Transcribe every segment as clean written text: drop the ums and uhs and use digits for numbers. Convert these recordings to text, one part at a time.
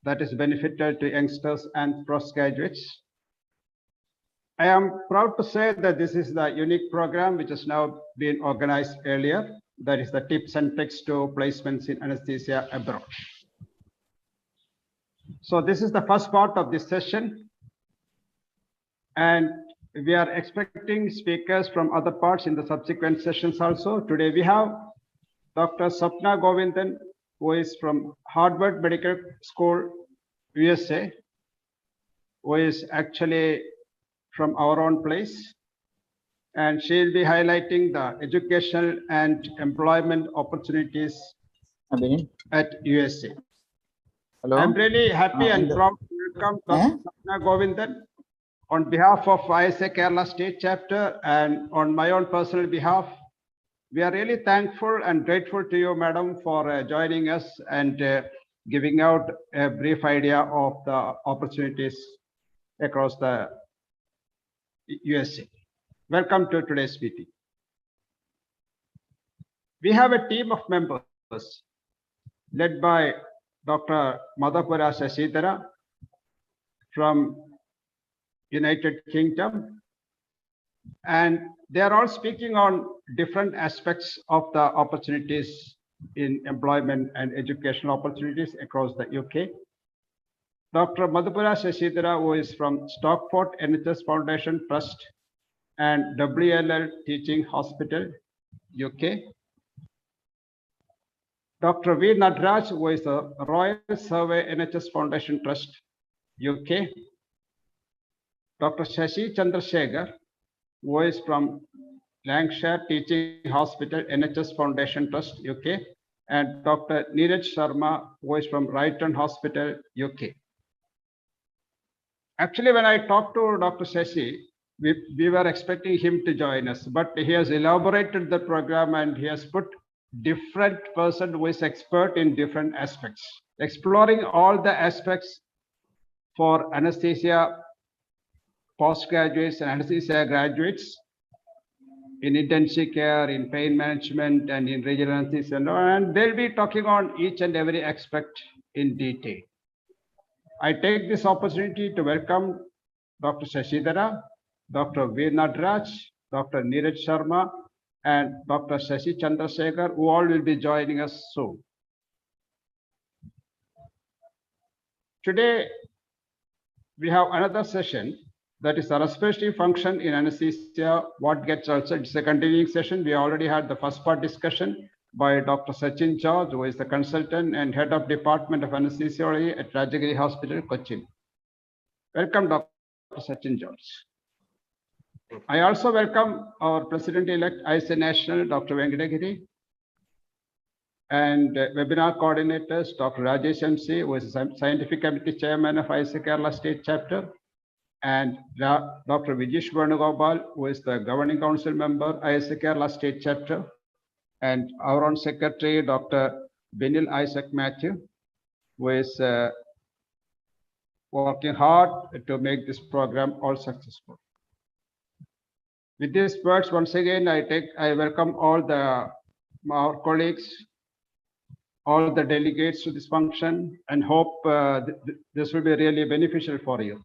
that is beneficial to youngsters and postgraduates. I am proud to say that this is the unique program which has now been organized earlier. That is the tips and tricks to placements in anesthesia abroad. So this is the first part of this session. And we are expecting speakers from other parts in the subsequent sessions also. Today we have Dr. Sapna Govindan, who is from Harvard Medical School, USA, who is actually from our own place. And she'll be highlighting the educational and employment opportunities at USA. Hello. I'm really happy and proud to welcome Dr. Sapna Govindan on behalf of ISA Kerala State Chapter and on my own personal behalf. We are really thankful and grateful to you, madam, for joining us and giving out a brief idea of the opportunities across the USA. Welcome to today's meeting. We have a team of members led by Dr. Madhapura Shashidhara from United Kingdom, and they are all speaking on different aspects of the opportunities in employment and educational opportunities across the UK. Dr. Madhapura Shashidhara, who is from Stockport NHS Foundation Trust and WLL Teaching Hospital, UK. Dr. V. Nadraj, who is the Royal Survey NHS Foundation Trust, UK. Dr. Shashi Chandrasekhar, who is from Lancashire Teaching Hospital NHS Foundation Trust, UK. And Dr. Neeraj Sharma, who is from Brighton Hospital, UK. Actually, when I talked to Dr. Shashi, we were expecting him to join us, but he has elaborated the program and he has put different person who is expert in different aspects, exploring all the aspects for anesthesia postgraduates and anesthesia graduates in intensive care, in pain management, and in regional anesthesia. And they'll be talking on each and every aspect in detail. I take this opportunity to welcome Dr. Shashidhara, Dr. V. Nadraj, Dr. Neeraj Sharma, and Dr. Shashi Chandrasekhar, who all will be joining us soon. Today, we have another session that is a respiratory function in anesthesia, what gets also. It's a continuing session. We already had the first part discussion by Dr. Sachin George, who is the consultant and head of Department of Anesthesiology at Rajagiri Hospital, Cochin. Welcome, Dr. Sachin George. I also welcome our President-elect ISA National, Dr. Venkatagiri, and webinar coordinators, Dr. Rajesh MC, who is Scientific Committee Chairman of ISA Kerala State Chapter, and Dr. Vijesh Venugopal, who is the Governing Council member, ISA Kerala State Chapter, and our own Secretary, Dr. Benil Isaac Matthew, who is working hard to make this program all successful. With these words, once again, I welcome all our colleagues, all the delegates to this function, and hope this will be really beneficial for you.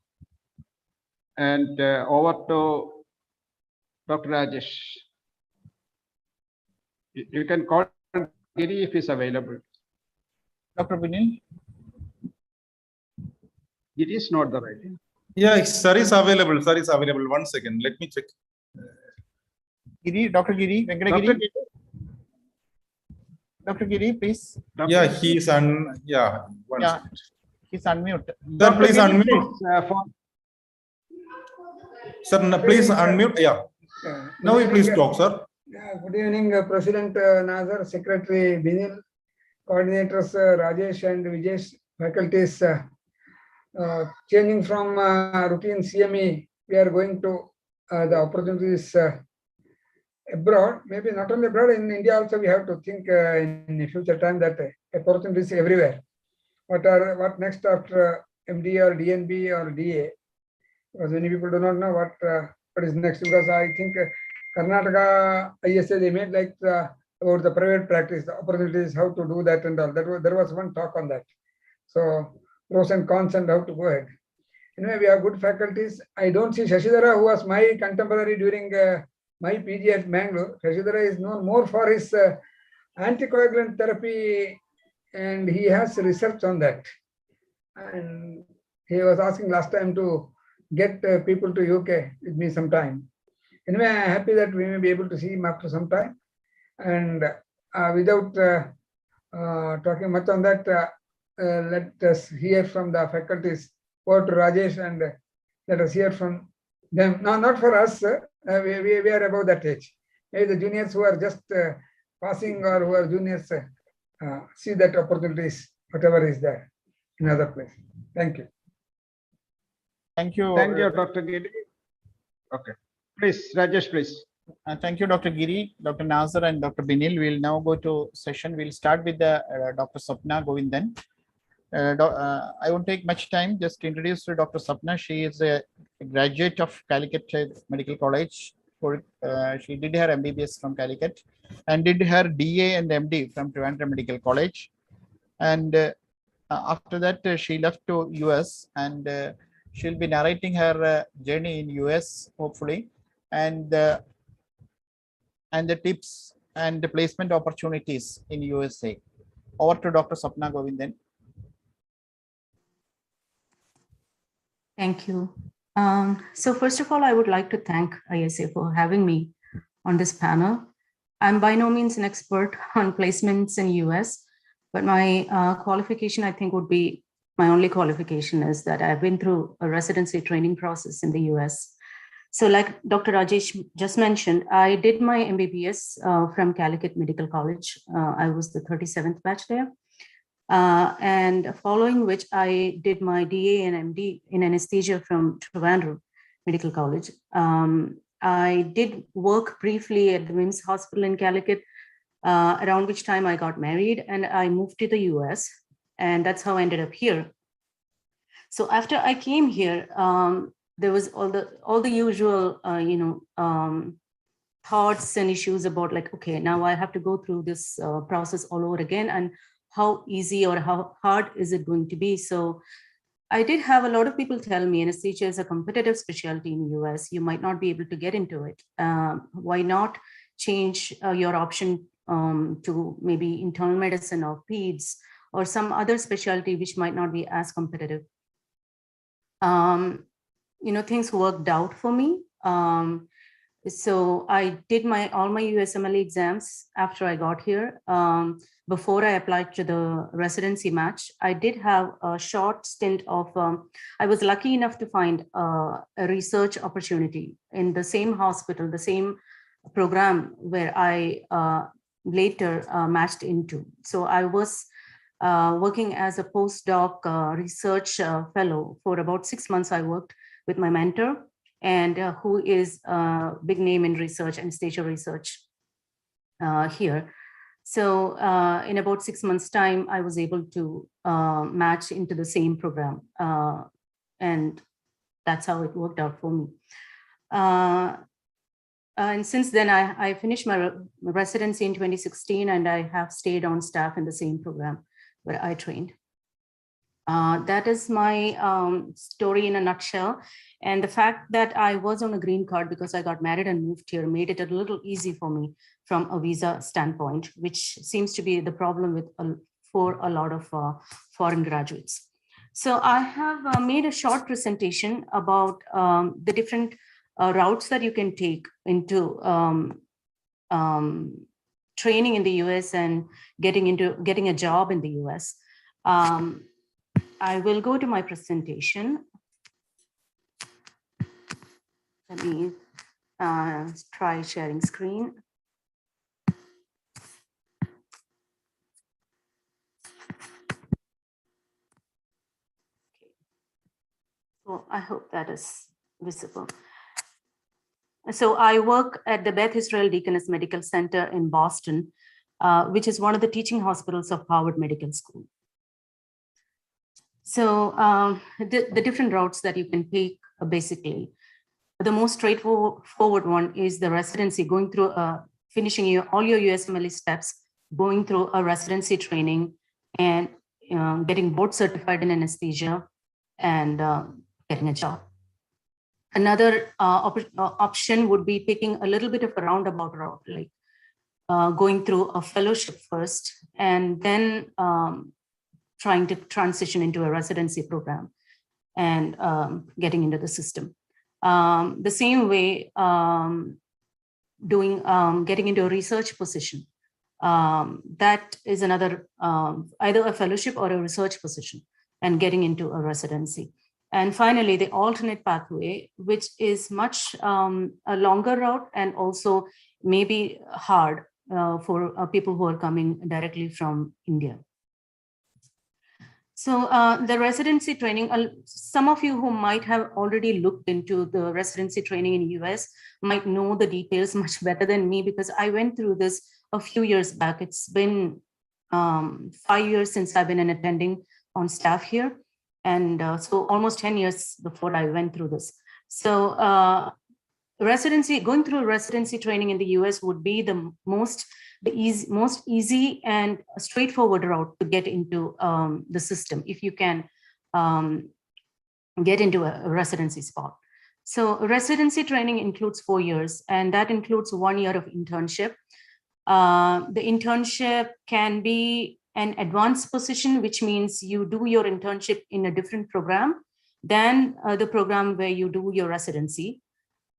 And over to Dr. Rajesh. You can call Giri if he's available. Dr. Vinil? Giri is not the right name. Yeah, sir is available. Sir is available. 1 second. Let me check. Giri, Dr. Giri, Venkatagiri. Dr. Giri, please. Yeah, he's on. Yeah, one second. He's unmute. Sir, please unmute. Sir, please unmute. Yeah. Now you please talk, sir. Good evening, President Nazar, Secretary Binil, coordinators Rajesh and Vijesh, faculties. Changing from routine CME, we are going to the opportunities abroad. Maybe not only abroad, in India also we have to think in the future time that opportunities everywhere. What next after MD or DNB or DA? Because many people do not know what is next. Because I think Karnataka ISA, they made like about the private practice, the opportunities, how to do that and all. There was one talk on that. So pros and cons and how to go ahead. Anyway, we have good faculties. I don't see Shashidhara, who was my contemporary during my PG at Mangalore. Shashidhara is known more for his anticoagulant therapy, and he has research on that. And he was asking last time to get people to UK with me sometime. Anyway, I'm happy that we may be able to see him after some time. And without talking much on that, let us hear from the faculties. Over to Rajesh and let us hear from them. No, not for us. We are above that age. Maybe the juniors who are just passing or who are juniors see that opportunities, whatever is there in other place. Thank you. Thank you. Thank you, Dr. Giri. Okay. Please, Rajesh, please. Thank you, Dr. Giri, Dr. Nazar, and Dr. Binil. We'll now go to session. We'll start with the Dr. Sapna Govindan. I won't take much time. Just to introduce to Dr. Sapna. She is a graduate of Calicut Medical College. She did her MBBS from Calicut and did her DA and MD from Trivandrum Medical College. And after that, she left to US, and she'll be narrating her journey in US, hopefully, and the tips and the placement opportunities in USA. Over to Dr. Sapna Govindan. Thank you. So first of all, I would like to thank ISA for having me on this panel. I'm by no means an expert on placements in US, but my qualification, I think, would be my only qualification is that I've been through a residency training process in the US. So like Dr. Rajesh just mentioned, I did my MBBS from Calicut Medical College. I was the 37th batch there. And following which I did my DA and MD in anesthesia from Trivandrum Medical College. I did work briefly at the MIMS Hospital in Calicut, around which time I got married and I moved to the US, and that's how I ended up here. So after I came here, there was all the usual, thoughts and issues about like, okay, now I have to go through this process all over again, and how easy or how hard is it going to be? So I did have a lot of people tell me anesthesia is a competitive specialty in the US. You might not be able to get into it. Why not change your option to maybe internal medicine or peds or some other specialty which might not be as competitive? Things worked out for me. So I did all my USMLE exams after I got here. Before I applied to the residency match, I did have a short stint of, I was lucky enough to find a research opportunity in the same hospital, the same program where I later matched into. So I was working as a postdoc research fellow for about 6 months. I worked with my mentor, and who is a big name in research, anesthesia research here. So in about 6 months' time, I was able to match into the same program. And that's how it worked out for me. And since then, I finished my residency in 2016, and I have stayed on staff in the same program where I trained. That is my story in a nutshell. And the fact that I was on a green card because I got married and moved here made it a little easy for me from a visa standpoint, which seems to be the problem for a lot of foreign graduates. So I have made a short presentation about the different routes that you can take into training in the US and getting a job in the US. I will go to my presentation. Let me try sharing screen. Okay. So I hope that is visible. So I work at the Beth Israel Deaconess Medical Center in Boston, which is one of the teaching hospitals of Harvard Medical School. So the different routes that you can take, basically, the most straightforward one is the residency, going through finishing all your USMLE steps, going through a residency training, and getting board certified in anesthesia and getting a job. Another option would be taking a little bit of a roundabout route, like going through a fellowship first and then trying to transition into a residency program and getting into the system. The same way, getting into a research position. That is another, either a fellowship or a research position, and getting into a residency. And finally, the alternate pathway, which is much a longer route and also maybe hard for people who are coming directly from India. So the residency training, some of you who might have already looked into the residency training in US might know the details much better than me, because I went through this a few years back. It's been 5 years since I've been an attending on staff here. And so almost 10 years before I went through this. So going through residency training in the US would be the most easy and straightforward route to get into the system, if you can get into a residency spot. So residency training includes 4 years, and that includes 1 year of internship. The internship can be an advanced position, which means you do your internship in a different program than the program where you do your residency.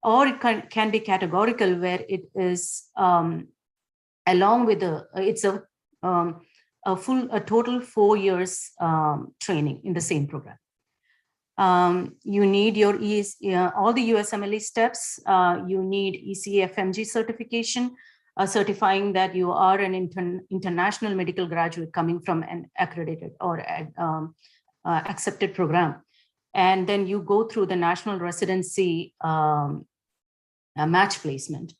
Or it can be categorical, where it is along with it's a total 4 years training in the same program. You need your all the USMLE steps. You need ECFMG certification, certifying that you are an international medical graduate coming from an accredited or accepted program. And then you go through the national residency match placement.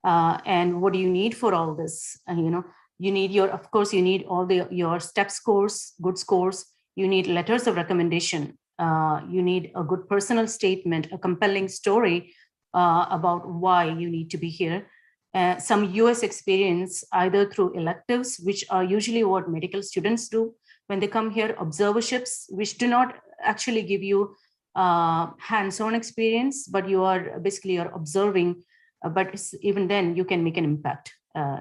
And what do you need for all this? You need of course, you need all your step scores, good scores. You need letters of recommendation. You need a good personal statement, a compelling story about why you need to be here. Some US experience, either through electives, which are usually what medical students do when they come here, observerships, which do not actually give you hands-on experience, but you're observing, but even then you can make an impact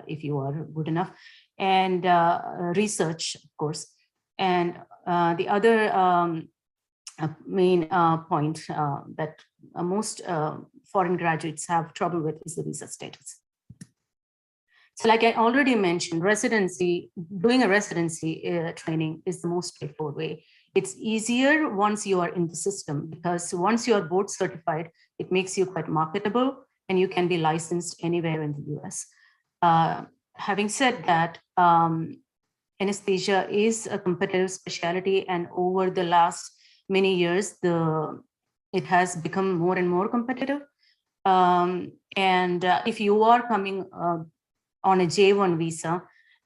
if you are good enough. And research, of course. And the other main point that most foreign graduates have trouble with is the visa status. So like I already mentioned, doing a residency training is the most straightforward way. It's easier once you are in the system, because once you are board certified, it makes you quite marketable and you can be licensed anywhere in the US. Having said that, anesthesia is a competitive specialty, and over the last many years, it has become more and more competitive. If you are coming on a J1 visa,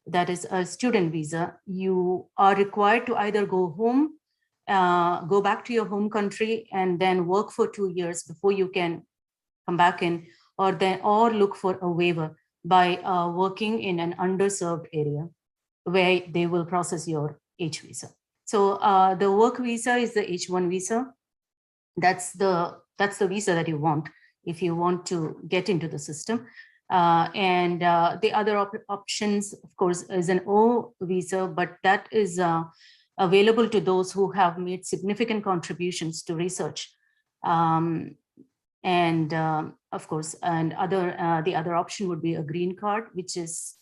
that is a student visa, you are required to either go home, go back to your home country and then work for 2 years before you can come back in, or look for a waiver by working in an underserved area where they will process your H visa. So the work visa is the H1 visa. That's the visa that you want if you want to get into the system. The other options, of course, is an O visa, but that is available to those who have made significant contributions to research. Of course, the other option would be a green card, which is,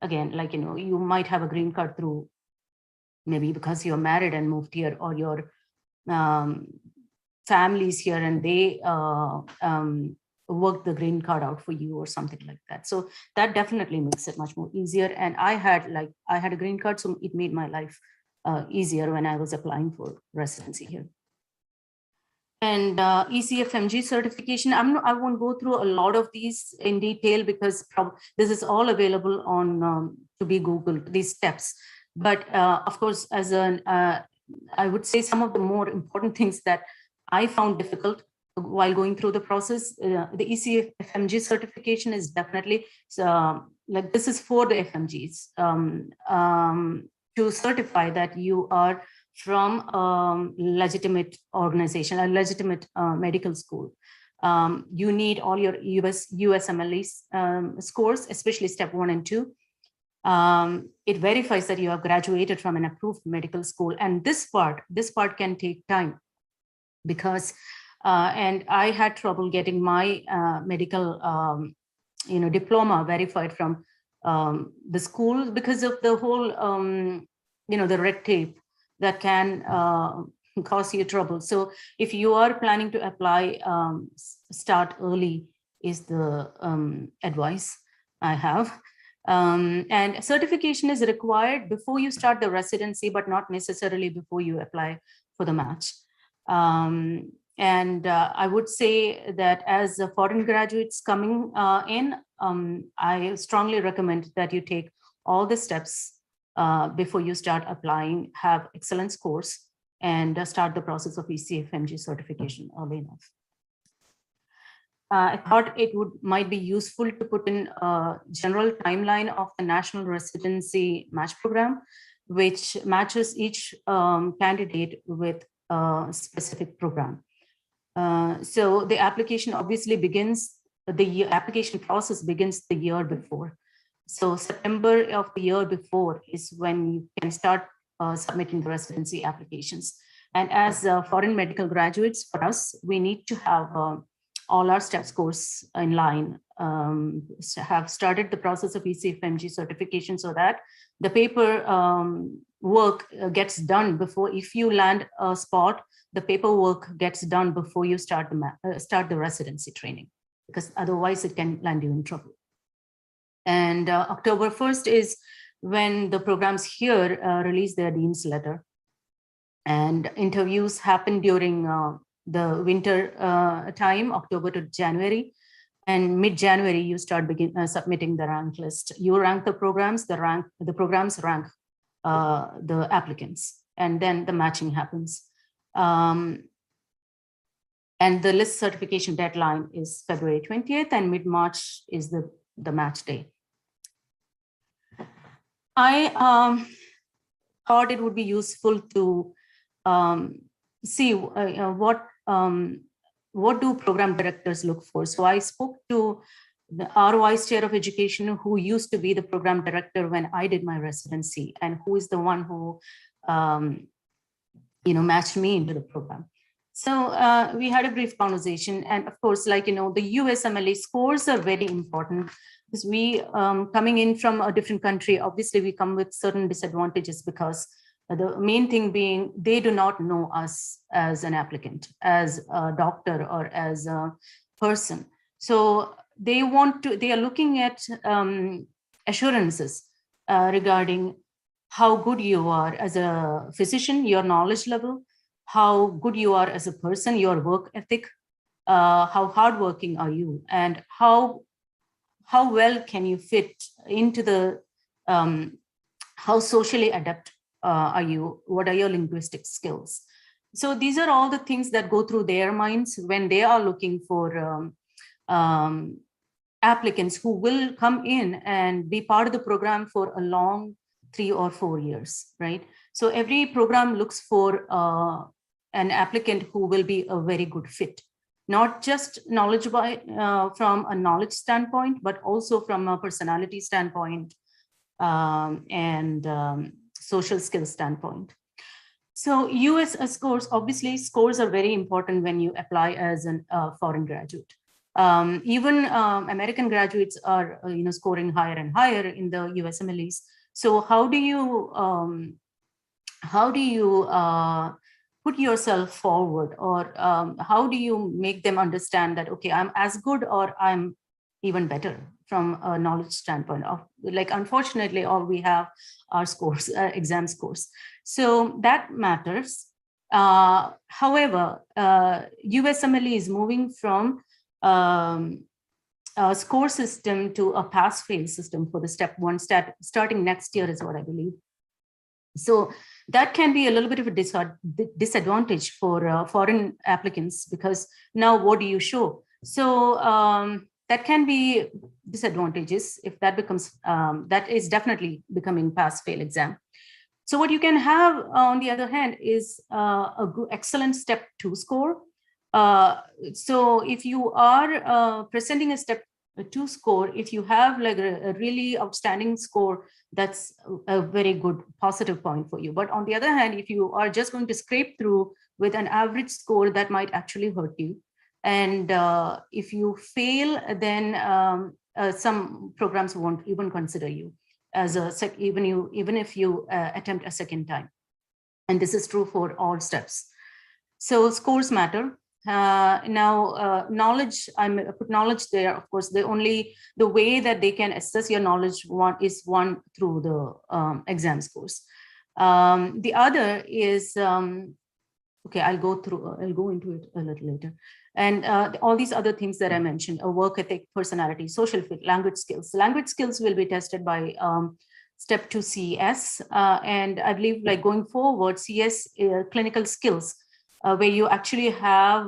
again, like, you might have a green card through maybe because you're married and moved here, or your family's here and they work the green card out for you or something like that. So that definitely makes it much more easier. And I had a green card, so it made my life easier when I was applying for residency here. And ECFMG certification, I won't go through a lot of these in detail because this is all available on to be Googled, these steps. But of course, I would say some of the more important things that I found difficult while going through the process, the ECFMG certification is definitely, like, this is for the FMGs. to certify that you are from a legitimate organization, a legitimate medical school. You need all your USMLE scores, especially step 1 and 2. It verifies that you have graduated from an approved medical school. And this part can take time because, and I had trouble getting my medical diploma verified from the school because of the whole, the red tape that can cause you trouble. So if you are planning to apply, start early is the advice I have. And certification is required before you start the residency, but not necessarily before you apply for the match. And I would say that as foreign graduates coming in, I strongly recommend that you take all the steps before you start applying, have excellent scores, and start the process of ECFMG certification early enough. I thought it might be useful to put in a general timeline of the National Residency Match Program, which matches each candidate with a specific program. So the application obviously begins, the application process begins the year before. So September of the year before is when you can start submitting the residency applications. And as foreign medical graduates, for us, we need to have all our step scores in line, have started the process of ECFMG certification so that the paper work gets done before, if you land a spot, the paperwork gets done before you start the residency training, because otherwise it can land you in trouble. And October 1st is when the programs here release their dean's letter. And interviews happen during the winter time, October to January. And mid-January, you start submitting the rank list. You rank the programs, the programs rank the applicants, and then the matching happens. And the list certification deadline is February 20th, and mid-March is the match day. I thought it would be useful to see what do program directors look for. So I spoke to our vice chair of education, who used to be the program director when I did my residency, and who is the one who matched me into the program. So we had a brief conversation, and of course, the USMLE scores are very important, because we coming in from a different country, obviously we come with certain disadvantages, because the main thing being they do not know us as an applicant, as a doctor, or as a person. So they are looking at assurances regarding how good you are as a physician, your knowledge level, how good you are as a person, your work ethic, how hardworking are you, and how well can you fit into the, how socially adept are you, what are your linguistic skills. So these are all the things that go through their minds when they are looking for applicants who will come in and be part of the program for a long 3 or 4 years, right? So every program looks for an applicant who will be a very good fit, not just knowledgeable from a knowledge standpoint, but also from a personality standpoint and social skills standpoint. So US scores, obviously scores are very important when you apply as a foreign graduate. Even American graduates are scoring higher and higher in the USMLEs. So how do you put yourself forward, or how do you make them understand that, okay, I'm as good or I'm even better from a knowledge standpoint of, unfortunately, all we have are scores, exam scores. So that matters. However, USMLE is moving from a score system to a pass-fail system for the step 1 starting next year is what I believe. So that can be a little bit of a disadvantage for foreign applicants, because now what do you show? So that can be disadvantages if that becomes, that is definitely becoming pass-fail exam. So what you can have, on the other hand, is excellent step 2 score. So if you are presenting a step 2 score, if you have like a really outstanding score, that's a very good positive point for you. But on the other hand, if you are just going to scrape through with an average score, that might actually hurt you. And if you fail, then some programs won't even consider you as a even if you attempt a second time. And this is true for all steps. So scores matter. Now, knowledge, I put knowledge there. Of course, the way that they can assess your knowledge is through the exam scores. The other is, okay, I'll go into it a little later. And all these other things that I mentioned, a work ethic, personality, social fit, language skills. Language skills will be tested by step 2 CS. And I believe like going forward, CS clinical skills, where you actually have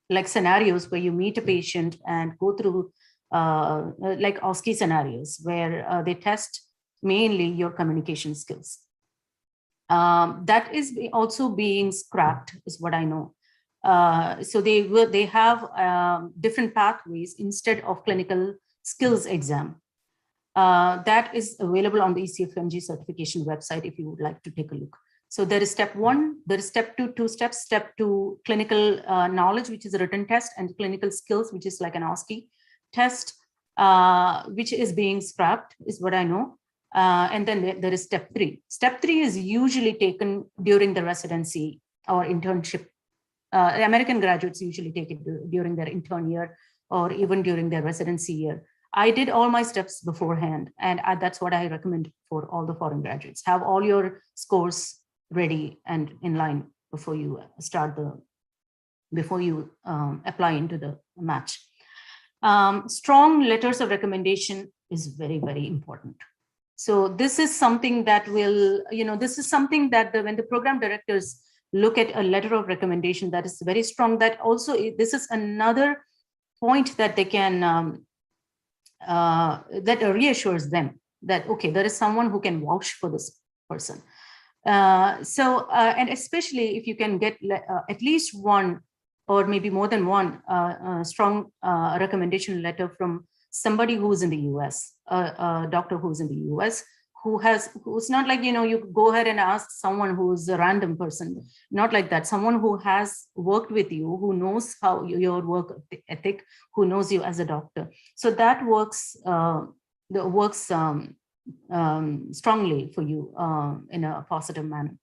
like scenarios where you meet a patient and go through like OSCE scenarios where they test mainly your communication skills. That is also being scrapped, is what I know. So they have different pathways instead of clinical skills exam. That is available on the ECFMG certification website if you would like to take a look. So there is step 1, there is step 2, 2 steps, step 2 clinical knowledge, which is a written test, and clinical skills, which is like an OSCE test, which is being scrapped, is what I know. And then there is step 3. Step 3 is usually taken during the residency or internship. American graduates usually take it during their intern year or even during their residency year. I did all my steps beforehand, and that's what I recommend for all the foreign graduates. Have all your scores ready and in line before you apply into the match. Strong letters of recommendation is very, very important. So this is something that will, this is something that when the program directors look at a letter of recommendation that is very strong, that also, this is another point that they can, that reassures them that, okay, there is someone who can vouch for this person. And especially if you can get at least one or maybe more than one strong recommendation letter from somebody who's in the US, a doctor who's in the US, who's not like, you go ahead and ask someone who's a random person, not like that, someone who has worked with you, who knows how your work ethic, who knows you as a doctor. So that works, strongly for you in a positive manner.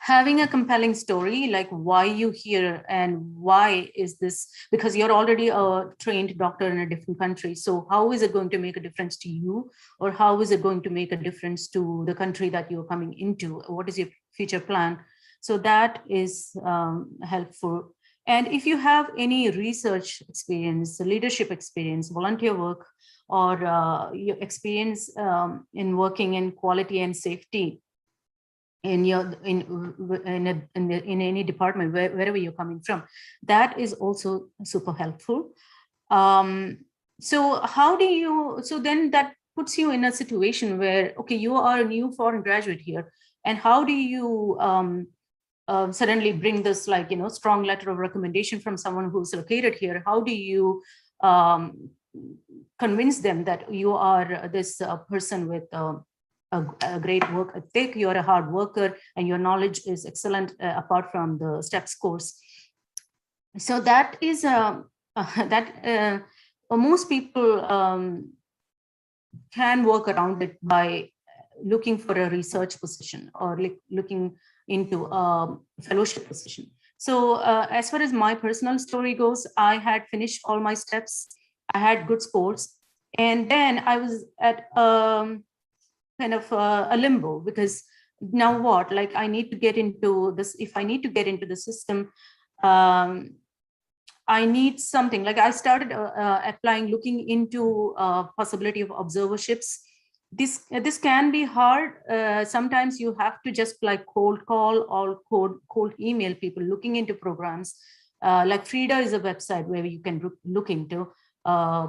Having a compelling story, like why you here and why is this, because you're already a trained doctor in a different country. So how is it going to make a difference to you? Or how is it going to make a difference to the country that you're coming into? What is your future plan? So that is helpful. And if you have any research experience, leadership experience, volunteer work, or your experience in working in quality and safety, in any department, wherever you're coming from, that is also super helpful. So then that puts you in a situation where, okay, you are a new foreign graduate here, and how do you suddenly bring this, like, strong letter of recommendation from someone who's located here? How do you convince them that you are this person with a great work ethic, you're a hard worker, and your knowledge is excellent apart from the step scores? So that is most people can work around it by looking for a research position or looking into a fellowship position. So as far as my personal story goes, I had finished all my steps, I had good scores, and then I was at kind of a limbo, because now what, like, I need to get into this. If I need to get into the system, I need something. Like, I started applying, looking into possibility of observerships. This can be hard. Sometimes you have to just like cold call or cold email people looking into programs. Like Frida is a website where you can look into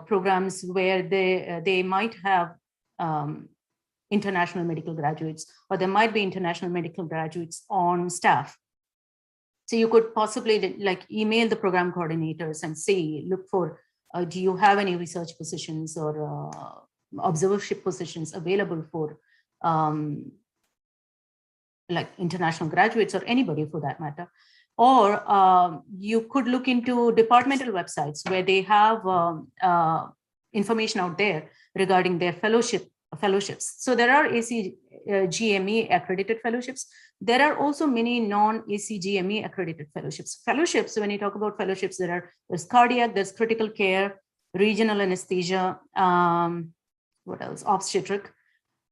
programs where they might have international medical graduates, or there might be international medical graduates on staff. So you could possibly like email the program coordinators and say, look for, do you have any research positions or observership positions available for like international graduates or anybody for that matter. Or you could look into departmental websites where they have information out there regarding their fellowships. So there are ACGME accredited fellowships. There are also many non-ACGME accredited fellowships. Fellowships, when you talk about fellowships, there's cardiac, there's critical care, regional anesthesia, what else? Obstetric.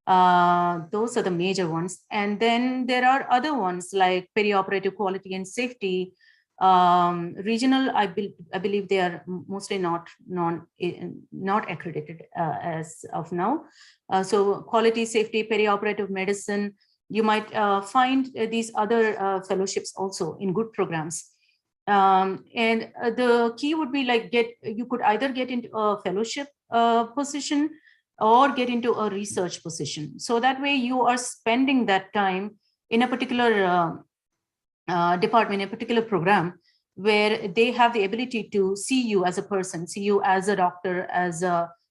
Those are the major ones. And then there are other ones like perioperative quality and safety. Regional, I believe they are mostly not accredited as of now. So quality, safety, perioperative medicine, you might find these other fellowships also in good programs. And the key would be like you could either get into a fellowship position or get into a research position. So that way you are spending that time in a particular department, a particular program, where they have the ability to see you as a person, see you as a doctor, as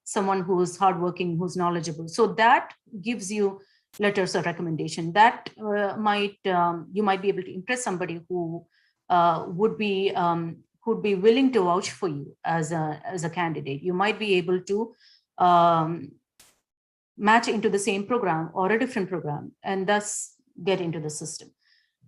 someone who's hardworking, who's knowledgeable. So that gives you letters of recommendation. That you might be able to impress somebody who would be willing to vouch for you as a candidate. You might be able to match into the same program or a different program and thus get into the system.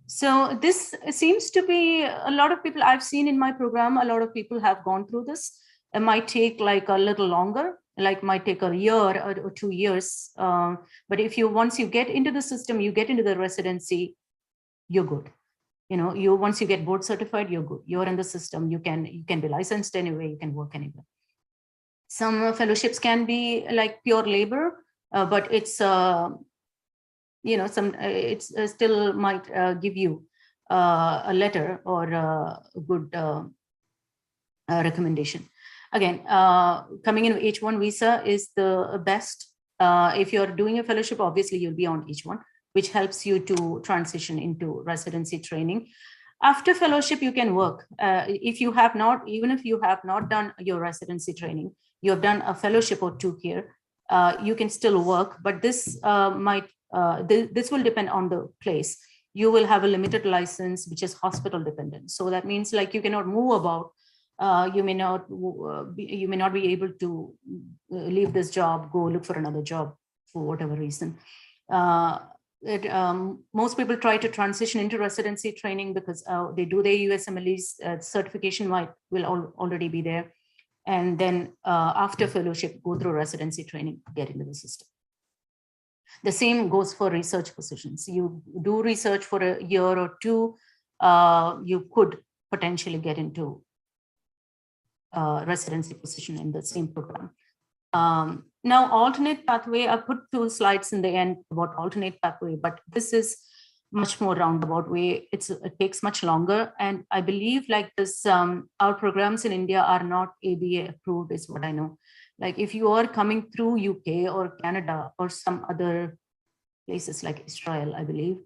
So this seems to be a lot of people I've seen in my program. A lot of people have gone through this. It might take like a little longer, like might take a year or 2 years. But once you get into the system, you get into the residency, you're good. You know, once you get board certified, you're good. You're in the system. You can be licensed anywhere. You can work anywhere. Some fellowships can be like pure labor, but it's it still might give you a letter or a good recommendation. Again, coming in H1 visa is the best. If you're doing a fellowship, obviously you'll be on H1, which helps you to transition into residency training. After fellowship, you can work. Even if you have not done your residency training, you have done a fellowship or two here, you can still work, but this this will depend on the place. You will have a limited license, which is hospital dependent. So that means like you cannot move about. You may not be able to leave this job, go look for another job for whatever reason. Most people try to transition into residency training because they do their USMLEs, certification will already be there. And then after fellowship, go through residency training, get into the system. The same goes for research positions. You do research for a year or two, you could potentially get into residency position in the same program. Now, alternate pathway, I put 2 slides in the end about alternate pathway, but this is much more roundabout way. It takes much longer. And I believe like this, our programs in India are not ABA approved is what I know. Like if you are coming through UK or Canada or some other places like Israel, I believe,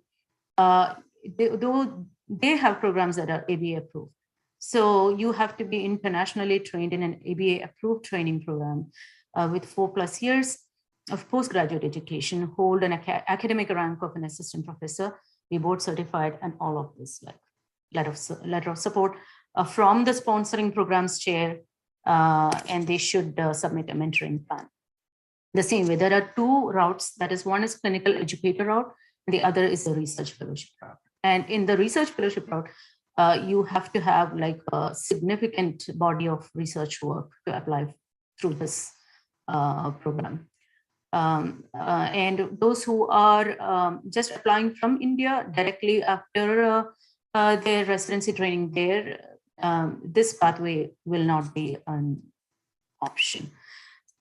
they have programs that are ABA approved. So you have to be internationally trained in an ABA approved training program with 4+ years of postgraduate education, hold an academic rank of an assistant professor, be board certified, and all of this, like letter of support from the sponsoring programs chair, and they should submit a mentoring plan. The same way, there are 2 routes. That is, one is clinical educator route, and the other is the research fellowship route. And in the research fellowship route, you have to have like a significant body of research work to apply through this program. And those who are just applying from India directly after their residency training there, this pathway will not be an option.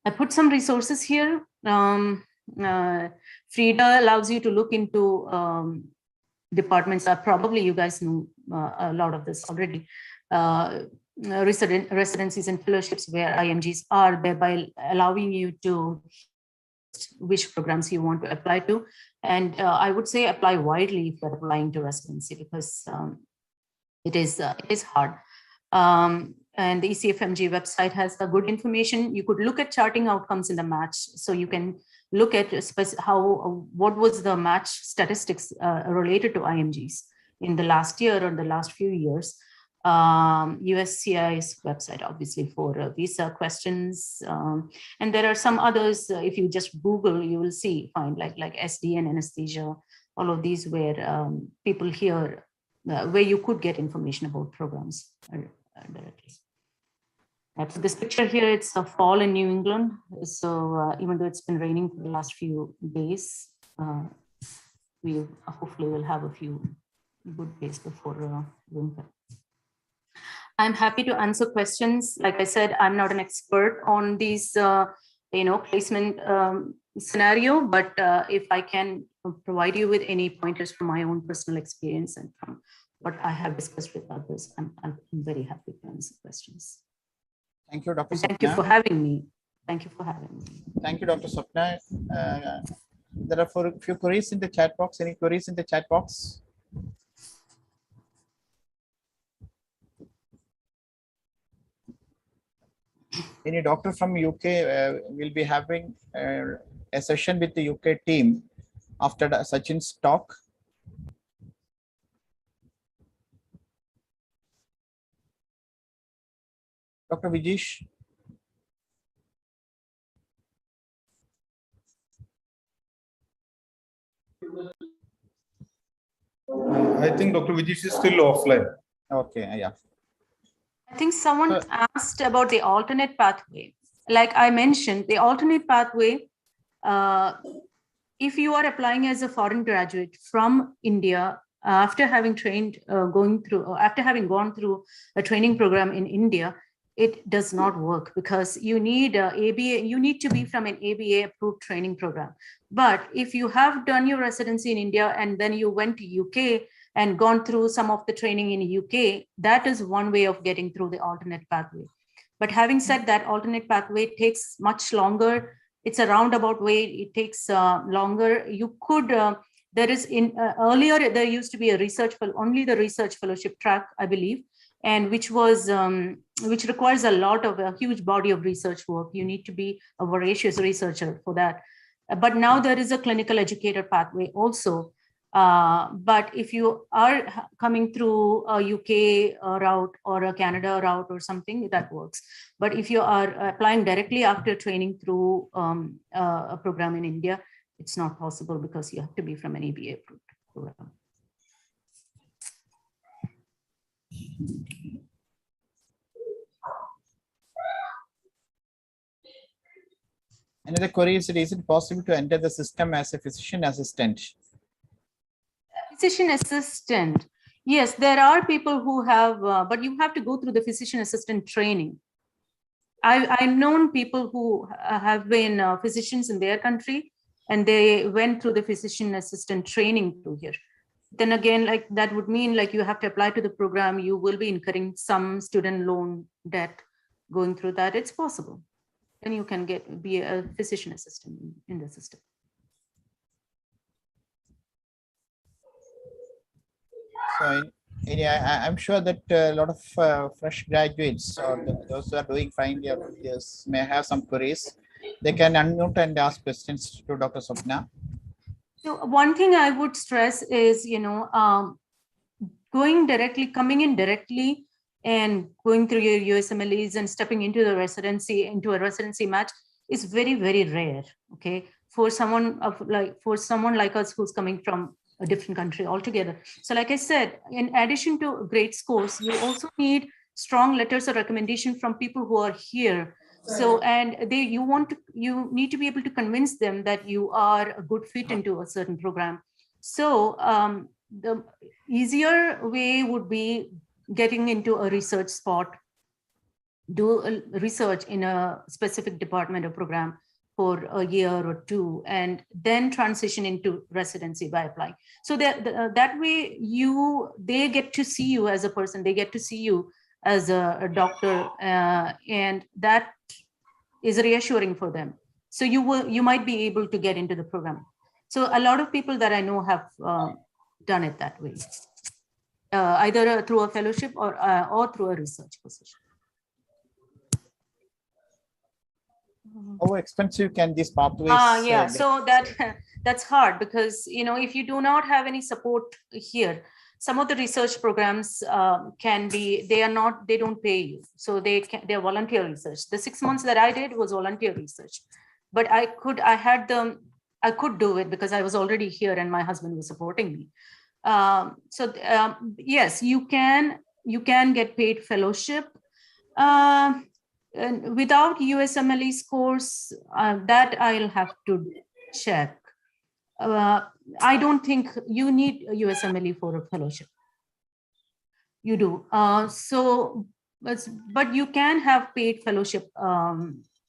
I put some resources here. FRIDA allows you to look into departments. Probably you guys know a lot of this already. Residencies and fellowships where IMGs are, thereby allowing you to which programs you want to apply to. And I would say apply widely if you're applying to residency, because it is hard. And the ECFMG website has the good information. You could look at charting outcomes in the match. So you can look at what was the match statistics related to IMGs in the last year or the last few years. USCI's website, obviously, for visa questions. And there are some others. If you just Google, you will find like SD and anesthesia, all of these where people here, where you could get information about programs directly. So this picture here, it's a fall in New England. So even though it's been raining for the last few days, we hopefully will have a few good days before winter. I'm happy to answer questions. Like I said, I'm not an expert on these, placement scenario, but if I can provide you with any pointers from my own personal experience and from what I have discussed with others, I'm very happy to answer questions. Thank you, Dr. Thank you for having me. Thank you for having me. Thank you, Dr. Swapna. There are a few queries in the chat box. Any queries in the chat box? Any doctor from UK will be having a session with the UK team after Sachin's talk. Dr. Vijesh. I think Dr. Vijesh is still offline. Okay, yeah. I think someone asked about the alternate pathway. Like I mentioned, the alternate pathway, if you are applying as a foreign graduate from India, after having after having gone through a training program in India, it does not work because you need ABA. You need to be from an ABA approved training program. But if you have done your residency in India and then you went to UK and gone through some of the training in UK, that is one way of getting through the alternate pathway. But having said that, alternate pathway takes much longer. It's a roundabout way. It takes longer. You could. There is earlier there used to be a only the research fellowship track, I believe, and which requires a huge body of research work. You need to be a voracious researcher for that. But now there is a clinical educator pathway also. But if you are coming through a UK route or a Canada route or something, that works. But if you are applying directly after training through a program in India, it's not possible because you have to be from an ABA approved program. Another query is it possible to enter the system as a physician assistant? Physician assistant. Yes, there are people who have, but you have to go through the physician assistant training. I've known people who have been physicians in their country and they went through the physician assistant training through here. Then again, like that would mean like you have to apply to the program. You will be incurring some student loan debt going through that. It's possible. Then you can be a physician assistant in the system. So I'm sure that a lot of fresh graduates or those who are doing final years may have some queries. They can unmute and ask questions to Dr. Swapna. So one thing I would stress is, coming in directly and going through your USMLEs and stepping into a residency match is very, very rare. Okay, for someone like us who's coming from a different country altogether. So like I said, in addition to great scores, you also need strong letters of recommendation from people who are here. So, and you need to be able to convince them that you are a good fit into a certain program. So the easier way would be getting into a research spot, do a research in a specific department or program for a year or two, and then transition into residency by applying. So that way they get to see you as a person, they get to see you as a doctor, and that is reassuring for them. So you might be able to get into the program. So a lot of people that I know have done it that way, either through a fellowship or through a research position. How expensive can these pathways? Yeah, get? so that's hard because, you know, if you do not have any support here, some of the research programs can be, they don't pay you. So they're volunteer research. The 6 months that I did was volunteer research, but I could do it because I was already here and my husband was supporting me. Yes, you can get paid fellowship. And without USMLE scores, that I'll have to check. I don't think you need USMLE for a fellowship. You do. But you can have paid fellowship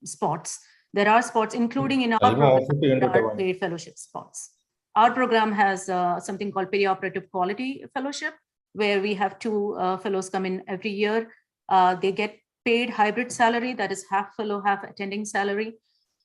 spots. There are spots, including in our program, there are paid fellowship spots. Our program has something called perioperative quality fellowship, where we have 2 fellows come in every year. They get paid hybrid salary, that is half fellow, half attending salary.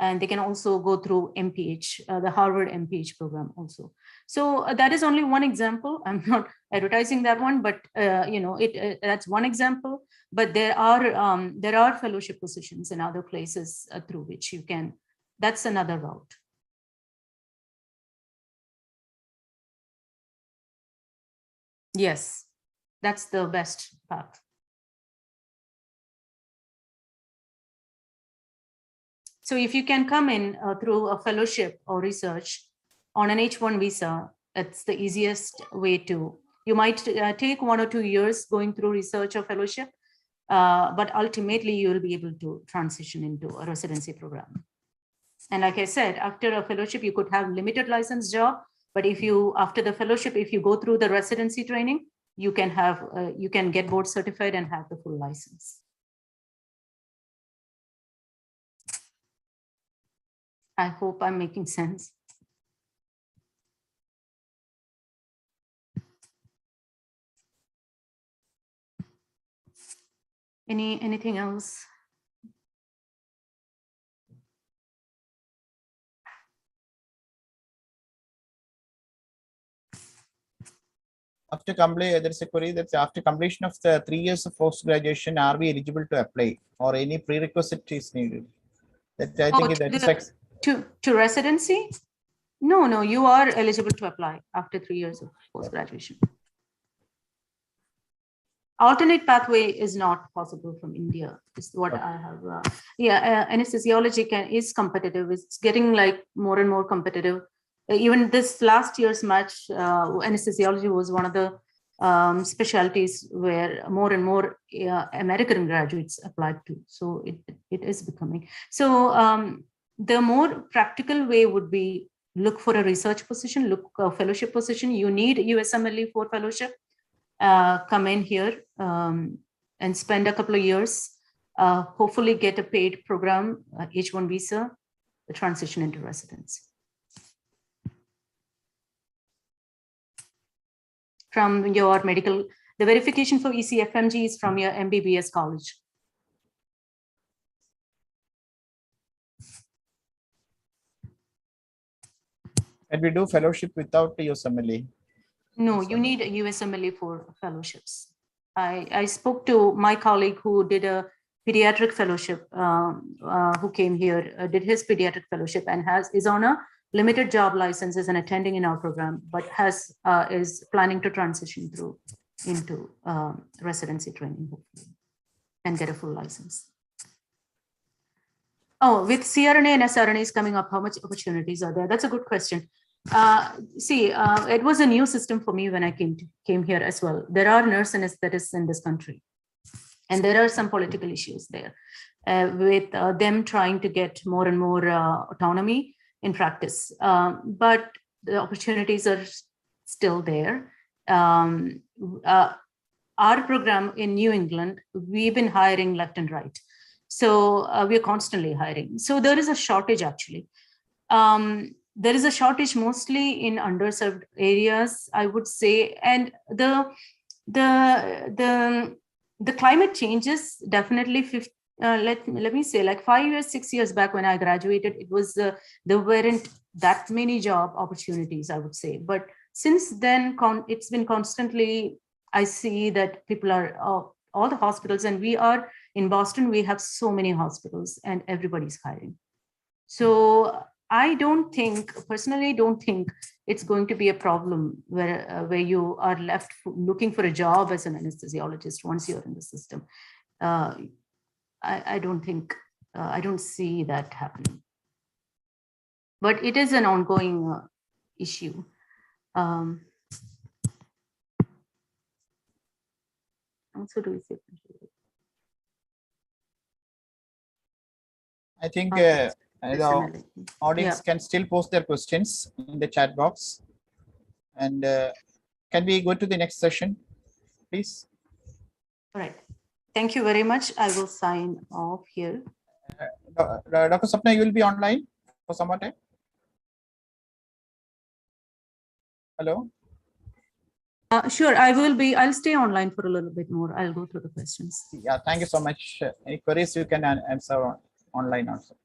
And they can also go through MPH, the Harvard MPH program also. So that is only one example. I'm not advertising that one, but you know, that's one example. But there are fellowship positions in other places through which you can, that's another route. Yes, that's the best path. So if you can come in through a fellowship or research on an H1 visa, that's the easiest way to, you might take 1 or 2 years going through research or fellowship, but ultimately you will be able to transition into a residency program. And like I said, after a fellowship, you could have limited license job, but if you, after the fellowship, if you go through the residency training, you can have, you can get board certified and have the full license. I hope I'm making sense. Anything else? After there's a query that after completion of the 3 years of post graduation, are we eligible to apply, or any prerequisite is needed? That I think that to residency? No, you are eligible to apply after 3 years of post graduation. Alternate pathway is not possible from India, is what I have. Anesthesiology is competitive. It's getting like more and more competitive. Even this last year's match, anesthesiology was one of the specialties where more and more American graduates applied to. So it is becoming. So the more practical way would be look for a research position, look a fellowship position. You need USMLE for fellowship. Come in here and spend a couple of years, hopefully get a paid program, H1 visa, the transition into residency. From your medical, the verification for ECFMG is from your MBBS college. And we do fellowship without USMLE. No, you need a USMLE for fellowships. I spoke to my colleague who did a pediatric fellowship, who came here, did his pediatric fellowship and is on a limited job license as an attending in our program, but is planning to transition through into residency training, hopefully, and get a full license. Oh, with CRNA and SRNAs coming up, how much opportunities are there? That's a good question. It was a new system for me when I came here as well. There are nurse anesthetists in this country, and there are some political issues there with them trying to get more and more autonomy in practice. But the opportunities are still there. Our program in New England, we've been hiring left and right. So we're constantly hiring. So there is a shortage actually. There is a shortage mostly in underserved areas, I would say, and the climate changes definitely let me say, like 5 years, 6 years back when I graduated, it was there weren't that many job opportunities, I would say. But since then, it's been constantly. I see that people are all the hospitals, and we are in Boston. We have so many hospitals, and everybody's hiring. So I personally don't think it's going to be a problem where you are left looking for a job as an anesthesiologist once you're in the system. I don't think, I don't see that happening. But it is an ongoing issue. Also, do we say? I think Okay. the audience can still post their questions in the chat box. And can we go to the next session, please? All right. Thank you very much. I will sign off here. Dr. Sapna, you will be online for some more time. Hello. Sure, I will be. I'll stay online for a little bit more. I'll go through the questions. Yeah, thank you so much. Any queries you can answer online also.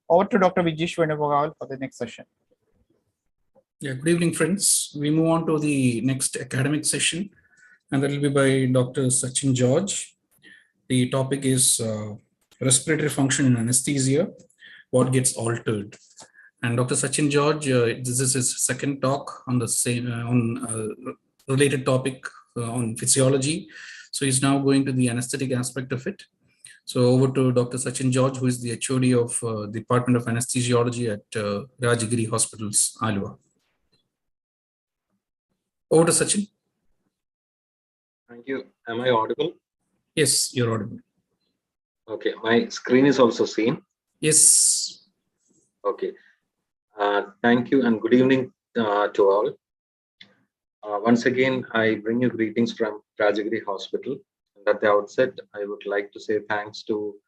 Over to Dr. Vijesh Venugopaul for the next session. Yeah, good evening, friends. We move on to the next academic session, and that will be by Dr. Sachin George. The topic is respiratory function in anesthesia, what gets altered. And Dr. Sachin George, this is his second talk on the same related topic on physiology. So he's now going to the anesthetic aspect of it. So over to Dr. Sachin George, who is the HOD of Department of Anesthesiology at Rajagiri Hospitals, Alua. Over to Sachin. Thank you. Am I audible? Yes, you're audible. Okay, my screen is also seen. Yes. Okay. Thank you and good evening to all. Once again, I bring you greetings from Rajagiri Hospital. And at the outset, I would like to say thanks to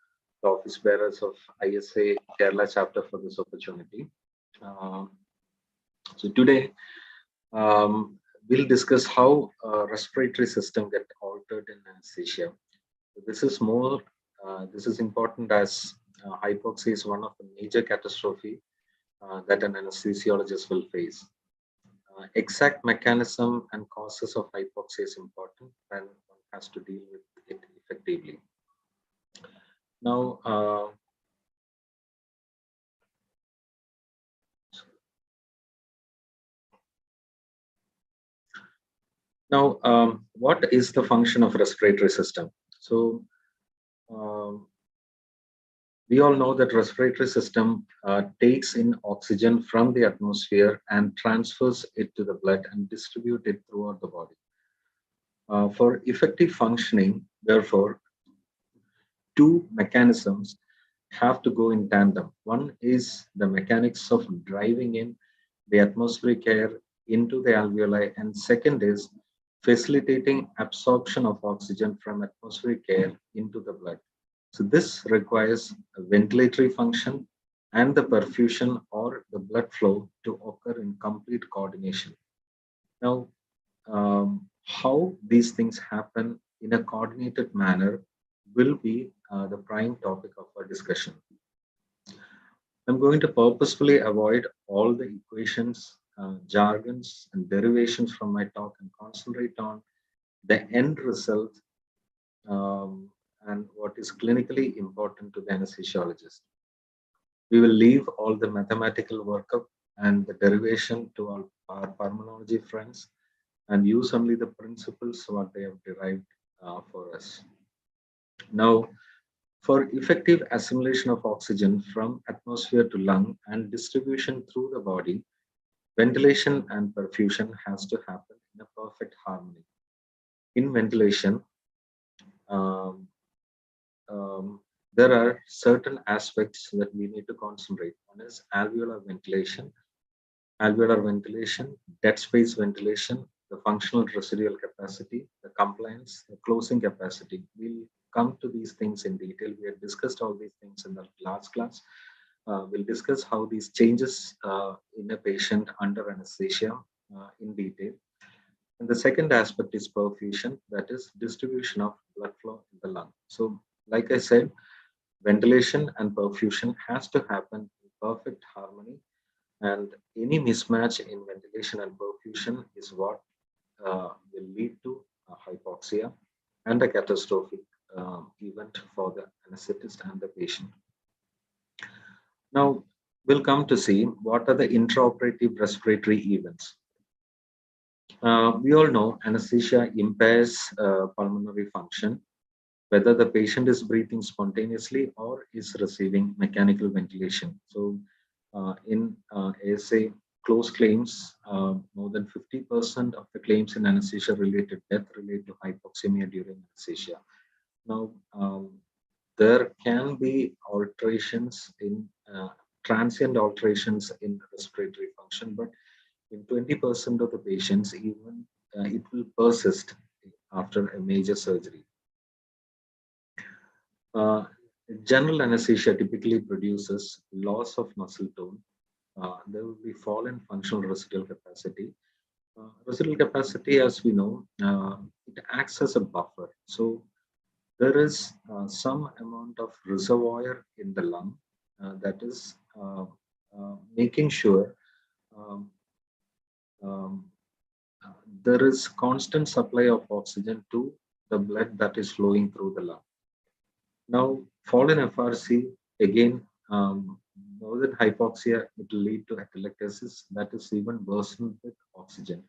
the office bearers of ISA Kerala chapter for this opportunity. So today, we'll discuss how respiratory system get altered in anesthesia. This is more, this is important as hypoxia is one of the major catastrophe that an anesthesiologist will face. Exact mechanism and causes of hypoxia is important when one has to deal with it effectively. Now, what is the function of respiratory system? So, we all know that respiratory system takes in oxygen from the atmosphere and transfers it to the blood and distribute it throughout the body. For effective functioning, therefore, two mechanisms have to go in tandem. One is the mechanics of driving in the atmospheric air into the alveoli, and second is facilitating absorption of oxygen from atmospheric air into the blood. So this requires a ventilatory function and the perfusion or the blood flow to occur in complete coordination. Now, how these things happen in a coordinated manner will be the prime topic of our discussion. I'm going to purposefully avoid all the equations, jargons, and derivations from my talk and concentrate on the end result and what is clinically important to the anesthesiologist. We will leave all the mathematical workup and the derivation to our pulmonology friends and use only the principles what they have derived for us. Now, for effective assimilation of oxygen from atmosphere to lung and distribution through the body, ventilation and perfusion has to happen in a perfect harmony. In ventilation, there are certain aspects that we need to concentrate on. Is alveolar ventilation, dead space ventilation, the functional residual capacity, the compliance, the closing capacity. We'll come to these things in detail. We have discussed all these things in the last class. We'll discuss how these changes in a patient under anesthesia in detail. And the second aspect is perfusion, that is distribution of blood flow in the lung. So, like I said, ventilation and perfusion has to happen in perfect harmony, and any mismatch in ventilation and perfusion is what will lead to hypoxia and a catastrophic event for the anesthetist and the patient. Now, we'll come to see what are the intraoperative respiratory events. We all know anesthesia impairs pulmonary function, whether the patient is breathing spontaneously or is receiving mechanical ventilation. So in ASA close claims, more than 50% of the claims in anesthesia related death relate to hypoxemia during anesthesia. Now, there can be alterations in transient alterations in respiratory function, but in 20% of the patients, even it will persist after a major surgery. General anesthesia typically produces loss of muscle tone. There will be fall in functional residual capacity. Residual capacity, as we know, it acts as a buffer. So there is some amount of reservoir in the lung that is making sure there is constant supply of oxygen to the blood that is flowing through the lung. Now, fall in FRC, again, more than hypoxia, it will lead to atelectasis that is even worsened with oxygen.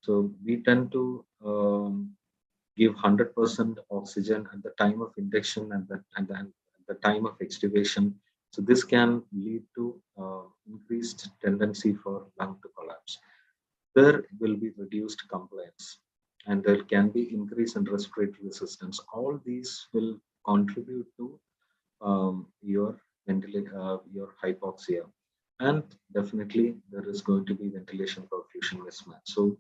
So we tend to give 100% oxygen at the time of induction and then at the time of extubation. So this can lead to increased tendency for lung to collapse. There will be reduced compliance, and there can be increase in respiratory resistance. All these will contribute to your hypoxia, and definitely there is going to be ventilation perfusion mismatch. So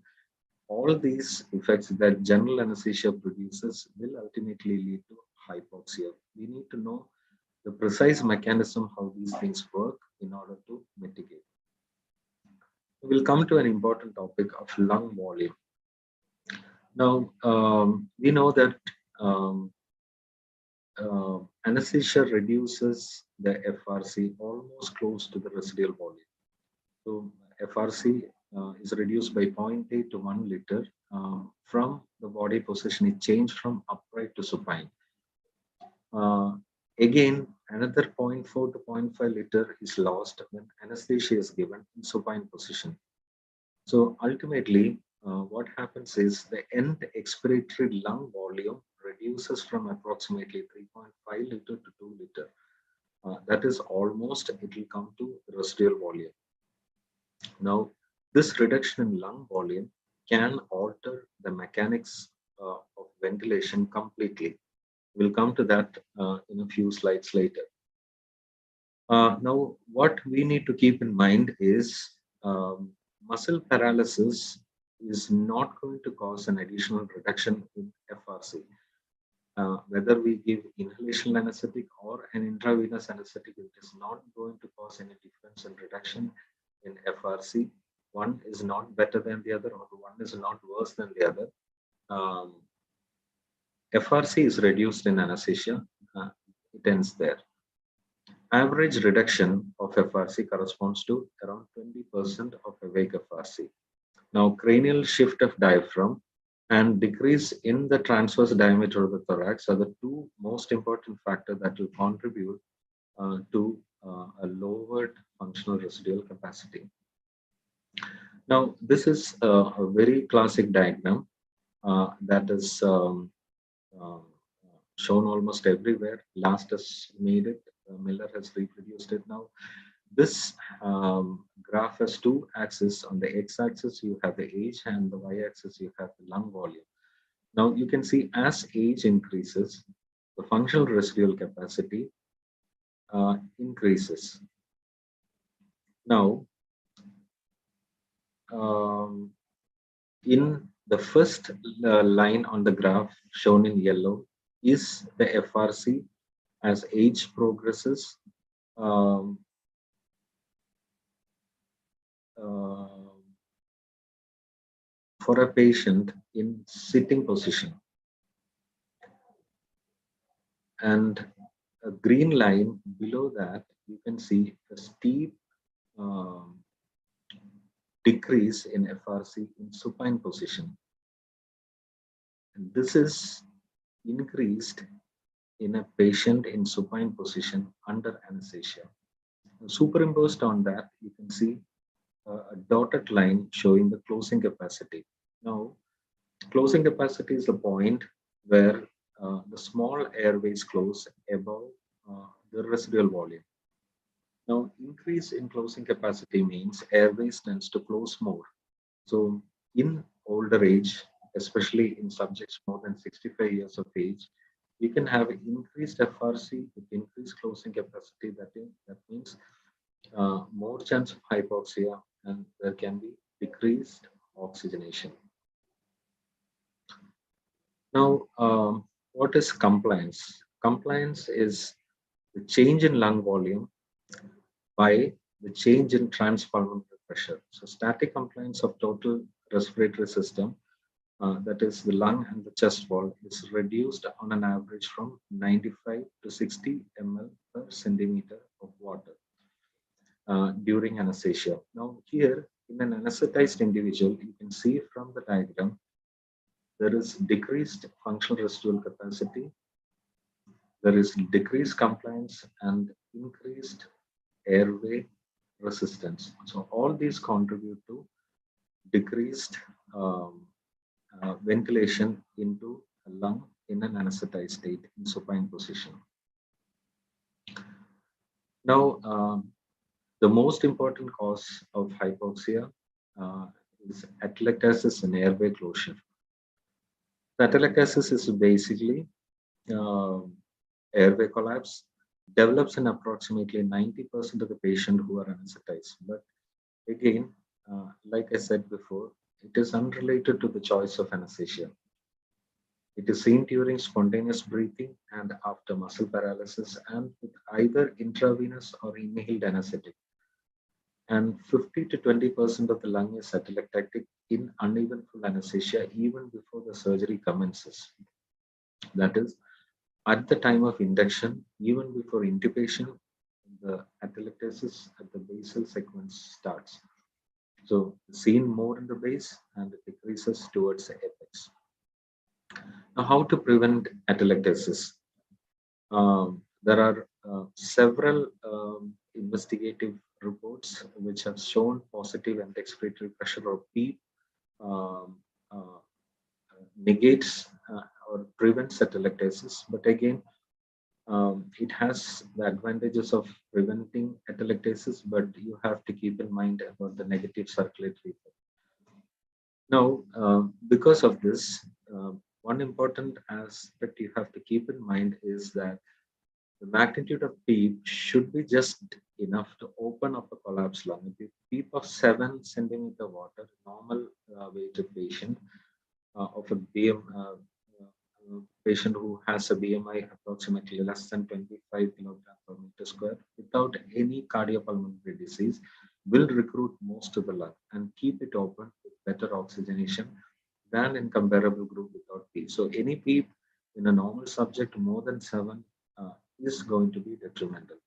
all these effects that general anesthesia produces will ultimately lead to hypoxia. We need to know the precise mechanism how these things work in order to mitigate. We'll come to an important topic of lung volume. Now, we know that anesthesia reduces the FRC almost close to the residual volume. So FRC is reduced by 0.8 to 1 liter from the body position. It changed from upright to supine. Again, another 0.4 to 0.5 liter is lost when anesthesia is given in supine position. So ultimately, what happens is the end expiratory lung volume reduces from approximately 3.5 liter to 2 liter. That is almost, it will come to residual volume. Now, this reduction in lung volume can alter the mechanics of ventilation completely. We'll come to that in a few slides later. Now, what we need to keep in mind is muscle paralysis is not going to cause an additional reduction in FRC. Whether we give inhalational anesthetic or an intravenous anesthetic, it is not going to cause any difference in reduction in FRC. One is not better than the other, or one is not worse than the other. FRC is reduced in anesthesia, it ends there. Average reduction of FRC corresponds to around 20% of awake FRC. Now, cranial shift of diaphragm and decrease in the transverse diameter of the thorax are the two most important factors that will contribute to a lowered functional residual capacity. Now, this is a very classic diagram that is shown almost everywhere. Last has made it, Miller has reproduced it now. This graph has two axes. On the x-axis, you have the age, and the y-axis, you have the lung volume. Now, you can see as age increases, the functional residual capacity increases. Now, in the first line on the graph shown in yellow is the FRC as age progresses. For a patient in sitting position, and a green line below that, you can see a steep decrease in FRC in supine position. And this is increased in a patient in supine position under anesthesia. Superimposed on that, you can see a dotted line showing the closing capacity. Now, closing capacity is the point where the small airways close above the residual volume. Now, increase in closing capacity means airways tends to close more. So, in older age, especially in subjects more than 65 years of age, you can have increased FRC with increased closing capacity. That means more chance of hypoxia, and there can be decreased oxygenation. Now, what is compliance? Compliance is the change in lung volume by the change in transpulmonary pressure. So static compliance of total respiratory system, that is the lung and the chest wall, is reduced on an average from 95 to 60 ml per centimeter of water during anesthesia. Now here, in an anesthetized individual, you can see from the diagram, there is decreased functional residual capacity, there is decreased compliance and increased airway resistance. So all these contribute to decreased ventilation into a lung in an anesthetized state in supine position. Now, the most important cause of hypoxia is atelectasis and airway closure. The atelectasis is basically airway collapse, develops in approximately 90% of the patient who are anesthetized. But again, like I said before, it is unrelated to the choice of anesthesia. It is seen during spontaneous breathing and after muscle paralysis and with either intravenous or inhaled anesthetic. And 50 to 20% of the lung is atelectatic in uneven full anesthesia even before the surgery commences. That is, at the time of induction, even before intubation, the atelectasis at the basal sequence starts. So seen more in the base and it decreases towards the apex. Now, how to prevent atelectasis? There are several investigative reports which have shown positive end expiratory pressure or PEEP negates or prevents atelectasis, but again, it has the advantages of preventing atelectasis, but you have to keep in mind about the negative circulatory effect. Now, because of this, one important aspect you have to keep in mind is that the magnitude of PEEP should be just enough to open up a collapsed lung. A PEEP of 7 centimeter water, normal weighted patient of a patient who has a BMI approximately less than 25 kilograms per meter square without any cardiopulmonary disease will recruit most of the lung and keep it open with better oxygenation than in comparable group without PEEP. So any PEEP in a normal subject more than 7 is going to be detrimental.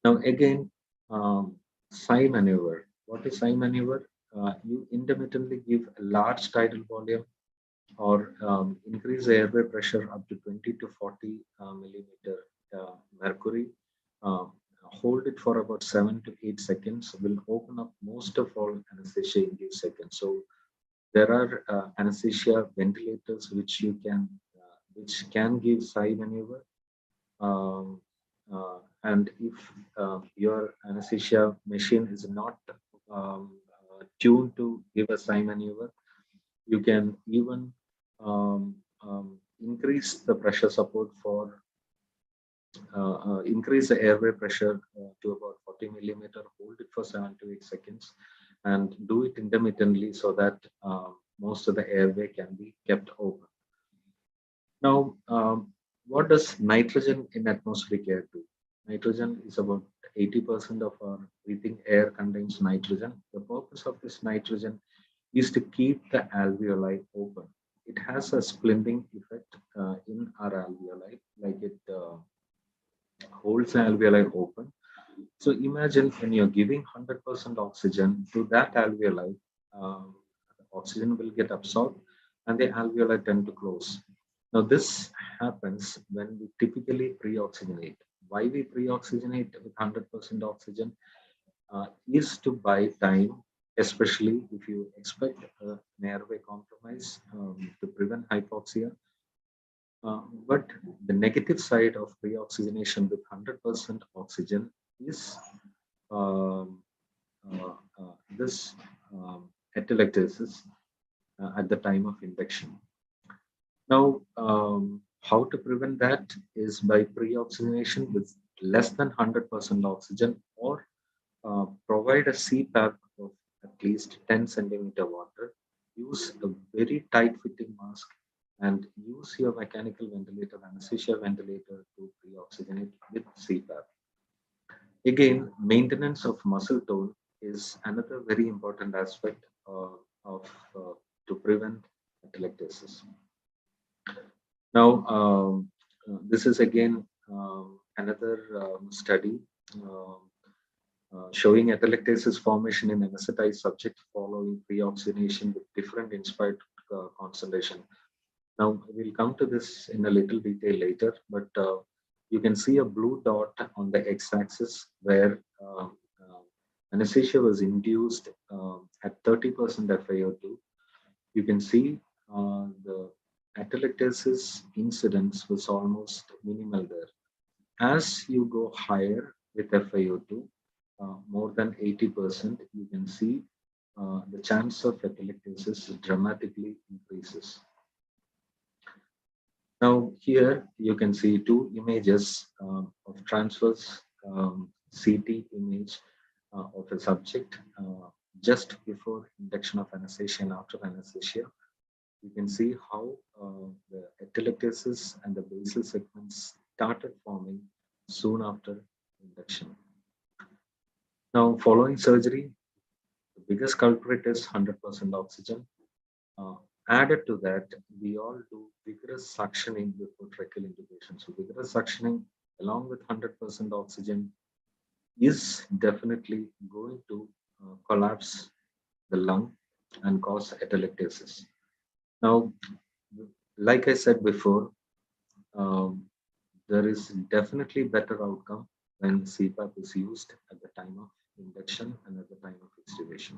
Now again, sigh maneuver. What is sigh maneuver? You intermittently give a large tidal volume or increase the airway pressure up to 20 to 40 millimeter mercury. Hold it for about 7 to 8 seconds. Will open up most of all anesthesia in these seconds. So there are anesthesia ventilators which you can which can give sigh maneuver. And if your anesthesia machine is not tuned to give a sigh maneuver, you can even increase the pressure support for increase the airway pressure to about 40 millimeter, hold it for 7 to 8 seconds, and do it intermittently so that most of the airway can be kept open. Now, what does nitrogen in atmospheric air do? Nitrogen is about 80% of our breathing air contains nitrogen. The purpose of this nitrogen is to keep the alveoli open. It has a splinting effect in our alveoli, like it holds the alveoli open. So imagine when you're giving 100% oxygen to that alveoli, oxygen will get absorbed and the alveoli tend to close. Now this happens when we typically pre-oxygenate. Why we pre-oxygenate with 100% oxygen is to buy time, especially if you expect an airway compromise to prevent hypoxia. But the negative side of pre-oxygenation with 100% oxygen is this atelectasis at the time of induction. Now, how to prevent that is by pre-oxygenation with less than 100% oxygen, or provide a CPAP of at least 10 centimeter water, use a very tight fitting mask, and use your mechanical ventilator, anesthesia ventilator to pre-oxygenate with CPAP. Again, maintenance of muscle tone is another very important aspect to prevent atelectasis. Now, this is again another study showing atelectasis formation in anesthetized subject following pre-oxygenation with different inspired concentration. Now, we'll come to this in a little detail later, but you can see a blue dot on the x-axis where anesthesia was induced at 30% FiO2. You can see the atelectasis incidence was almost minimal there. As you go higher with FiO2, more than 80%, you can see the chance of atelectasis dramatically increases. Now here you can see two images of transverse CT image of a subject just before induction of anesthesia and after anesthesia. You can see how the atelectasis and the basal segments started forming soon after induction. Now, following surgery, the biggest culprit is 100% oxygen. Added to that, we all do vigorous suctioning before tracheal intubation. So vigorous suctioning along with 100% oxygen is definitely going to collapse the lung and cause atelectasis. Now, like I said before, there is definitely better outcome when CPAP is used at the time of induction and at the time of extubation.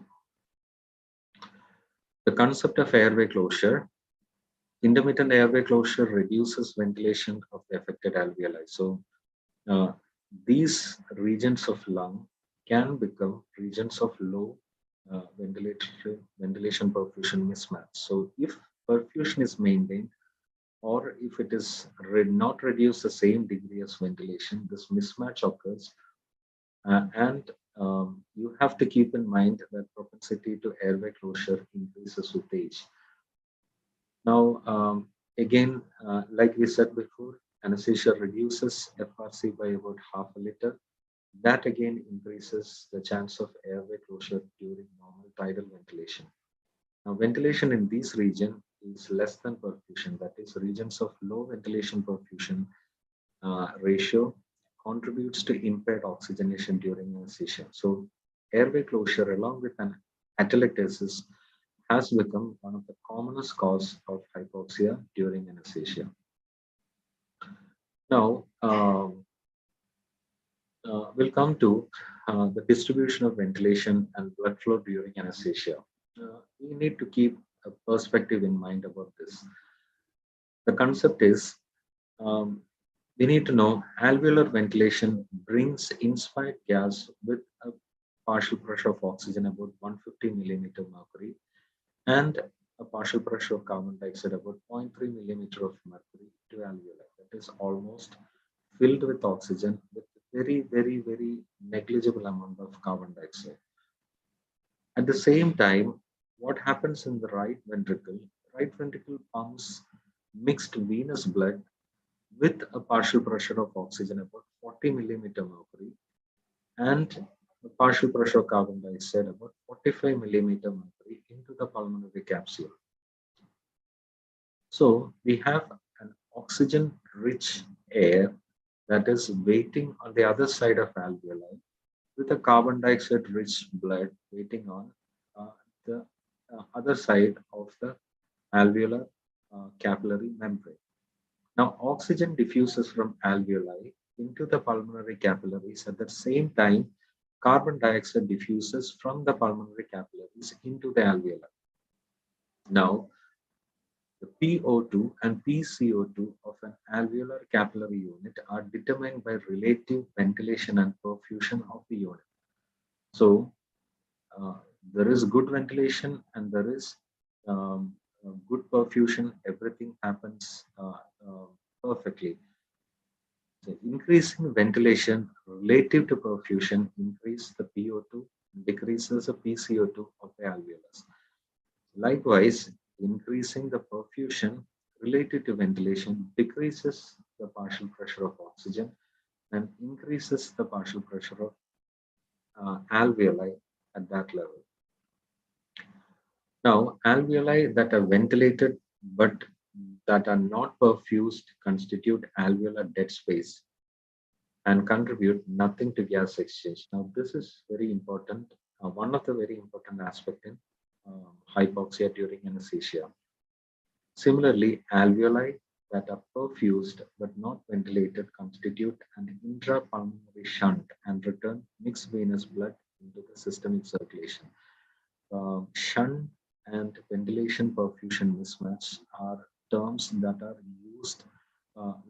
The concept of airway closure, intermittent airway closure reduces ventilation of the affected alveoli. So these regions of lung can become regions of low ventilation perfusion mismatch. So if perfusion is maintained, or if it is not reduced the same degree as ventilation, this mismatch occurs. And you have to keep in mind that propensity to airway closure increases with age. Now, again, like we said before, anesthesia reduces FRC by about half a liter. That again increases the chance of airway closure during normal tidal ventilation. Now, ventilation in this region is less than perfusion, that is, regions of low ventilation perfusion ratio contributes to impaired oxygenation during anesthesia. So airway closure along with an atelectasis has become one of the commonest cause of hypoxia during anesthesia. Now, we'll come to the distribution of ventilation and blood flow during anesthesia. We need to keep a perspective in mind about this. The concept is we need to know alveolar ventilation brings inspired gas with a partial pressure of oxygen about 150 millimeter mercury and a partial pressure of carbon dioxide about 0.3 millimeter of mercury to alveoli. That is almost filled with oxygen with very, very, very negligible amount of carbon dioxide. At the same time, what happens in the right ventricle? Right ventricle pumps mixed venous blood with a partial pressure of oxygen about 40 millimeter mercury and a partial pressure of carbon dioxide about 45 millimeter mercury into the pulmonary capsule. So we have an oxygen rich air that is waiting on the other side of alveoli with a carbon dioxide rich blood waiting on the other side of the alveolar capillary membrane. Now, oxygen diffuses from alveoli into the pulmonary capillaries. At the same time, carbon dioxide diffuses from the pulmonary capillaries into the alveoli. Now, the PO2 and PCO2 of an alveolar capillary unit are determined by relative ventilation and perfusion of the unit. So, there is good ventilation and there is good perfusion. Everything happens perfectly. So increasing ventilation relative to perfusion increases the PO2, decreases the PCO2 of the alveolus. Likewise, increasing the perfusion related to ventilation decreases the partial pressure of oxygen and increases the partial pressure of alveoli at that level. Now, alveoli that are ventilated but that are not perfused constitute alveolar dead space and contribute nothing to gas exchange. Now, this is very important, one of the very important aspects in hypoxia during anesthesia. Similarly, alveoli that are perfused but not ventilated constitute an intrapulmonary shunt and return mixed venous blood into the systemic circulation. Shunt and ventilation perfusion mismatch are terms that are used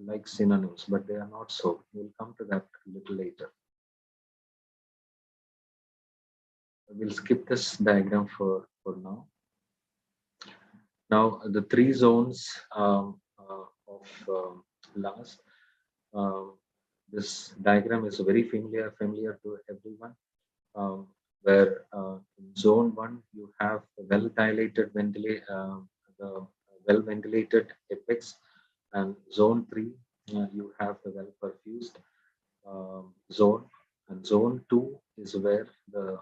like synonyms, but they are not so. We'll come to that a little later. We'll skip this diagram for now. Now, the three zones of lungs. This diagram is very familiar to everyone. Where in zone 1 you have the well-dilated well-ventilated apex, and zone 3 you have the well-perfused zone, and zone 2 is where the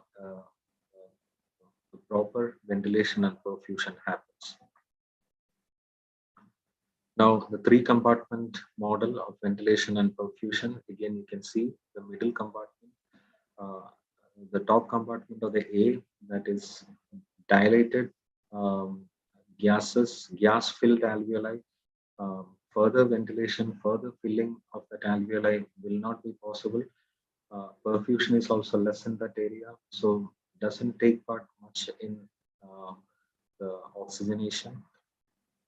proper ventilation and perfusion happens. Now, the three-compartment model of ventilation and perfusion, again you can see the middle compartment, the top compartment of the A, that is dilated gas-filled alveoli. Further ventilation, further filling of that alveoli will not be possible. Perfusion is also less in that area, so doesn't take part much in the oxygenation.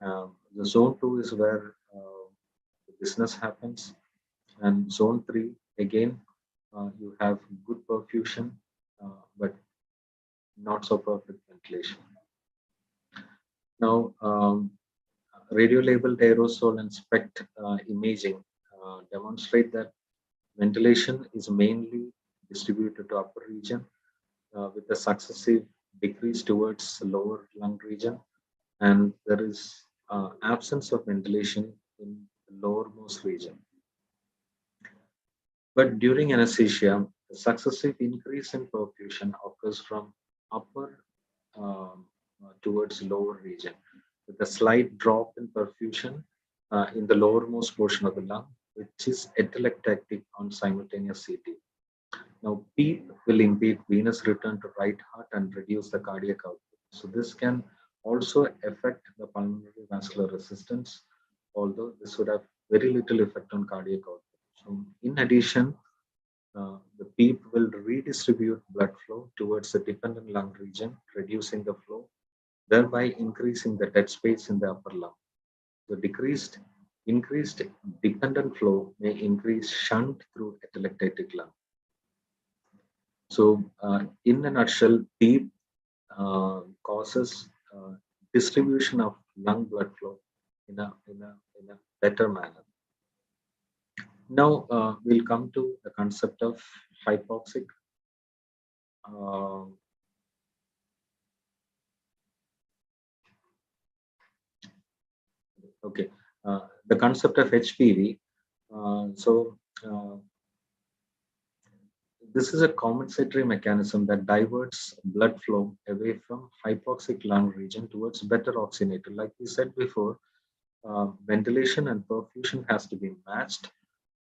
The zone 2 is where the business happens, and zone 3 again you have good perfusion but not so perfect ventilation. Now, radio-labeled aerosol and SPECT imaging demonstrate that ventilation is mainly distributed to upper region with a successive decrease towards the lower lung region, and there is absence of ventilation in the lowermost region. But during anesthesia, the successive increase in perfusion occurs from upper towards lower region, with a slight drop in perfusion in the lowermost portion of the lung, which is atelectatic on simultaneous CT. Now, PEEP will impede venous return to right heart and reduce the cardiac output. So this can also affect the pulmonary vascular resistance, although this would have very little effect on cardiac output. So in addition, the PEEP will redistribute blood flow towards the dependent lung region, reducing the flow, thereby increasing the dead space in the upper lung. The increased dependent flow may increase shunt through atelectatic lung. So in a nutshell, PEEP causes distribution of lung blood flow in a better manner. Now we'll come to the concept of hypoxic. The concept of HPV. This is a compensatory mechanism that diverts blood flow away from hypoxic lung region towards better oxygenated. Like we said before, ventilation and perfusion has to be matched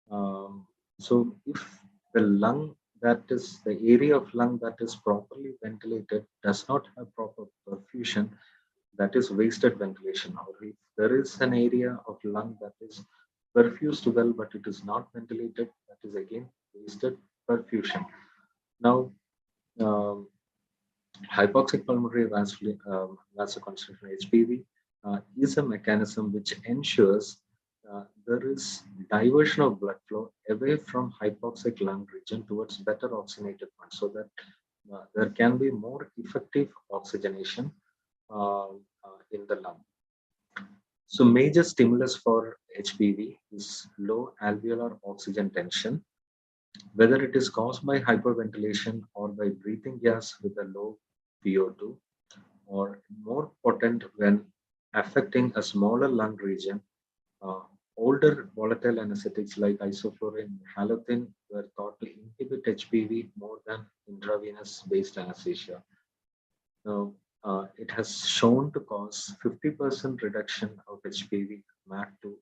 So if the lung that is the area of lung that is properly ventilated does not have proper perfusion, that is wasted ventilation. Or if there is an area of lung that is perfused well but it is not ventilated, that is again wasted perfusion. Now, um, hypoxic pulmonary vasoconstriction (HPV) is a mechanism which ensures there is diversion of blood flow away from hypoxic lung region towards better oxygenated one, so that there can be more effective oxygenation in the lung. So major stimulus for HPV is low alveolar oxygen tension, whether it is caused by hyperventilation or by breathing gas with a low VO2, or more potent when affecting a smaller lung region. Uh, Older volatile anesthetics like isoflurane and halothane were thought to inhibit HPV more than intravenous based anesthesia. Now, it has shown to cause 50% reduction of HPV MAC2,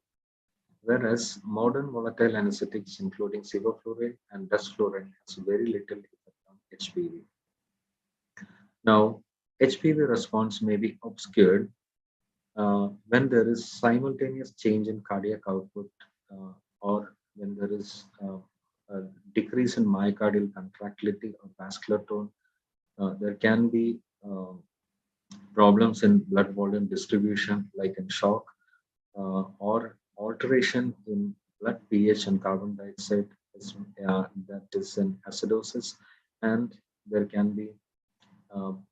whereas modern volatile anesthetics, including sevoflurane and desflurane, has very little effect on HPV. Now, HPV response may be obscured when there is simultaneous change in cardiac output, or when there is a decrease in myocardial contractility or vascular tone. There can be problems in blood volume distribution, like in shock, or alteration in blood pH and carbon dioxide, that is in acidosis, and there can be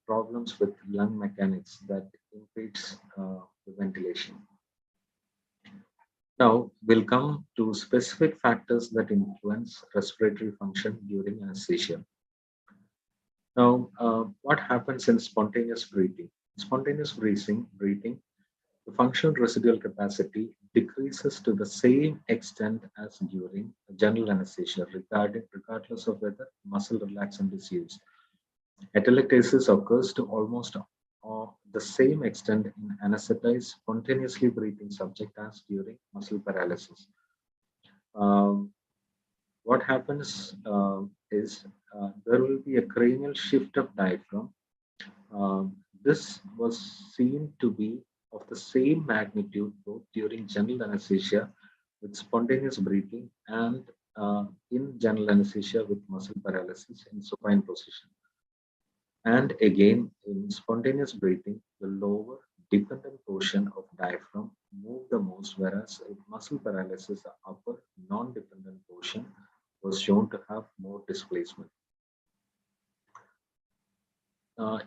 problems with lung mechanics that impedes the ventilation. Now, we'll come to specific factors that influence respiratory function during anesthesia. Now, what happens in spontaneous breathing? Spontaneous breathing, the functional residual capacity decreases to the same extent as during general anesthesia, regardless of whether muscle relaxant is used. Atelectasis occurs to almost the same extent in anesthetized, spontaneously breathing subject as during muscle paralysis. What happens is there will be a cranial shift of diaphragm. This was seen to be of the same magnitude both during general anesthesia with spontaneous breathing and in general anesthesia with muscle paralysis in supine position. And again, in spontaneous breathing, the lower dependent portion of diaphragm moved the most, whereas in muscle paralysis, the upper non-dependent portion was shown to have more displacement.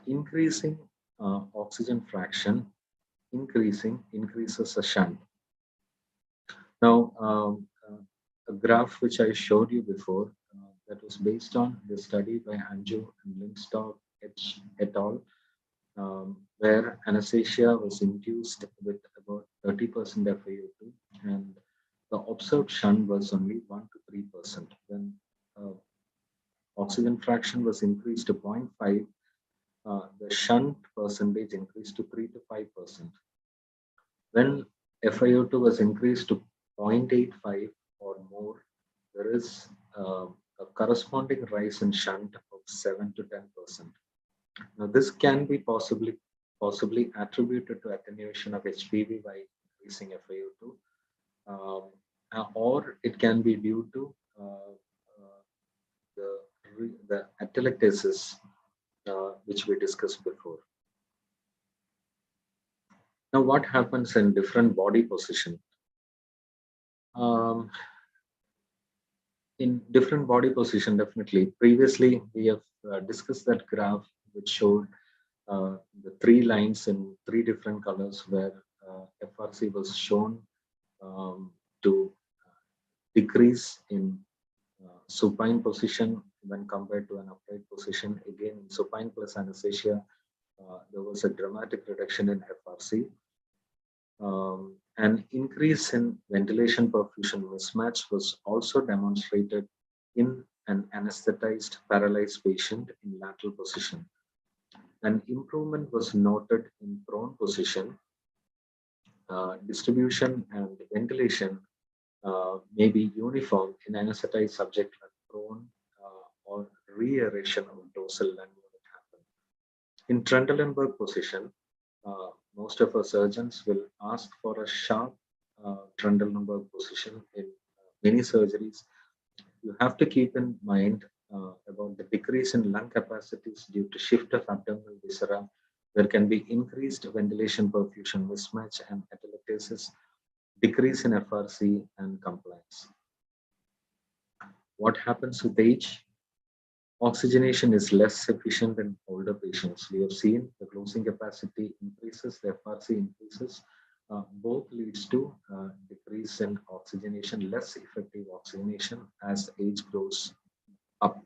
Increasing oxygen fraction increases the shunt. Now, a graph which I showed you before that was based on the study by Anju and Linkstock et al., where anesthesia was induced with about 30% FiO2, and the observed shunt was only 1 to 3%. When oxygen fraction was increased to 0.5, the shunt percentage increased to 3 to 5%. When FiO2 was increased to 0.85 or more, there is a corresponding rise in shunt of 7 to 10%. Now, this can be possibly attributed to attenuation of HPV by increasing FiO2, or it can be due to the atelectasis, which we discussed before. Now, what happens in different body position? In different body position, definitely. Previously, we have discussed that graph which showed the 3 lines in 3 different colors, where FRC was shown to decrease in supine position when compared to an upright position. Again, in supine plus anesthesia, there was a dramatic reduction in FRC. An increase in ventilation perfusion mismatch was also demonstrated in an anesthetized paralyzed patient in lateral position. An improvement was noted in prone position. Distribution and ventilation may be uniform in anesthetized subject when prone or reaeration of dorsal lung unit happen. In Trendelenburg position, most of our surgeons will ask for a sharp Trendelenburg position in many surgeries. You have to keep in mind about the decrease in lung capacities due to shift of abdominal viscera. There can be increased ventilation perfusion mismatch and atelectasis, decrease in FRC and compliance. What happens with age? Oxygenation is less efficient in older patients. We have seen the closing capacity increases, the FRC increases. Both leads to decrease in oxygenation, less effective oxygenation as age grows up.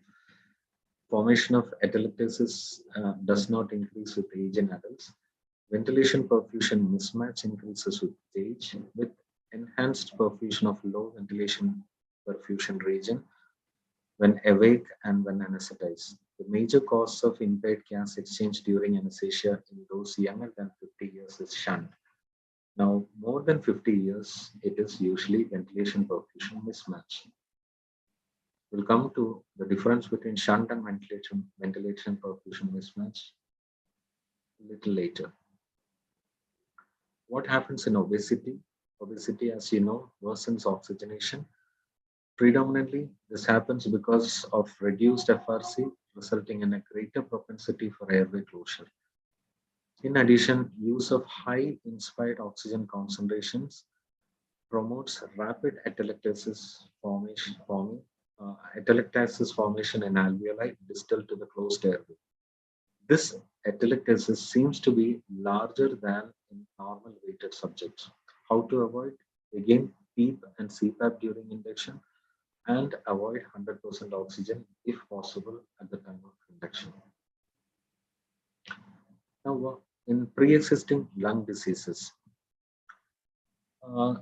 Formation of atelectasis does not increase with age in adults. Ventilation perfusion mismatch increases with age, with enhanced perfusion of low ventilation perfusion region when awake and when anesthetized. The major cause of impaired gas exchange during anesthesia in those younger than 50 years is shunt. Now, more than 50 years, it is usually ventilation perfusion mismatch. We'll come to the difference between shunt and ventilation perfusion mismatch a little later. What happens in obesity? Obesity, as you know, worsens oxygenation. Predominantly, this happens because of reduced FRC, resulting in a greater propensity for airway closure. In addition, use of high inspired oxygen concentrations promotes rapid atelectasis formation in alveoli distal to the closed airway. This atelectasis seems to be larger than in normal weighted subjects. How to avoid? Again, PEEP and CPAP during induction, and avoid 100% oxygen if possible at the time of induction. Now, in pre-existing lung diseases,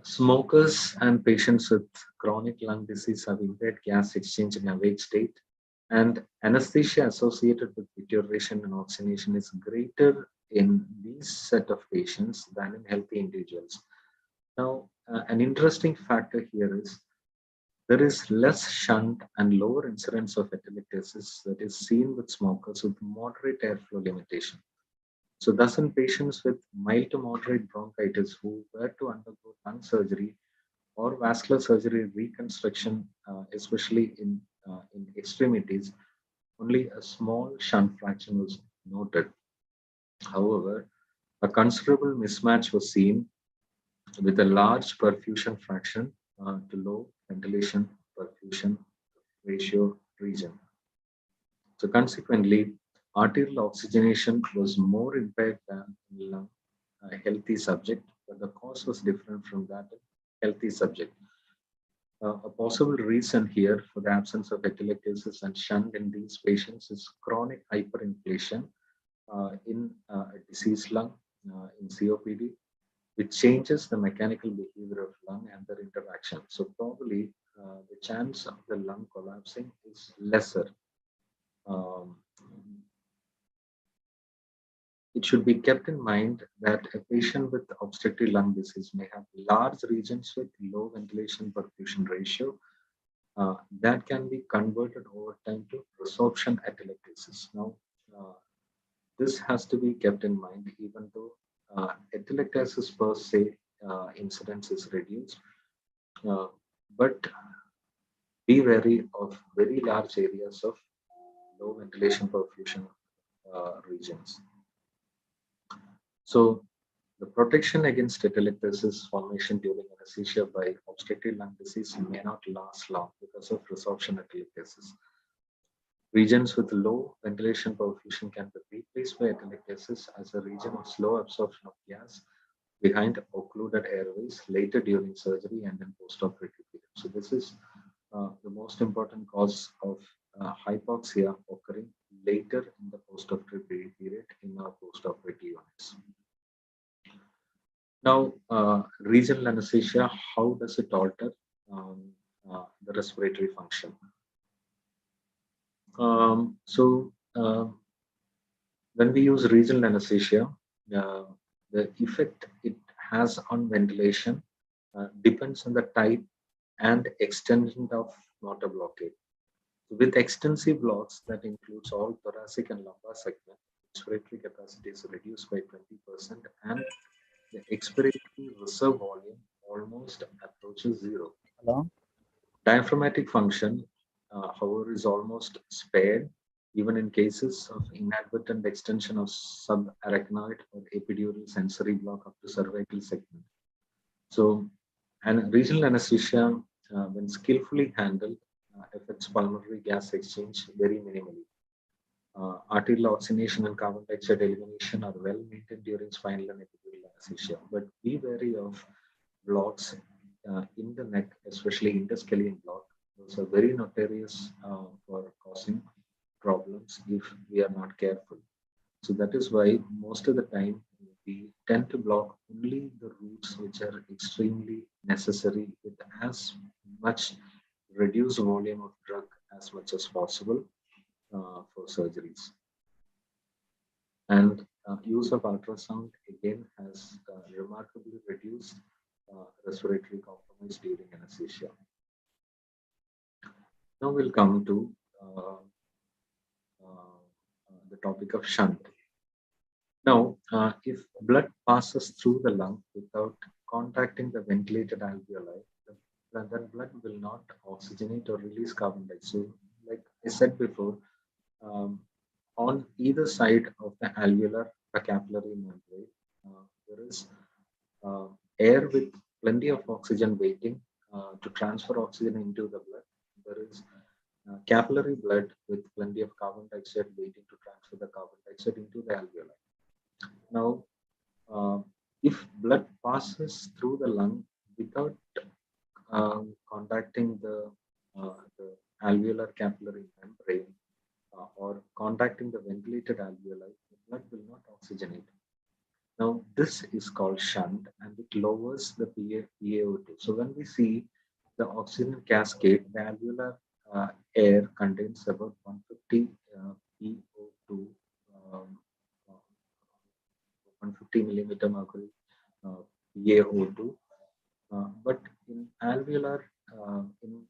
smokers and patients with chronic lung disease have impaired gas exchange in awake state, and anesthesia associated with deterioration and oxygenation is greater in these set of patients than in healthy individuals. Now, an interesting factor here is there is less shunt and lower incidence of atelectasis that is seen with smokers with moderate airflow limitation. So thus in patients with mild to moderate bronchitis who were to undergo lung surgery or vascular surgery reconstruction, especially in extremities, only a small shunt fraction was noted. However, a considerable mismatch was seen with a large perfusion fraction to low ventilation perfusion ratio region. So consequently, arterial oxygenation was more impaired than in lung healthy subject, but the cause was different from that in healthy subject. A possible reason here for the absence of atelectasis and shunt in these patients is chronic hyperinflation in a diseased lung in COPD, which changes the mechanical behavior of lung and their interaction. So probably the chance of the lung collapsing is lesser. It should be kept in mind that a patient with obstructive lung disease may have large regions with low ventilation perfusion ratio that can be converted over time to resorption atelectasis. Now, this has to be kept in mind even though atelectasis per se incidence is reduced, but be wary of very large areas of low ventilation perfusion regions. So the protection against atelectasis formation during anesthesia by obstructive lung disease may not last long because of resorption atelectasis. Regions with low ventilation perfusion can be replaced by atelectasis as a region of slow absorption of gas behind occluded airways later during surgery and in post-operative period. So this is the most important cause of hypoxia occurring later in the post-operative period in our post-operative units. Now, regional anesthesia, how does it alter the respiratory function? When we use regional anesthesia, the effect it has on ventilation depends on the type and extension of motor blockade. With extensive blocks that includes all thoracic and lumbar segment, respiratory capacity is reduced by 20% and the expiratory reserve volume almost approaches zero. Hello? Diaphragmatic function, however, is almost spared even in cases of inadvertent extension of subarachnoid or epidural sensory block up to cervical segment. So, and regional anesthesia, when skillfully handled, affects pulmonary gas exchange very minimally. Arterial oxygenation and carbon dioxide elimination are well maintained during spinal and epidural anesthesia, but be wary of blocks in the neck, especially interscalene block. Those are very notorious for causing problems if we are not careful. So that is why most of the time we tend to block only the routes which are extremely necessary with as much reduced volume of drug as much as possible for surgeries. And use of ultrasound again has remarkably reduced respiratory compromise during anesthesia. Now we'll come to the topic of shunt. Now, if blood passes through the lung without contacting the ventilated alveoli, then blood will not oxygenate or release carbon dioxide. So, like I said before, on either side of the alveolar capillary membrane, there is air with plenty of oxygen waiting to transfer oxygen into the blood. There is capillary blood with plenty of carbon dioxide waiting to transfer the carbon dioxide into the alveoli. Now, if blood passes through the lung without contacting the alveolar capillary membrane or contacting the ventilated alveoli, the blood will not oxygenate. Now, this is called shunt and it lowers the PaO2. So when we see the oxygen cascade, the alveolar air contains about 150 PO2, 150 millimeter mercury PaO2. But in alveolar, in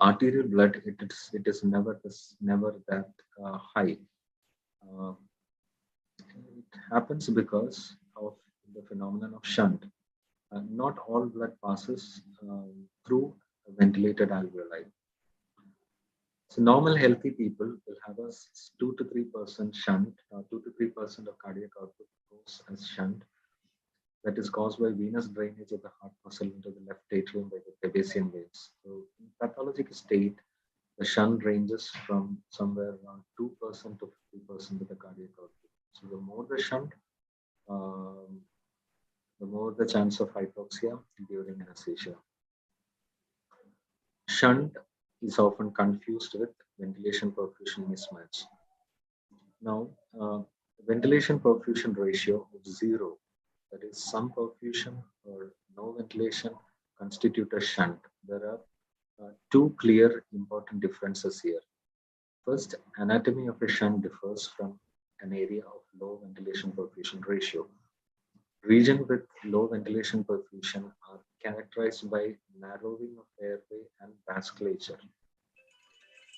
arterial blood, it is never that high. It happens because of the phenomenon of shunt. Not all blood passes through ventilated alveoli. So normal healthy people will have a 2 to 3% shunt, 2 to 3% of cardiac output goes as shunt. That is caused by venous drainage of the heart muscle into the left atrium by the Pebasian veins. So in pathologic state, the shunt ranges from somewhere around 2% to 50% of the cardiac output. So the more the shunt, the more the chance of hypoxia during anesthesia. Shunt is often confused with ventilation perfusion mismatch. Now, ventilation perfusion ratio of 0, that is some perfusion or no ventilation, constitute a shunt. There are two clear important differences here. First, anatomy of a shunt differs from an area of low ventilation perfusion ratio. Regions with low ventilation perfusion are characterized by narrowing of airway and vasculature,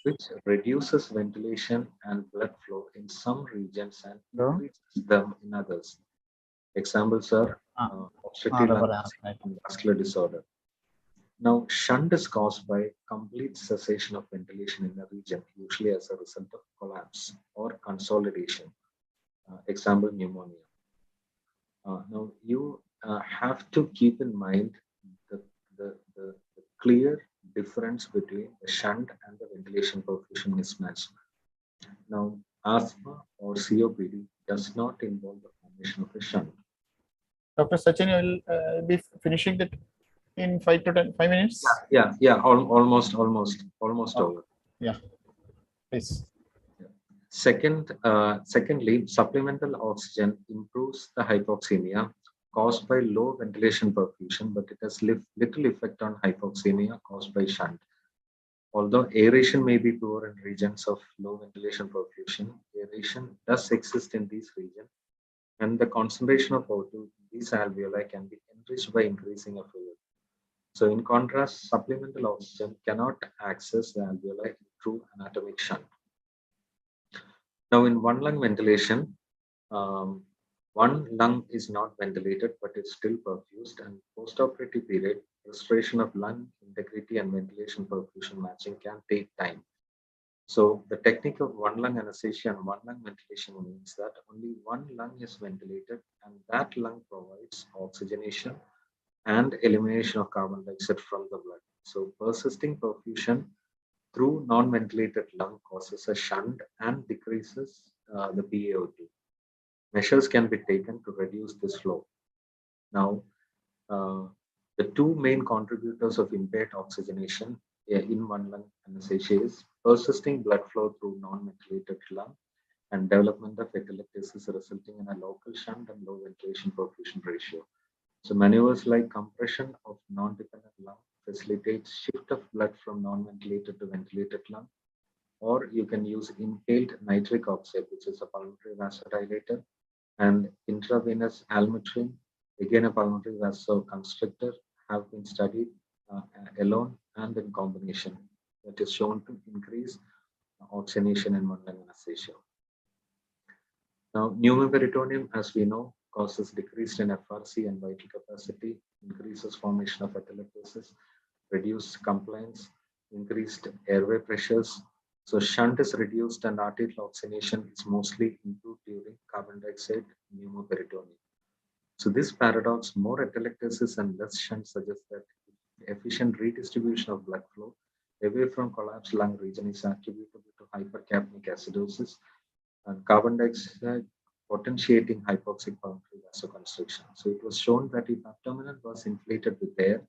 which reduces ventilation and blood flow in some regions and increases them in others. Examples are obstructive and vascular disorder. Now, shunt is caused by complete cessation of ventilation in a region, usually as a result of collapse or consolidation. Example, pneumonia. Now, you have to keep in mind the clear difference between the shunt and the ventilation perfusion mismatch. Now, asthma or COPD does not involve the formation of a shunt. Dr. Sachin, you will be finishing that in 5 minutes? Yeah, almost over. Yeah, please. Secondly, supplemental oxygen improves the hypoxemia caused by low ventilation perfusion, but it has little effect on hypoxemia caused by shunt. Although aeration may be poor in regions of low ventilation perfusion, aeration does exist in these regions, and the concentration of O2 in these alveoli can be enriched by increasing of fluid. So in contrast, supplemental oxygen cannot access the alveoli through anatomic shunt. Now in one lung ventilation, one lung is not ventilated, but it's still perfused, and post-operative period, restoration of lung integrity and ventilation perfusion matching can take time. So the technique of one lung anesthesia and one lung ventilation means that only one lung is ventilated, and that lung provides oxygenation and elimination of carbon dioxide from the blood. So persisting perfusion through non-ventilated lung causes a shunt and decreases the PaO2. Measures can be taken to reduce this flow. Now, the two main contributors of impaired oxygenation in one lung anesthesia is persisting blood flow through non-ventilated lung and development of atelectasis resulting in a local shunt and low ventilation perfusion ratio. So maneuvers like compression of non-dependent lung facilitates shift of blood from non-ventilated to ventilated lung, or you can use inhaled nitric oxide, which is a pulmonary vasodilator, and intravenous almotrine, again a pulmonary vasoconstrictor, have been studied alone and in combination. That is shown to increase oxygenation in one lung anesthesia. Now, pneumoperitoneum, as we know, causes decrease in FRC and vital capacity, increases formation of atelectasis, reduced compliance, increased airway pressures. So shunt is reduced and arterial oxygenation is mostly improved during carbon dioxide pneumoperitoneum. So this paradox, more atelectasis and less shunt, suggests that efficient redistribution of blood flow away from collapsed lung region is attributable to hypercapnic acidosis and carbon dioxide potentiating hypoxic pulmonary vasoconstriction. So it was shown that if abdomen was inflated with air,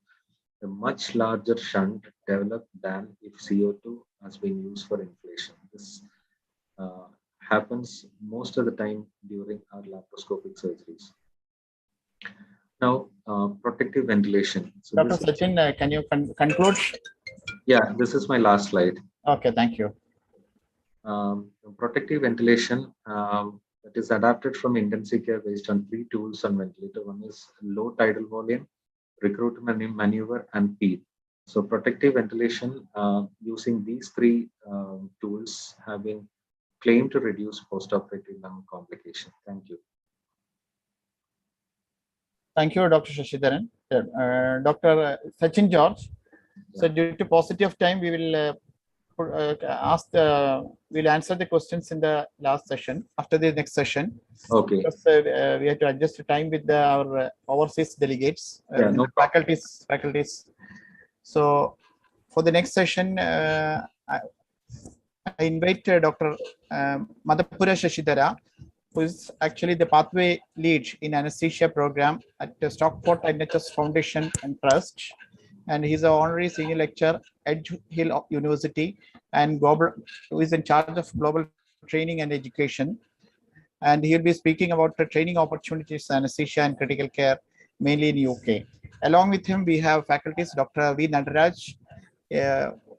a much larger shunt developed than if CO2 has been used for inflation. This happens most of the time during our laparoscopic surgeries. Now, protective ventilation. So Dr. Sachin, can you conclude? Yeah, this is my last slide. Okay, thank you. Protective ventilation that is adapted from intensive care based on 3 tools on ventilator. One is low tidal volume, recruitment maneuver, and PEEP. So protective ventilation using these 3 tools have been claimed to reduce post-operative lung complication. Thank you. Thank you, Dr. Shashidharan. Dr. Sachin George. So due to paucity of time, we will we'll answer the questions in the last session after the next session. Okay. Because we have to adjust the time with our overseas delegates, no faculties. So for the next session, I invite Dr. Madhupura Shashidhara, who is actually the pathway lead in anesthesia program at the Stockport NHS Foundation and Trust. And he's an honorary senior lecturer at Edge Hill University and global, who is in charge of global training and education. And he'll be speaking about the training opportunities in anesthesia and critical care, mainly in UK. Along with him, we have faculties, Dr. V. Nadaraj,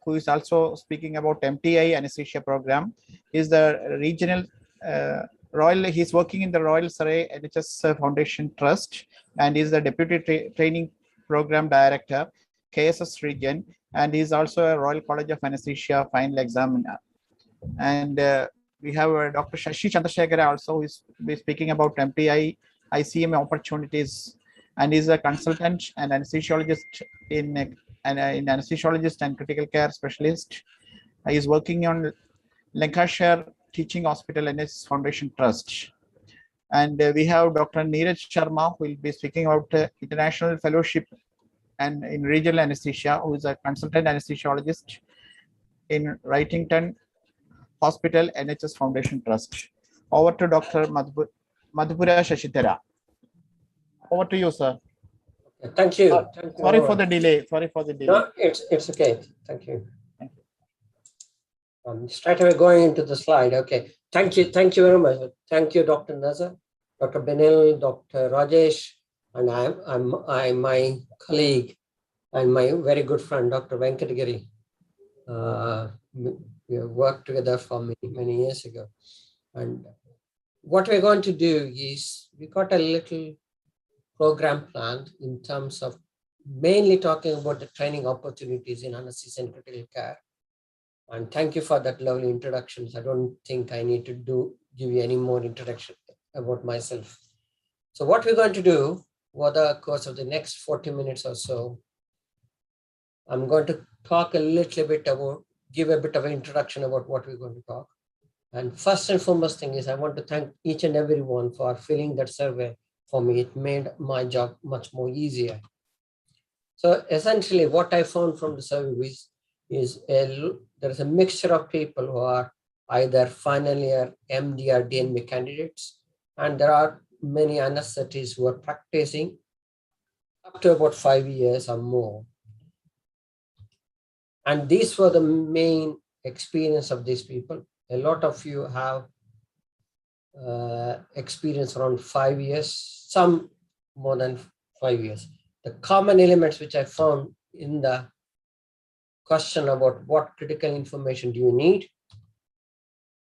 who is also speaking about MTI anesthesia program. He's the regional he's working in the Royal Surrey NHS Foundation Trust, and is the deputy training program director, KSS region, and he's also a Royal College of Anesthesia final examiner. And we have Dr. Shashi Chandrasekhara also, who is speaking about MTI ICM opportunities, and is a consultant and anesthesiologist in anesthesiologist and critical care specialist. He is working on Lancashire Teaching Hospital NHS Foundation Trust. And we have Dr. Neeraj Sharma, who will be speaking about international fellowship and in regional anesthesia, who is a consultant anesthesiologist in Wrightington Hospital NHS Foundation Trust. Over to Dr. Madhupura Shashidhara. Over to you, sir. Thank you. Sorry for the delay. No, it's okay. Thank you. Straight away going into the slide. Okay. Thank you very much. Thank you, Dr. Nazar, Dr. Benil, Dr. Rajesh, and I'm my colleague and my very good friend, Dr. Venkatagiri. We have worked together for many years ago. And what we're going to do is we got a little program planned in terms of mainly talking about the training opportunities in anesthesia and critical care. And thank you for that lovely introductions. I don't think I need to give you any more introduction about myself. So what we're going to do over the course of the next 40 minutes or so, I'm going to talk a little bit about, give a bit of an introduction about what we're going to talk. And first and foremost thing is I want to thank each and everyone for filling that survey for me. It made my job much more easier. So essentially what I found from the survey is there's a mixture of people who are either final year MD or DNB candidates, and there are many anesthetists who are practicing up to about 5 years or more. And these were the main experience of these people. A lot of you have experience around 5 years, some more than 5 years. The common elements which I found in the question about what critical information do you need?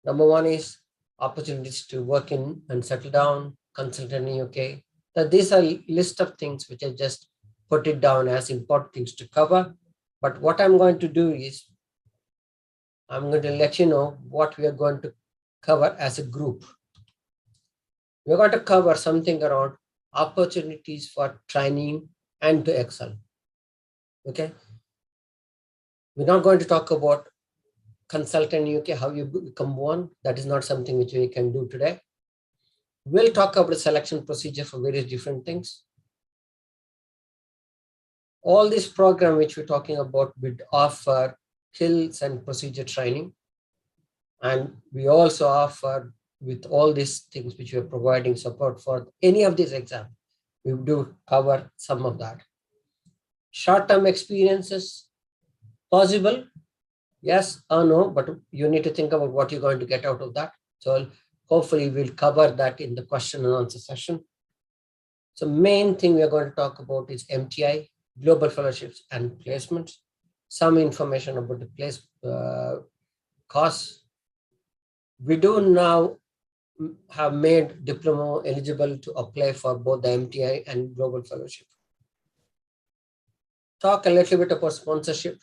Number one is opportunities to work in and settle down, consultant in UK. That these are a list of things which I just put it down as important things to cover. But what I'm going to do is I'm going to let you know what we are going to cover as a group. We're going to cover something around opportunities for training and to excel. Okay. We're not going to talk about consultant in UK, how you become one. That is not something which we can do today. We'll talk about the selection procedure for various different things. All this program which we're talking about would offer skills and procedure training. And we also offer with all these things which we're providing support for any of these exams. We do cover some of that. Short-term experiences, possible, yes or no, but you need to think about what you're going to get out of that. So hopefully we'll cover that in the question and answer session. So main thing we're going to talk about is MTI, global fellowships and placements, some information about the place costs. We do now have made diploma eligible to apply for both the MTI and global fellowship. Talk a little bit about sponsorship.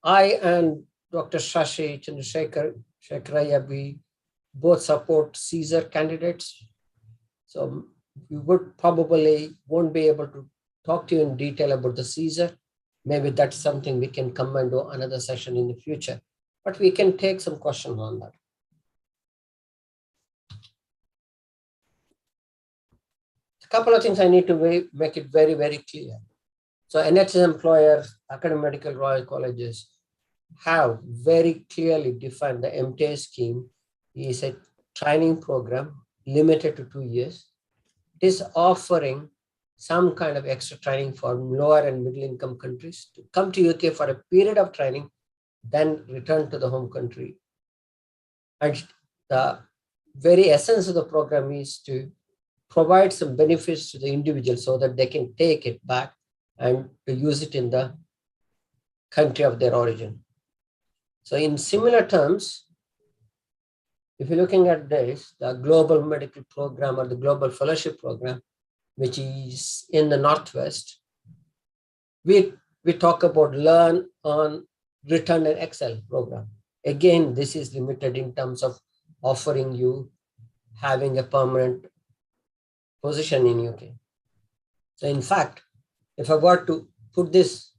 I and Dr. Shashi Chandrasekharaya, we both support Caesar candidates. So we would probably won't be able to talk to you in detail about the Caesar. Maybe that's something we can come and do another session in the future, but we can take some questions on that. A couple of things I need to make it very, very clear. So NHS employers, academic medical Royal Colleges have very clearly defined the MTA scheme is a training program limited to 2 years. It is offering some kind of extra training for lower and middle income countries to come to UK for a period of training, then return to the home country. And the very essence of the program is to provide some benefits to the individual so that they can take it back and to use it in the country of their origin. So in similar terms, if you're looking at this, the global medical program or the global fellowship program, which is in the Northwest, we talk about learn, earn, return and excel program. Again, this is limited in terms of offering you having a permanent position in UK. So in fact, if I were to put this,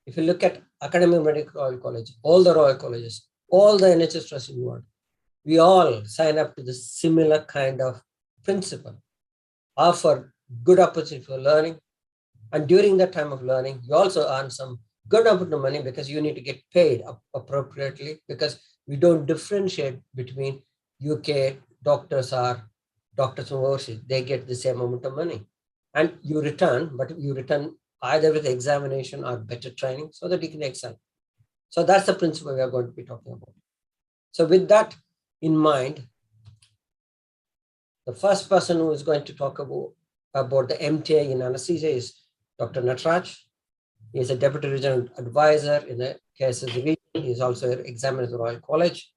if you look at academic medical Royal College, all the Royal Colleges, all the NHS trusts in the world, we all sign up to the similar kind of principle, offer good opportunity for learning. And during that time of learning, you also earn some good amount of money because you need to get paid appropriately, because we don't differentiate between UK doctors or doctors from overseas. They get the same amount of money. And you return, but you return either with examination or better training so that you can excel. So that's the principle we are going to be talking about. So with that in mind, the first person who is going to talk about the MTA in anesthesia is Dr. Nataraj. He is a Deputy Regional Advisor in the cases region. He is also an examiner at the Royal College.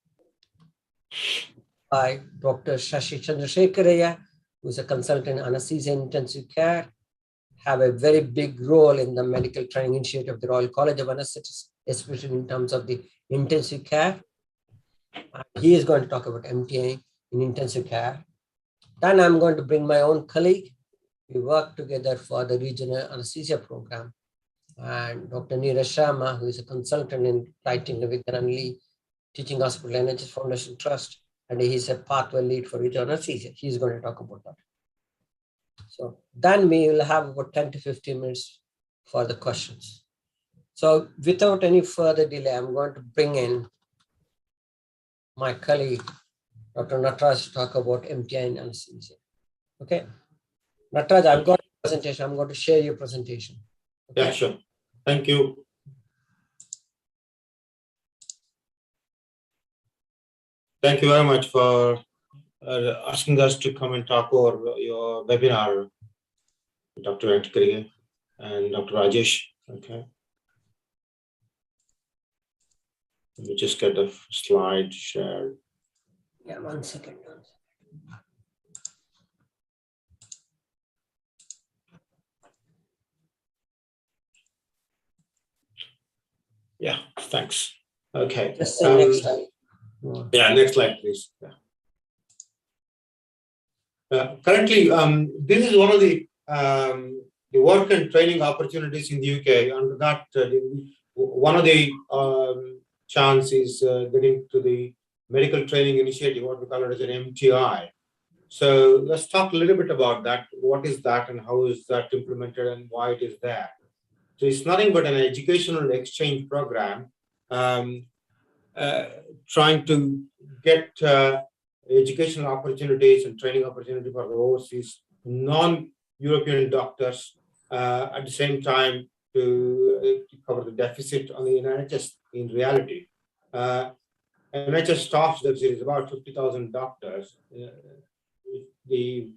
By Dr. Shashi Chandrasekharaya, who is a consultant in anesthesia and intensive care, have a very big role in the medical training initiative of the Royal College of Anesthetists, especially in terms of the intensive care. He is going to talk about MTA in intensive care. Then I'm going to bring my own colleague. We work together for the regional anesthesia program. And Dr. Neeraj Sharma, who is a consultant in writing the Vikram Lee Teaching Hospital NHS Foundation Trust, and he's a pathway lead for regional anesthesia. He's going to talk about that. So then we will have about 10 to 15 minutes for the questions. So without any further delay, I'm going to bring in my colleague, Dr. Nataraj, to talk about MTI in anesthesia. Okay. Nataraj, I've got a presentation. I'm going to share your presentation. Okay? Yeah, sure. Thank you. Thank you very much for asking us to come and talk over your webinar, Dr. Venkatagiri and Dr. Rajesh. Okay. Let me just get the slide shared. Yeah, 1 second. Yeah, thanks. Okay. Just the next slide. Yeah, next slide, please. Yeah. Currently, this is one of the work and training opportunities in the UK. Under that, one of the chance is getting to the medical training initiative, what we call it as an MTI. So let's talk a little bit about that. What is that and how is that implemented and why it is there? So it's nothing but an educational exchange program trying to get educational opportunities and training opportunity for the overseas non-European doctors at the same time to cover the deficit on the NHS in reality. NHS staff deficit is about 50,000 doctors. The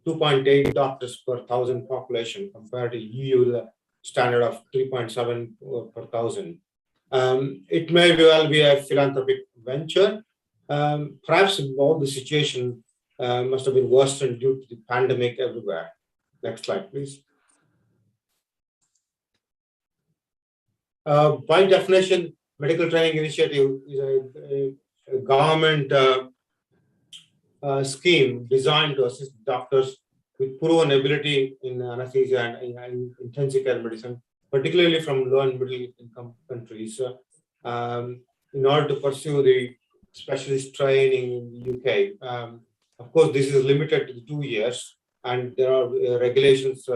2.8 doctors per 1,000 population compared to EU standard of 3.7 per 1,000. It may well be a philanthropic venture. Perhaps all the situation must have been worsened due to the pandemic everywhere. Next slide, please. By definition, medical training initiative is a government scheme designed to assist doctors with proven ability in anesthesia and intensive care medicine, particularly from low and middle income countries, in order to pursue the specialist training in the UK. Of course, this is limited to 2 years, and there are regulations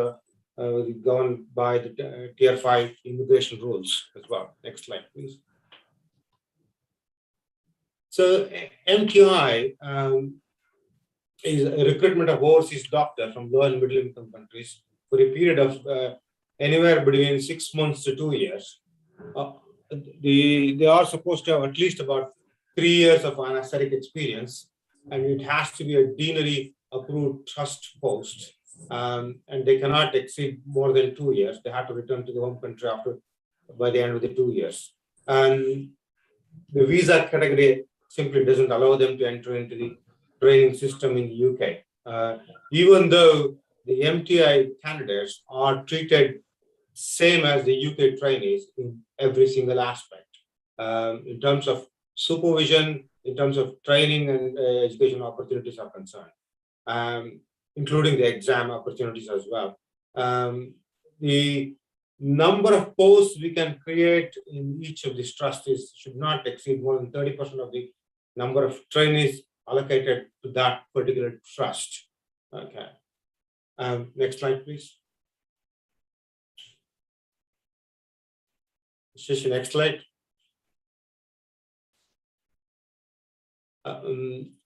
governed by the Tier 5 immigration rules as well. Next slide, please. So MTI is a recruitment of overseas doctors from low and middle income countries for a period of anywhere between 6 months to 2 years. They are supposed to have at least about 3 years of anesthetic experience, and it has to be a deanery approved trust post, and they cannot exceed more than 2 years. They have to return to the home country by the end of the 2 years. And the visa category simply doesn't allow them to enter into the training system in the UK. Even though the MTI candidates are treated same as the UK trainees in every single aspect, in terms of supervision, in terms of training and education opportunities are concerned, including the exam opportunities as well. The number of posts we can create in each of these trusts should not exceed more than 30% of the number of trainees allocated to that particular trust. Okay. Next slide, please. Next slide.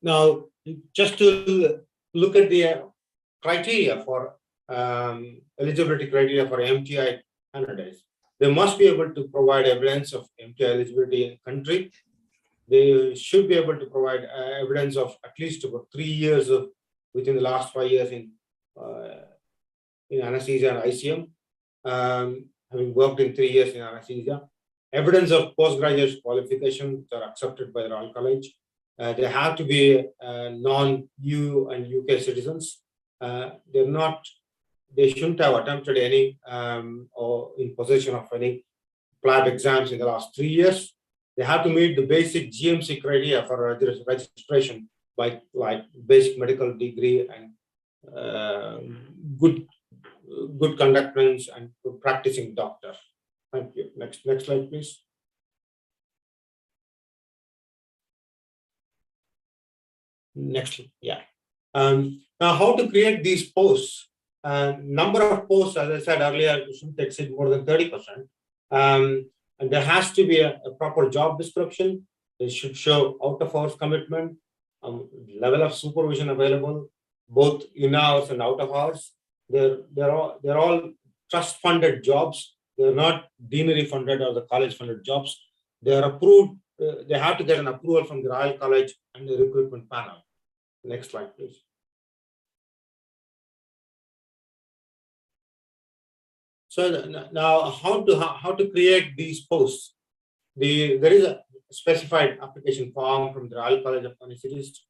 Now, just to look at the criteria for eligibility criteria for MTI candidates, they must be able to provide evidence of MTI eligibility in country. They should be able to provide evidence of at least about 3 years of within the last 5 years in anesthesia and ICM, having worked in 3 years in anesthesia. Evidence of postgraduate qualifications that are accepted by the Royal College. They have to be non-EU and UK citizens. They're not they shouldn't have attempted any or in possession of any PLAB exams in the last 3 years. They have to meet the basic GMC criteria for registration by like basic medical degree and good conductance and good practicing doctor. Thank you. Next slide, please. Next, yeah. Now, how to create these posts? Number of posts, as I said earlier, shouldn't exceed more than 30%. And there has to be a proper job description. They should show out-of-hours commitment, level of supervision available, both in-hours and out-of-hours. They're all trust-funded jobs. They're not deanery funded or the college-funded jobs. They are approved. They have to get an approval from the Royal College and the recruitment panel. Next slide, please. So now, how to create these posts? There is a specified application form from the Royal College of Anesthesiologists.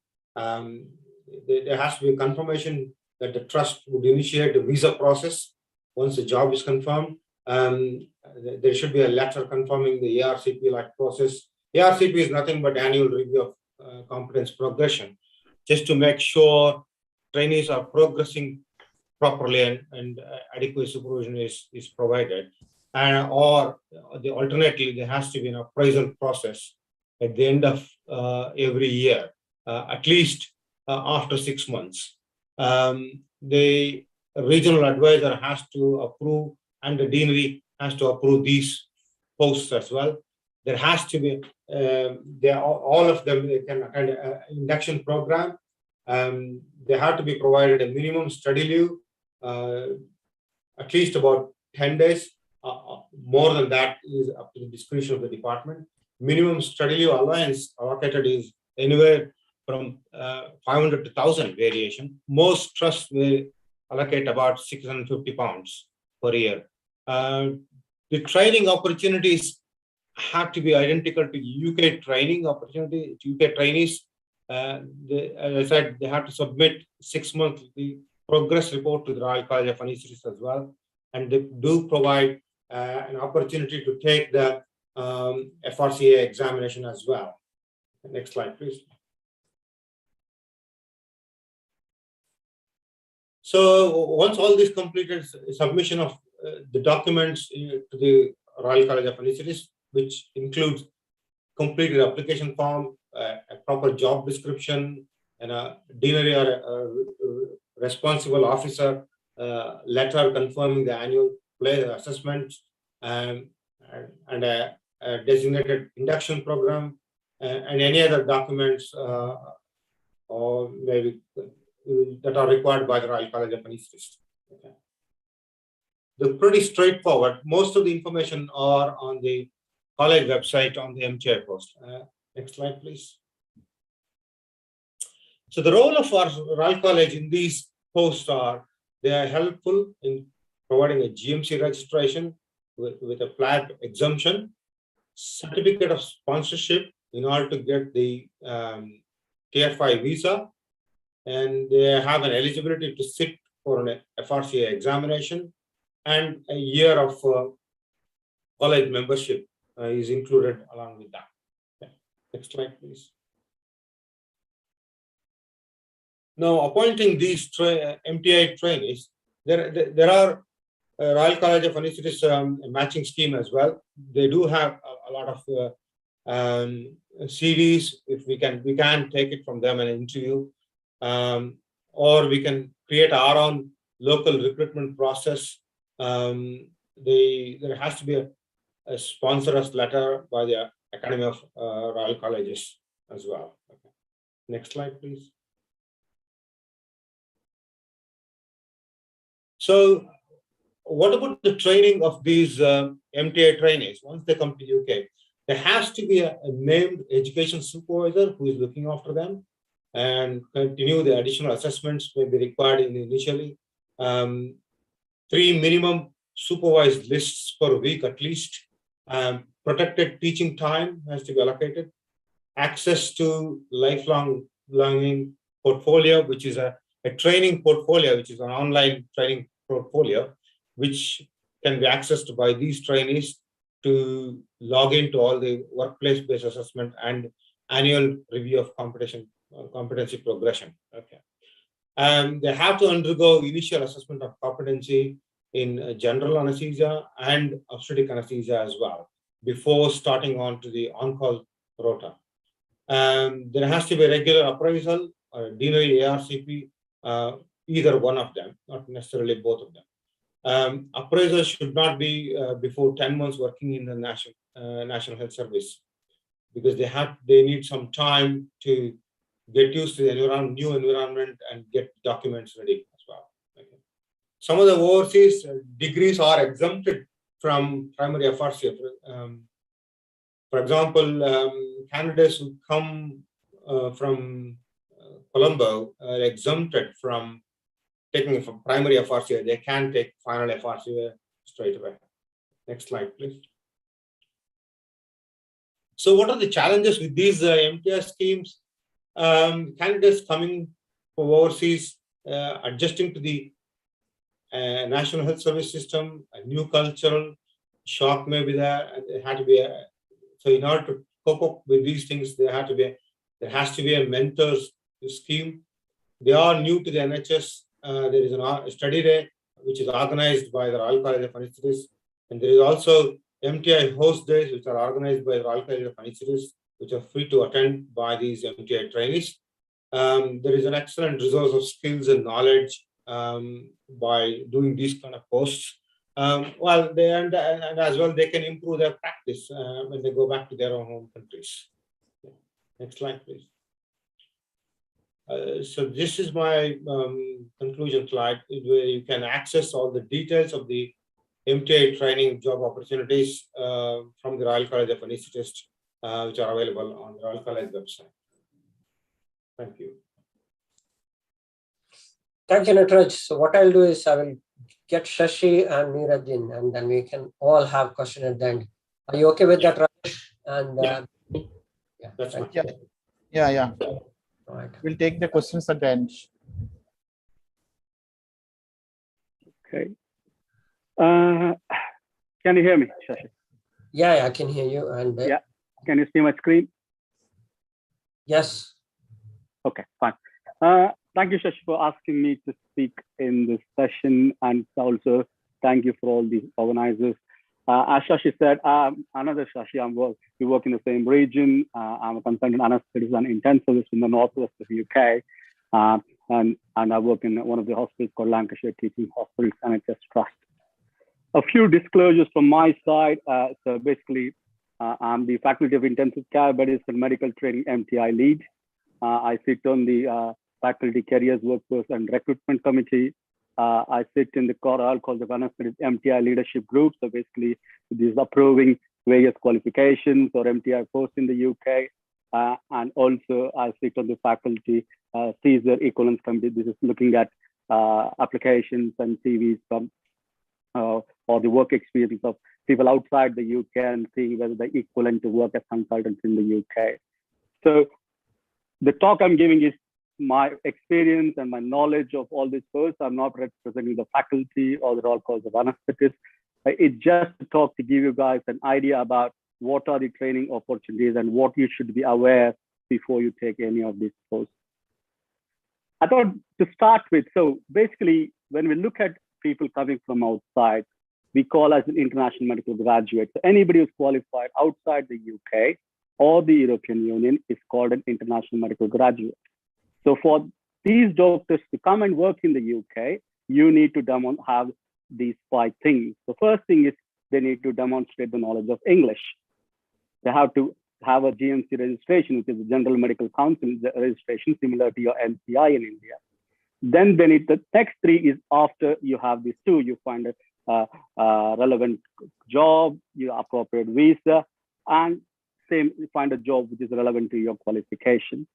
There has to be a confirmation that the trust would initiate the visa process once the job is confirmed. There should be a letter confirming the ARCP-like process. ARCP is nothing but annual review of competence progression, just to make sure trainees are progressing properly and adequate supervision is provided. Or alternately, there has to be an appraisal process at the end of every year, at least after 6 months. The regional advisor has to approve, and the deanery has to approve these posts as well. There has to be, all of them, they can attend an induction program. They have to be provided a minimum study leave, at least about 10 days. More than that is up to the discretion of the department. Minimum study leave allowance allocated is anywhere from 500 to 1,000 variation. Most trusts will allocate about £650 per year. The training opportunities have to be identical to UK training opportunity, UK trainees. As I said, they have to submit 6 monthly progress report to the Royal College of Anesthesiologists as well. And they do provide an opportunity to take the FRCA examination as well. Next slide, please. So once all this completed, submission of the documents to the Royal College of Anesthesiologists, which includes completed application form, a proper job description, and a deanery or a responsible officer letter confirming the annual assessments, and a designated induction program, and any other documents or maybe that are required by the Royal College of Anesthesiologists. Okay. They're pretty straightforward. Most of the information are on the college website on the MTI post. Next slide, please. So the role of our Royal College in these posts are, they are helpful in providing a GMC registration with a flat exemption, certificate of sponsorship in order to get the Tier 5 visa, and they have an eligibility to sit for an FRCA examination, and a year of college membership is included along with that. Okay. Next slide, please. Now, appointing these MTI trainees, there are Royal College of Anesthesiologists a matching scheme as well. They do have a lot of CVs. If we can take it from them and interview, or we can create our own local recruitment process. There has to be a sponsor's letter by the Academy of Royal Colleges as well. Okay. Next slide, please. So what about the training of these MTI trainees once they come to UK? There has to be a named education supervisor who is looking after them, and continue the additional assessments may be required initially. 3 minimum supervised lists per week at least. Protected teaching time has to be allocated. Access to lifelong learning portfolio, which is a training portfolio, which is an online training portfolio, which can be accessed by these trainees to log into all the workplace-based assessment and annual review of competency progression. Okay. They have to undergo initial assessment of competency in general anesthesia and obstetric anesthesia as well before starting on to the on-call rota. There has to be regular appraisal or DNOE ARCP, either one of them, not necessarily both of them. Appraisal should not be before 10 months working in the National Health Service, because they need some time to get used to the new environment and get documents ready as well. Okay. Some of the overseas degrees are exempted from primary FRC. For example, candidates who come from Colombo are exempted from taking from primary FRC. They can take final FRC straight away. Next slide, please. So what are the challenges with these MTI schemes? Candidates coming from overseas, adjusting to the National Health Service system, a new cultural shock may be there, and there had to be so in order to cope up with these things, there has to be a mentors scheme. They are new to the NHS. There is a study day which is organized by the Royal College of Anaesthetists, and there is also MTI host days which are organized by the Royal College of Anaesthetists, which are free to attend by these MTI trainees. There is an excellent resource of skills and knowledge by doing these kind of posts. Well, and as well, they can improve their practice when they go back to their own home countries. Next slide, please. So this is my conclusion slide, where you can access all the details of the MTI training job opportunities from the Royal College of Anaesthetists, which are available on the Royal College website. Thank you. Thank you, Nataraj. So what I'll do is I will get Shashi and Neeraj in, and then we can all have questions at the end. Are you okay with that, Rajesh? And yeah, that's fine. Yeah. All right. We'll take the questions at the end. Okay. Can you hear me, Shashi? Yeah, I can hear you. And yeah, can you see my screen? Yes. Okay, fine. Thank you, Shashi, for asking me to speak in this session, and also thank you for all the organizers. As Shashi said, another Shashi. We work in the same region. I'm a consultant anesthetist and intensivist in the northwest of the UK, and I work in one of the hospitals called Lancashire Teaching Hospitals NHS Trust. A few disclosures from my side. So basically, I'm the Faculty of Intensive Care Medicine Medical Training MTI lead. I sit on the Faculty Careers, Workforce and Recruitment Committee. I sit in the Royal College of Anaesthetists MTI Leadership Group. So basically, this is approving various qualifications or MTI posts in the UK. And also, I sit on the Faculty Caesar Equivalence Committee. This is looking at applications and CVs from or the work experience of people outside the UK and seeing whether they're equivalent to work as consultants in the UK. So the talk I'm giving is my experience and my knowledge of all this first. I'm not representing the faculty or the Royal College of Anaesthetists. It's just a talk to give you guys an idea about what are the training opportunities and what you should be aware before you take any of these posts. I thought to start with, so basically, when we look at people coming from outside, we call as an international medical graduate. So anybody who's qualified outside the UK or the European Union is called an international medical graduate. So for these doctors to come and work in the UK, you need to have these 5 things. The first thing is they need to demonstrate the knowledge of English. They have to have a GMC registration, which is the General Medical Council registration, similar to your NCI in India. Then they need the next 3 is after you have these 2, you find a relevant job, your appropriate visa, and you find a job which is relevant to your qualification.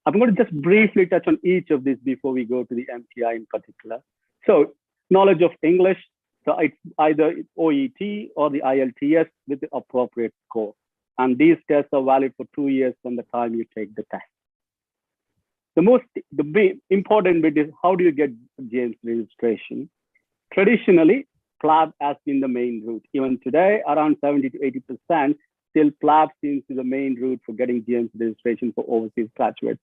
I'm going to just briefly touch on each of these before we go to the MTI in particular. So knowledge of English, so it's either OET or the IELTS with the appropriate score. And these tests are valid for 2 years from the time you take the test. The important bit is how do you get GMC registration? Traditionally, PLAB has been the main route. Even today, around 70 to 80%, still PLAB seems to be the main route for getting GMC registration for overseas graduates.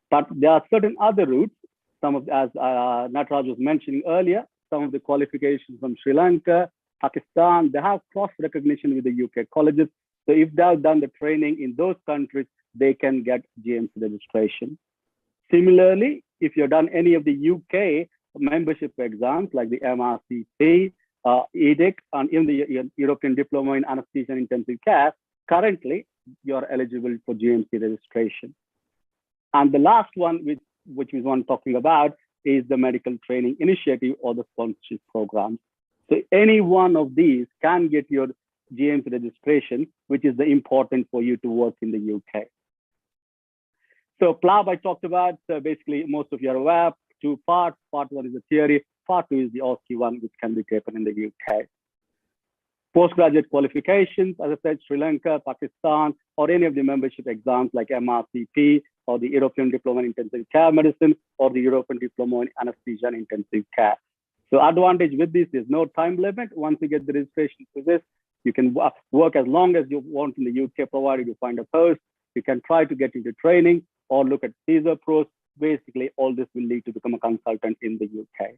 But there are certain other routes, some of, as Nataraj was mentioning earlier, some of the qualifications from Sri Lanka, Pakistan, they have cross recognition with the UK colleges. So if they have done the training in those countries, they can get GMC registration. Similarly, if you've done any of the UK membership exams like the MRCP, EDIC, and even the European Diploma in Anesthesia and Intensive Care, currently you're eligible for GMC registration. And the last one, which we want talking about, is the medical training initiative or the sponsorship program. So any one of these can get your GMC registration, which is the important for you to work in the UK. So PLAB I talked about, basically most of you are aware, two parts. Part one is the theory, part two is the OSCE one, which can be taken in the UK. Postgraduate qualifications, as I said, Sri Lanka, Pakistan, or any of the membership exams like MRCP, or the European Diploma in Intensive Care Medicine, or the European Diploma in Anesthesia and Intensive Care. So advantage with this is no time limit. Once you get the registration for this, you can work as long as you want in the UK, provided you find a post. You can try to get into training or look at Caesar pros. Basically, all this will lead to become a consultant in the UK.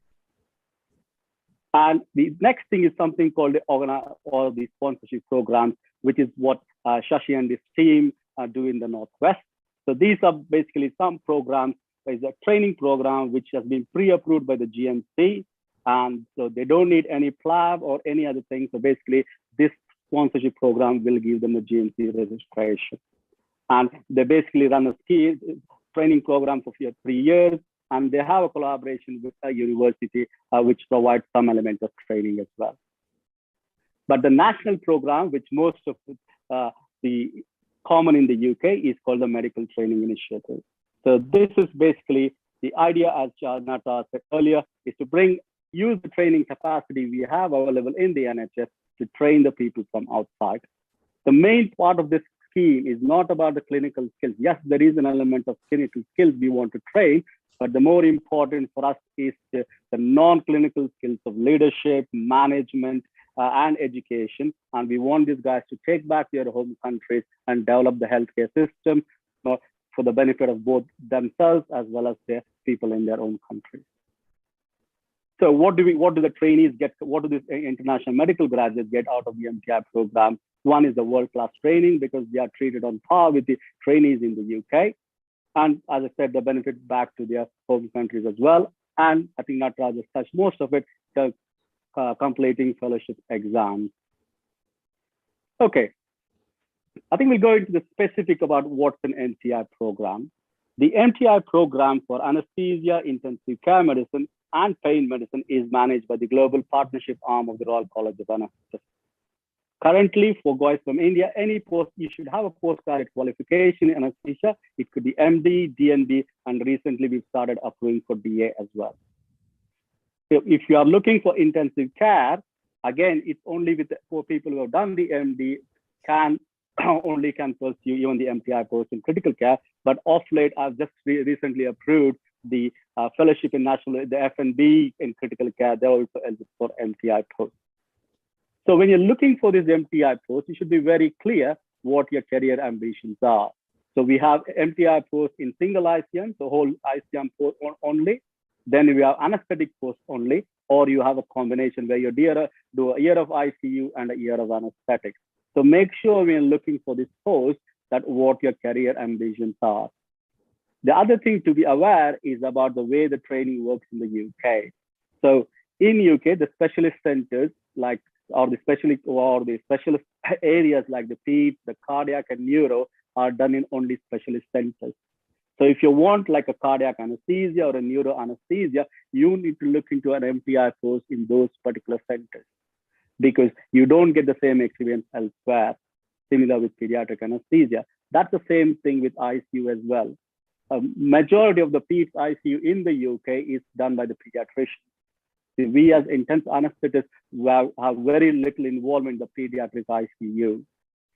And the next thing is something called the sponsorship program, which is what Shashi and his team do in the Northwest. So these are basically some programs. There's a training program which has been pre-approved by the GMC, and so they don't need any PLAB or any other thing. So basically, this sponsorship program will give them a GMC registration. And they basically run a training program for 3 years, and they have a collaboration with a university which provides some element of training as well. But the national program, which most of the common in the UK, is called the Medical Training Initiative. So this is basically the idea, as Nata said earlier, is to use the training capacity we have available in the NHS to train the people from outside. The main part of this scheme is not about the clinical skills. Yes, there is an element of clinical skills we want to train, but the more important for us is the non-clinical skills of leadership, management, and education. And we want these guys to take back their home countries and develop the healthcare system for the benefit of both themselves as well as the people in their own countries. So what do the trainees get? What do these international medical graduates get out of the MTI program? One is the world-class training, because they are treated on par with the trainees in the UK. And as I said, the benefit back to their home countries as well. And I think Nataraj has touched most of it, completing fellowship exams. Okay, I think we'll go into the specific about what's an MTI program. The MTI program for anesthesia, intensive care medicine, and pain medicine is managed by the Global Partnership arm of the Royal College of Anaesthetists. Currently, for guys from India, you should have a postgraduate qualification in anesthesia. It could be MD, DNB, and recently we've started approving for DA as well. So if you are looking for intensive care, again, it's only for people who have done the MD only can pursue even the MTI post in critical care. But off late, I've just recently approved the fellowship in national, the FNB in critical care. They're also eligible for MTI post. So when you're looking for this MTI post, you should be very clear what your career ambitions are. So we have MTI post in single ICM, so whole ICM post only. Then we have anesthetic post only, or you have a combination where you do a year of ICU and a year of anesthetics. So make sure when you're looking for this post that what your career ambitions are. The other thing to be aware is about the way the training works in the UK. So in UK, the specialist centers or the specialist areas like the peds, the cardiac and neuro are done in only specialist centers. So if you want like a cardiac anesthesia or a neuro anesthesia, you need to look into an MTI post in those particular centers, because you don't get the same experience elsewhere. Similar with pediatric anesthesia. That's the same thing with ICU as well. Majority of the peds ICU in the UK is done by the pediatrician. We as intense anesthetists have very little involvement in the pediatric ICU.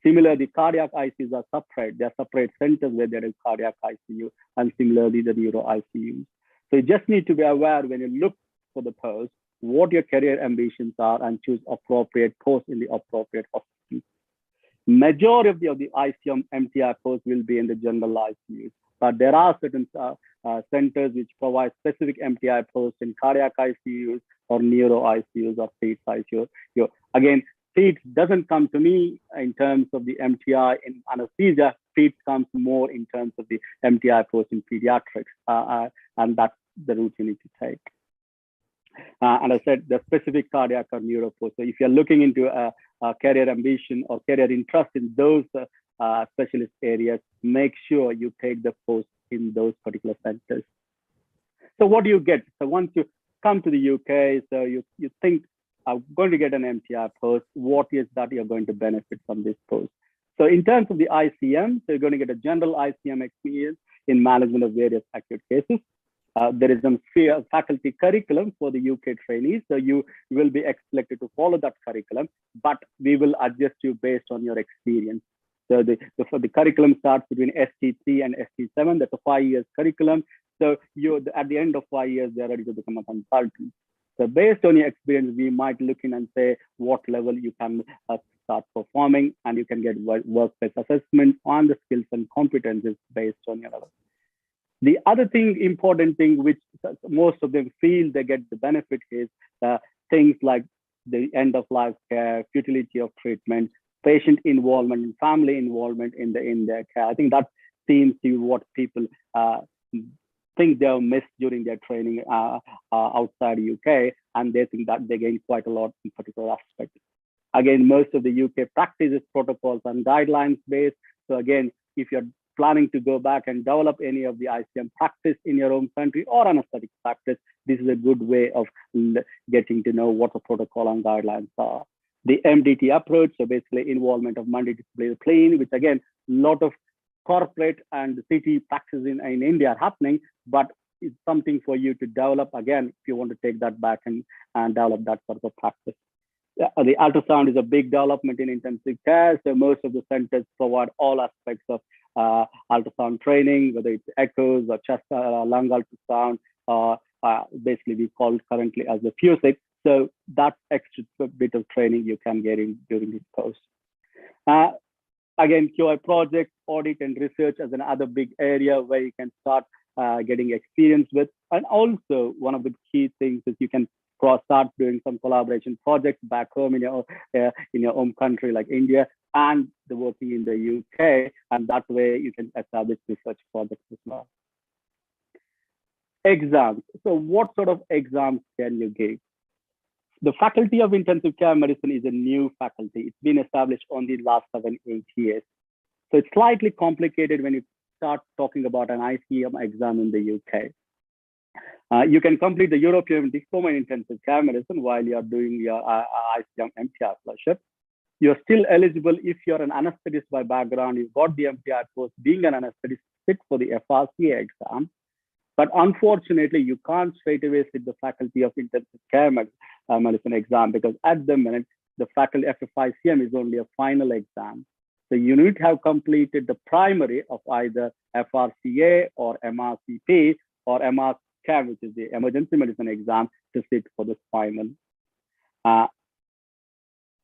Similarly, cardiac ICUs are separate. They're separate centers where there is cardiac ICU, and similarly the neuro ICUs. So you just need to be aware when you look for the post, what your career ambitions are, and choose appropriate post in the appropriate hospital. Majority of the ICM MTI posts will be in the general ICUs, but there are certain centers which provide specific MTI posts in cardiac ICUs or neuro ICUs or peds ICU. Again, peds doesn't come to me in terms of the MTI in anesthesia. Peds comes more in terms of the MTI post in pediatrics, and that's the route you need to take. And I said the specific cardiac or neuro post. So if you're looking into a career ambition or career interest in those specialist areas, make sure you take the post in those particular centers. So what do you get? So once you come to the UK, so you think, I'm going to get an MTI post, what is that you're going to benefit from this post? So in terms of the ICM, so you're going to get a general ICM experience in management of various acute cases. There is some faculty curriculum for the UK trainees, so you will be expected to follow that curriculum, but we will adjust you based on your experience. So the curriculum starts between ST3 and ST7. That's a 5 years curriculum. So at the end of 5 years, they're ready to become a consultant. So based on your experience, we might look in and say what level you can start performing, and you can get workplace assessment on the skills and competencies based on your level. The other important thing, which most of them feel they get the benefit, is things like the end of life care, futility of treatment, patient involvement, and family involvement in their care. I think that seems to be what people think they'll miss during their training outside UK, and they think that they gain quite a lot in particular aspects. Again, most of the UK practices, protocols, and guidelines based. So again, if you're planning to go back and develop any of the ICM practice in your own country or anesthetic practice, this is a good way of getting to know what the protocol and guidelines are. The MDT approach, so basically involvement of multidisciplinary, which again, a lot of corporate and city practices in India are happening, but it's something for you to develop again if you want to take that back and develop that sort of practice. The ultrasound is a big development in intensive care. So most of the centers provide all aspects of ultrasound training, whether it's echoes or chest lung ultrasound, basically we call it currently as the FUSIC. So that extra bit of training you can get in during this course. Again, QI project, audit, and research as another big area where you can start getting experience with. And also one of the key things is you can start doing some collaboration projects back home in your home country like India, and the working in the UK, and that way you can establish research projects as well. Exams. So what sort of exams can you give? The Faculty of Intensive Care Medicine is a new faculty. It's been established only the last 7-8 years. So it's slightly complicated when you start talking about an ICM exam in the UK. You can complete the European Diploma in Intensive Care Medicine while you're doing your ICM MTI fellowship. You're still eligible if you're an anesthetist by background, you've got the MTI course, being an anesthetist, sit for the FRCA exam. But unfortunately, you can't straight away sit the Faculty of Intensive Care Medicine exam, because at the minute, the faculty FFICM is only a final exam. So you need to have completed the primary of either FRCA or MRCP or MRCAM, which is the emergency medicine exam, to sit for the final.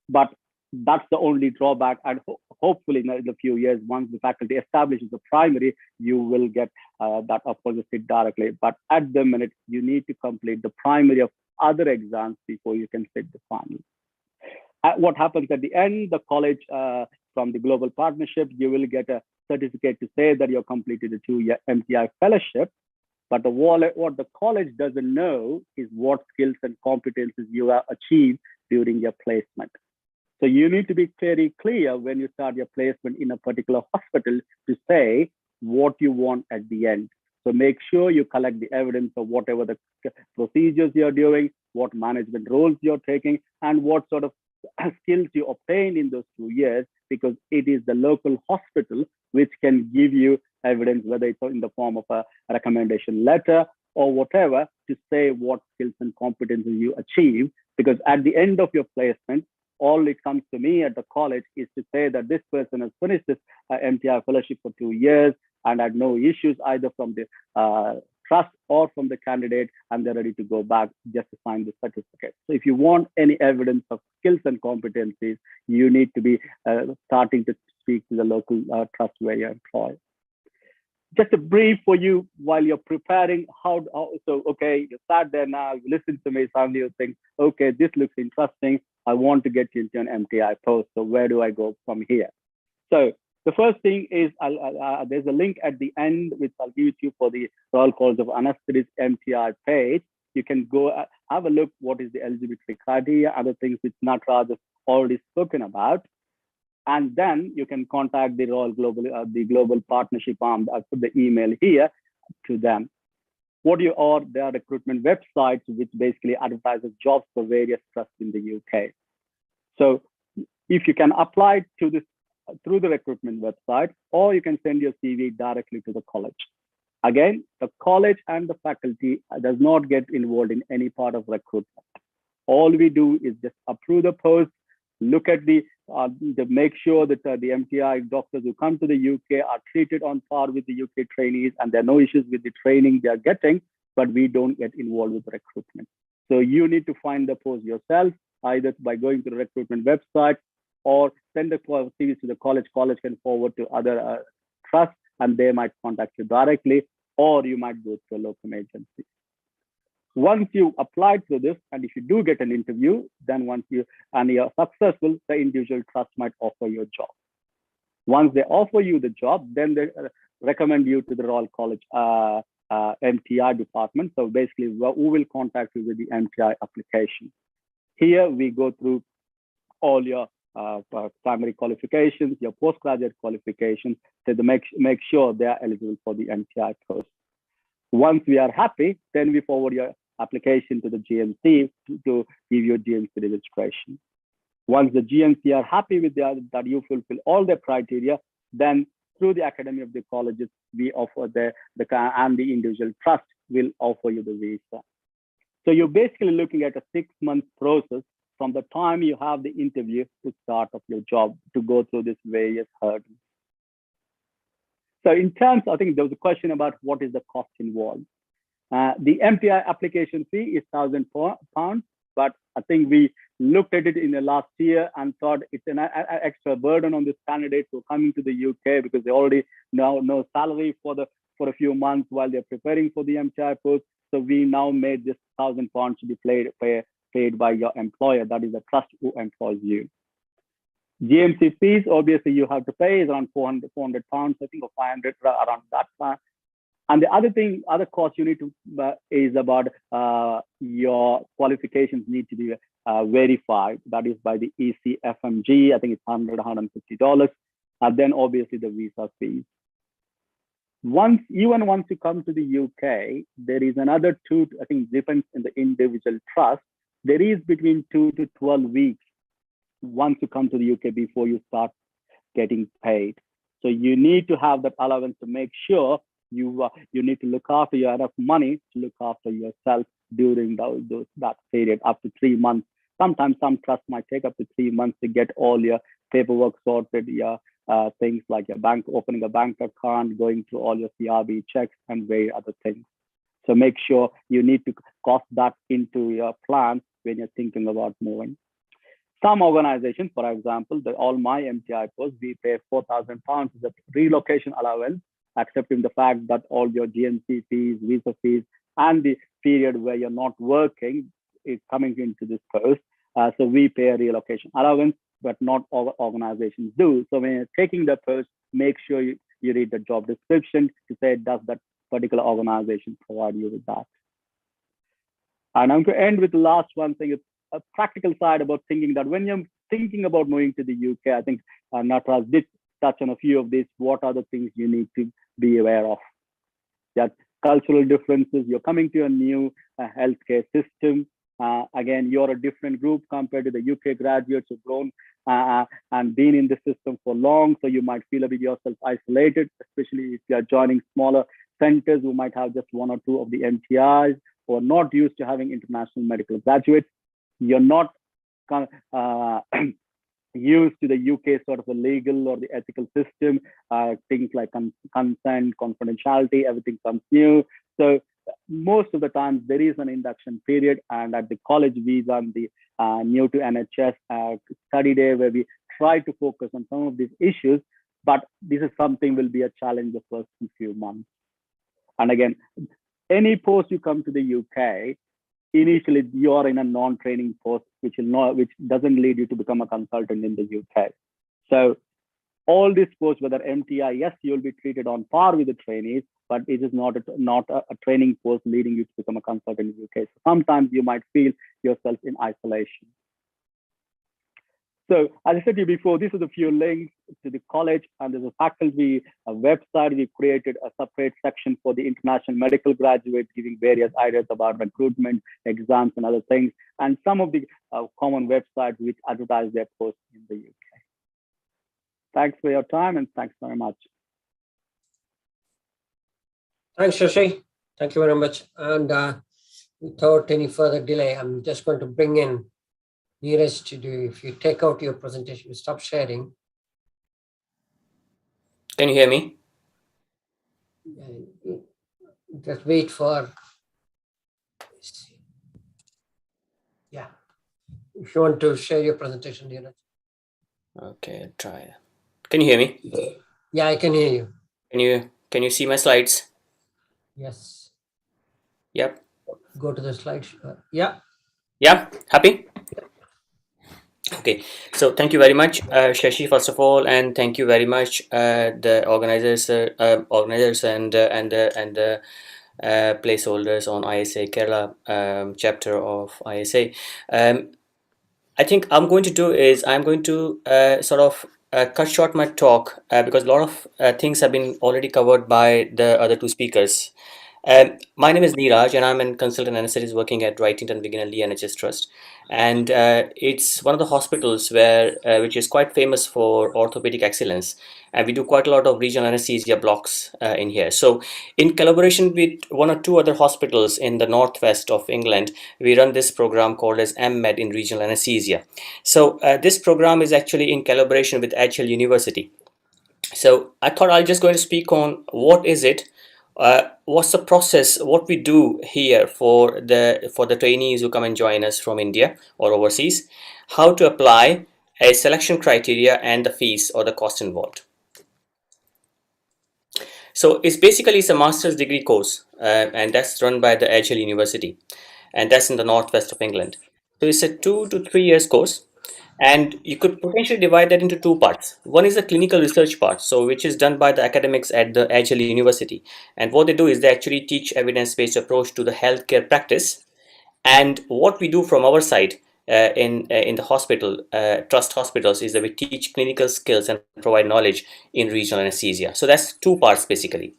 But that's the only drawback, and hopefully in a few years, once the faculty establishes the primary, you will get that opposite sit directly. But at the minute, you need to complete the primary of other exams before you can sit the final. What happens at the end, the college from the global partnership, you will get a certificate to say that you're completed a 2-year MTI fellowship. But what the college doesn't know is what skills and competencies you have achieved during your placement. So you need to be very clear when you start your placement in a particular hospital to say what you want at the end. So make sure you collect the evidence of whatever the procedures you're doing, what management roles you're taking, and what sort of skills you obtained in those 2 years, because it is the local hospital which can give you evidence, whether it's in the form of a recommendation letter or whatever, to say what skills and competencies you achieve. Because at the end of your placement, all it comes to me at the college is to say that this person has finished this MTI fellowship for 2 years and had no issues either from the trust or from the candidate, and they're ready to go back just to sign the certificate. So if you want any evidence of skills and competencies, you need to be starting to speak to the local trust where you're employed. Just a brief for you while you're preparing okay, you sat there now, you listen to me, some of you think, okay, this looks interesting. I want to get you into an MTI post. So where do I go from here? So the first thing is there's a link at the end, which I'll give you for the Royal College of Anaesthetists MTI page. You can go have a look what is the eligibility criteria, other things which Natraj has already spoken about. And then you can contact the Royal Global, the Global Partnership Arm. I put the email here to them. There are recruitment websites which basically advertises jobs for various trusts in the UK. So if you can apply to this through the recruitment website, or you can send your CV directly to the college. Again, the college and the faculty does not get involved in any part of recruitment. All we do is just approve the post, look at to make sure that the MTI doctors who come to the UK are treated on par with the UK trainees, and there are no issues with the training they are getting, but we don't get involved with recruitment. So you need to find the post yourself, either by going to the recruitment website or send the CVs to the college. College can forward to other trusts, and they might contact you directly, or you might go to a local agency. Once you apply to this, and if you do get an interview, then once you're successful, the individual trust might offer you a job. Once they offer you the job, then they recommend you to the Royal College MTI department. So basically, who will contact you with the MTI application. Here we go through all your primary qualifications, your postgraduate qualifications, to make sure they are eligible for the MTI post. Once we are happy, then we forward your application to the GMC to give you GMC registration. Once the GMC are happy with that you fulfill all the criteria, then through the Academy of the Colleges, we offer and the individual trust will offer you the visa. So you're basically looking at a 6-month process from the time you have the interview to start of your job to go through these various hurdles. So in terms, I think there was a question about what is the cost involved. The MTI application fee is £1,000, but I think we looked at it in the last year and thought it's an extra burden on this candidate who are coming to the UK because they already know no salary for a few months while they're preparing for the MTI post. So we now made this £1,000 to be paid by your employer, that is the trust who employs you. GMC fees, obviously you have to pay is around £400, I think, or 500, around that time. And the other cost you need to is about your qualifications need to be verified. That is by the ECFMG. I think it's $100, $150. And then obviously the visa fees. Once you come to the UK, there is another I think depends in the individual trust. There is between 2 to 12 weeks once you come to the UK before you start getting paid. So you need to have that allowance to make sure you need to look after you have enough money to look after yourself during that period, up to 3 months. Sometimes some trusts might take up to 3 months to get all your paperwork sorted, your things like your opening a bank account, going through all your CRB checks and various other things. So make sure you need to cost that into your plan when you're thinking about moving. Some organizations, for example, all my MTI posts, we pay £4,000 as a relocation allowance, accepting the fact that all your GMC fees, visa fees, and the period where you're not working is coming into this post. So we pay a relocation allowance, but not all organizations do. So when you're taking the post, make sure you read the job description to say, does that particular organization provide you with that? And I'm going to end with the last one thing. It's a practical side about thinking that when you're thinking about moving to the UK, I think Natraj did touch on a few of these. What are the things you need to be aware of? That cultural differences, you're coming to a new healthcare system. Again, you're a different group compared to the UK graduates who've grown and been in the system for long. So you might feel a bit yourself isolated, especially if you're joining smaller centers who might have just 1 or 2 of the MTIs or not used to having international medical graduates. You're not used to the UK sort of the legal or the ethical system, things like consent, confidentiality, everything comes new. So most of the time there is an induction period, and at the college we run the new to NHS study day where we try to focus on some of these issues, but this is something will be a challenge the first few months. And again, any post you come to the UK, initially you are in a non-training post, which doesn't lead you to become a consultant in the UK. So all these posts, whether MTI, yes, you'll be treated on par with the trainees, but it is not a training post leading you to become a consultant in the UK. So sometimes you might feel yourself in isolation. So as I said to you before, these are the few links to the college, and there's a faculty website. We created a separate section for the international medical graduates, giving various ideas about recruitment, exams, and other things, and some of the common websites which advertise their posts in the UK. Thanks for your time, and thanks very much. Thanks, Shashi. Thank you very much. And without any further delay, I'm just going to bring in Neeraj to do. If you take out your presentation, stop sharing. Can you hear me? Just wait for. Yeah. If you want to share your presentation, Neeraj. Okay, I'll try. Can you hear me? Yeah, I can hear you. Can you see my slides? Yes. Yep. Go to the slide. Yeah. Yeah. Happy? Okay. So thank you very much, Shashi, first of all, and thank you very much, the organizers and the placeholders on ISA Kerala chapter of ISA. I think I'm going to do is I'm going to sort of cut short my talk because a lot of things have been already covered by the other two speakers. My name is Neeraj, and I'm a consultant anesthetist working at Wrightington Wigan and Lee NHS Trust, and it's one of the hospitals which is quite famous for orthopedic excellence, and we do quite a lot of regional anesthesia blocks in here. So, in collaboration with one or two other hospitals in the northwest of England, we run this program called as MED in regional anesthesia. So, this program is actually in collaboration with Edge Hill University. So, I thought I'll just going to speak on what is it. What's the process, what we do here for the trainees who come and join us from India or overseas, how to apply a selection criteria, and the fees or the cost involved. So it's a master's degree course, and that's run by the Edge Hill University, and that's in the northwest of England. So it's a 2 to 3 years course, and you could potentially divide that into two parts. One is the clinical research part, so which is done by the academics at the Edge Hill University. And what they do is they actually teach evidence-based approach to the healthcare practice. And what we do from our side in the hospital, trust hospitals, is that we teach clinical skills and provide knowledge in regional anesthesia. So that's two parts basically.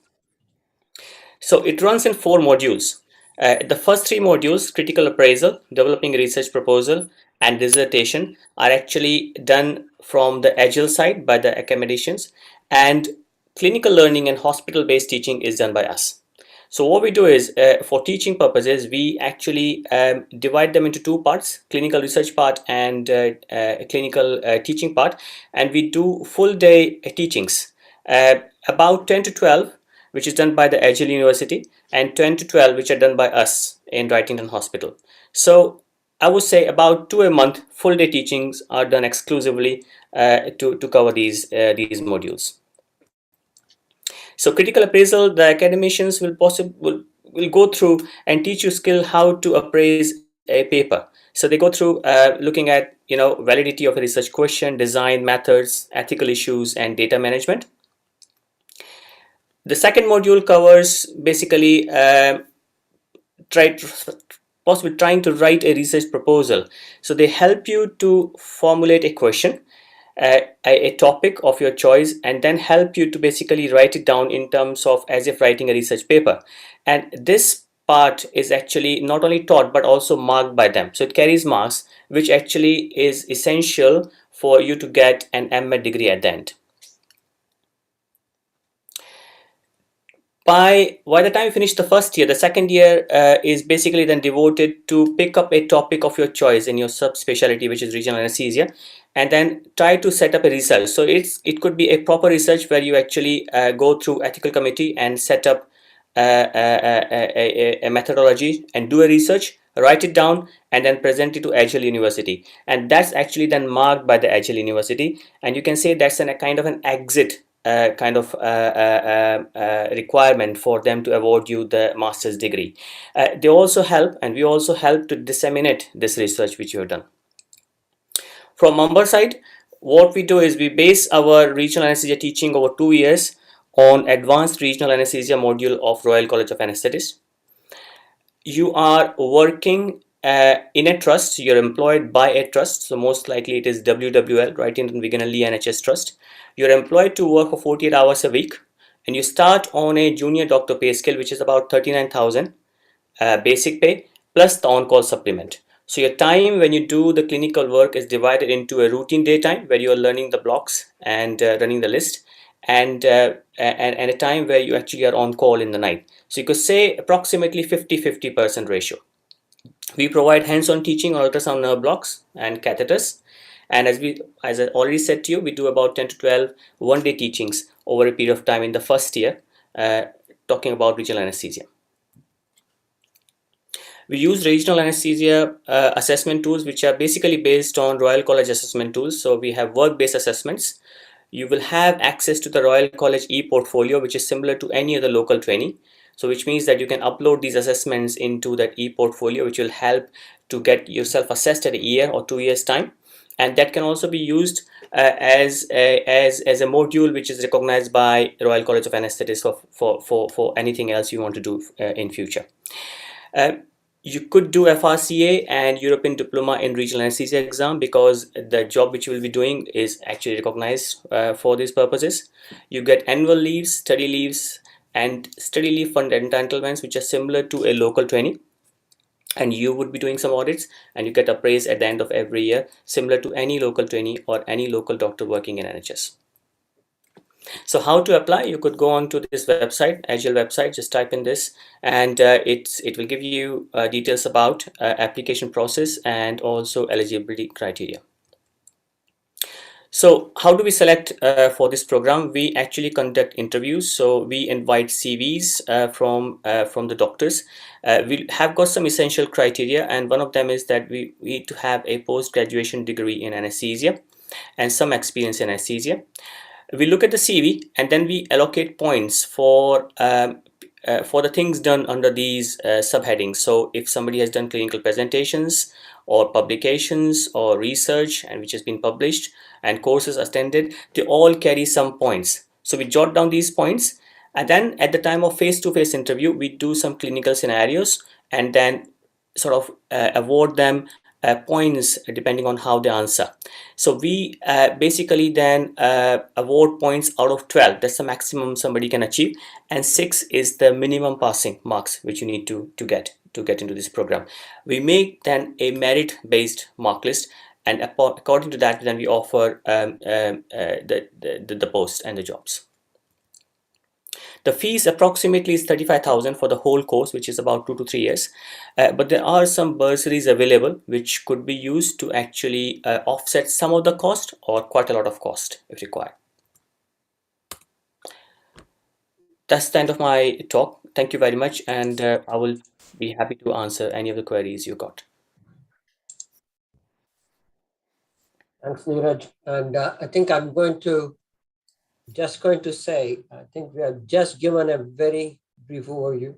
So it runs in 4 modules. The first 3 modules, critical appraisal, developing a research proposal, and dissertation, are actually done from the Agile side by the academicians, and clinical learning and hospital-based teaching is done by us. So what we do is, for teaching purposes, we actually divide them into 2 parts, clinical research part and clinical teaching part, and we do full day teachings, about 10 to 12, which is done by the Edge Hill University, and 10 to 12, which are done by us in Wrightington Hospital. So I would say about 2 a month full day teachings are done exclusively to cover these modules. So critical appraisal, the academicians will go through and teach you skill how to appraise a paper. So they go through looking at validity of a research question, design methods, ethical issues, and data management. The second module covers basically possibly trying to write a research proposal. So they help you to formulate a question, a topic of your choice, and then help you to basically write it down in terms of as if writing a research paper. And this part is actually not only taught but also marked by them. So it carries marks, which actually is essential for you to get an MEd degree at the end. By the time you finish the first year, the second year is basically then devoted to pick up a topic of your choice in your subspecialty, which is regional anesthesia, and then try to set up a research. So it could be a proper research where you actually go through ethical committee and set up a methodology and do a research, write it down, and then present it to Agile University. And that's actually then marked by the Agile University. And you can say that's a kind of an exit requirement for them to award you the master's degree. They also help, and we also help to disseminate this research which you have done. From Mumbai side, what we do is we base our regional anesthesia teaching over 2 years on advanced regional anesthesia module of Royal College of Anesthetists. You are working in a trust, you're employed by a trust, so most likely it is WWL, Right Indian Wigan Lee NHS Trust. You're employed to work for 48 hours a week, and you start on a junior doctor pay scale, which is about 39,000 basic pay plus the on-call supplement. So your time when you do the clinical work is divided into a routine daytime where you are learning the blocks and running the list, and a time where you actually are on call in the night. So you could say approximately 50-50% ratio. We provide hands-on teaching on ultrasound nerve blocks and catheters. And as I already said to you, we do about 10 to 12 one-day teachings over a period of time in the first year, talking about regional anesthesia. We use regional anesthesia assessment tools, which are basically based on Royal College assessment tools. So we have work-based assessments. You will have access to the Royal College e-portfolio, which is similar to any other local training. So which means that you can upload these assessments into that e-portfolio, which will help to get yourself assessed at a year or 2 years time. And that can also be used as a module which is recognized by Royal College of Anesthetists for anything else you want to do in future. You could do FRCA and European Diploma in Regional Anesthesia exam, because the job which you will be doing is actually recognized for these purposes. You get annual leaves, study leaves, and study leave fund entitlements, which are similar to a local training. And you would be doing some audits, and you get appraised at the end of every year, similar to any local trainee or any local doctor working in NHS. So how to apply? You could go on to this website, Agile website, just type in this, and it will give you details about application process and also eligibility criteria. So how do we select for this program? We actually conduct interviews. So we invite CVs from the doctors. We have got some essential criteria, and one of them is that we need to have a post-graduation degree in anesthesia and some experience in anesthesia. We look at the CV, and then we allocate points for the things done under these subheadings. So if somebody has done clinical presentations or publications or research and which has been published and courses attended, they all carry some points. So we jot down these points, and then at the time of face-to-face interview, we do some clinical scenarios and then sort of award them points depending on how they answer. So we basically then award points out of 12. That's the maximum somebody can achieve, and 6 is the minimum passing marks which you need to get into this program. We make then a merit-based mark list, and according to that, then we offer the posts and the jobs. The fees approximately is 35,000 for the whole course, which is about 2 to 3 years. But there are some bursaries available which could be used to actually offset some of the cost or quite a lot of cost if required. That's the end of my talk. Thank you very much, and I will be happy to answer any of the queries you got. Thanks, Neeraj. And I think I'm going to say, I think we have just given a very brief overview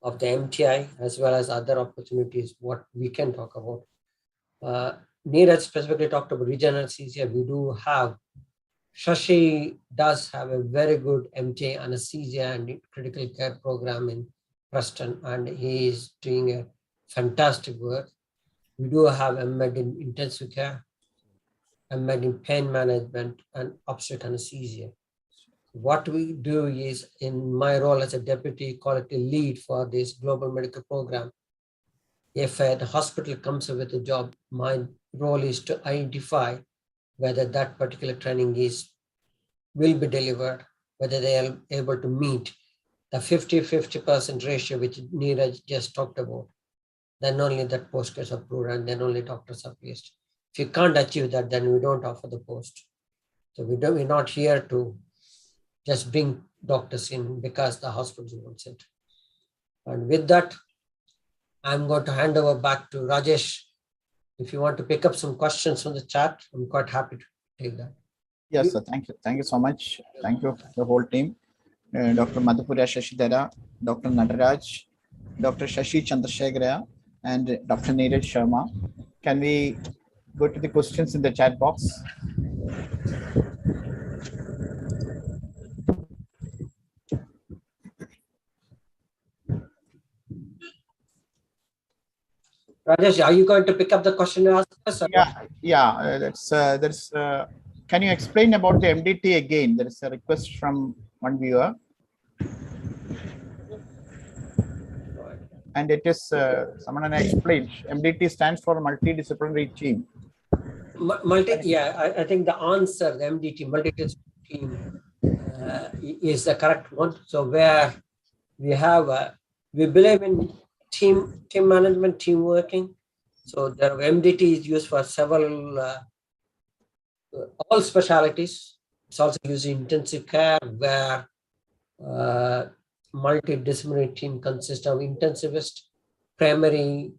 of the MTI as well as other opportunities, what we can talk about. Neeraj specifically talked about regional anesthesia. We do have, Shashi does have a very good MTI anesthesia and critical care program in Preston, and he is doing a fantastic work. We do have a med in intensive care, a med in pain management, and obstetric anesthesia. What we do is, in my role as a deputy quality lead for this global medical program, if the hospital comes up with a job, my role is to identify whether that particular training will be delivered, whether they are able to meet the 50-50% ratio which Neeraj just talked about. Then only that post gets approved, and then only doctors are placed. If you can't achieve that, then we don't offer the post. So we're not here to just bring doctors in because the hospitals wants it. And with that, I'm going to hand over back to Rajesh. If you want to pick up some questions from the chat, I'm quite happy to take that. Yes, sir. Thank you. Thank you so much. Thank you, the whole team. Dr. Madhupurya Shashidhara, Dr. Nataraj, Dr. Shashi Chandrasekhara, and Dr. Neeraj Sharma. Can we go to the questions in the chat box? Rajesh, are you going to pick up the question and ask us? Can you explain about the MDT again? There is a request from one viewer. And it is, someone explained, MDT stands for multidisciplinary team. I think the answer, the MDT, multidisciplinary team, is the correct one. So where we have, we believe in team management, team working. So the MDT is used for several, all specialties. It's also used in intensive care where multidisciplinary team consists of intensivist, primary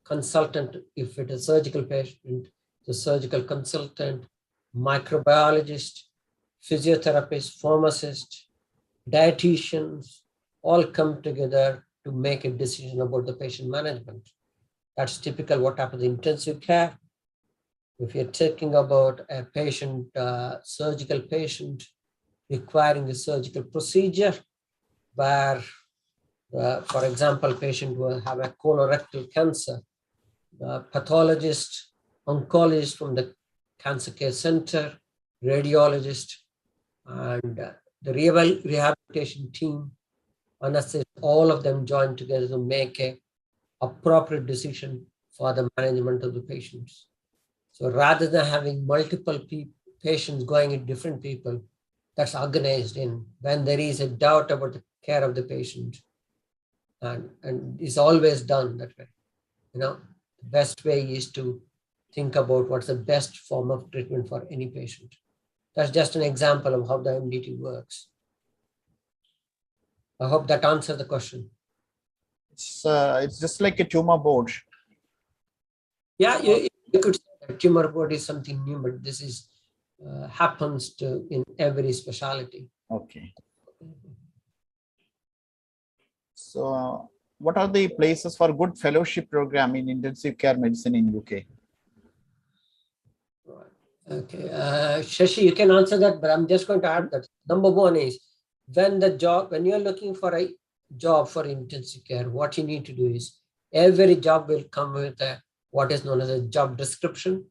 consultant, if it is surgical patient, the surgical consultant, microbiologist, physiotherapist, pharmacist, dietitians, all come together to make a decision about the patient management. That's typical what happens in intensive care. If you're talking about a patient, surgical patient requiring a surgical procedure, where, for example, patient will have a colorectal cancer, the pathologist, oncologist from the cancer care center, radiologist, and the rehabilitation team, anesthesia, all of them join together to make a appropriate decision for the management of the patients. So rather than having multiple patients going in different people, that's organized in when there is a doubt about the care of the patient, and it's always done that way. You know, the best way is to think about what's the best form of treatment for any patient. That's just an example of how the MDT works. I hope that answers the question. It's just like a tumor board. Yeah, you could say that tumor board is something new, but this is happens to in every specialty. Okay. So, what are the places for good fellowship program in intensive care medicine in UK? Right. Okay, Shashi, you can answer that, but I'm just going to add that number one is when you're looking for a job for intensive care, what you need to do is every job will come with what is known as a job description.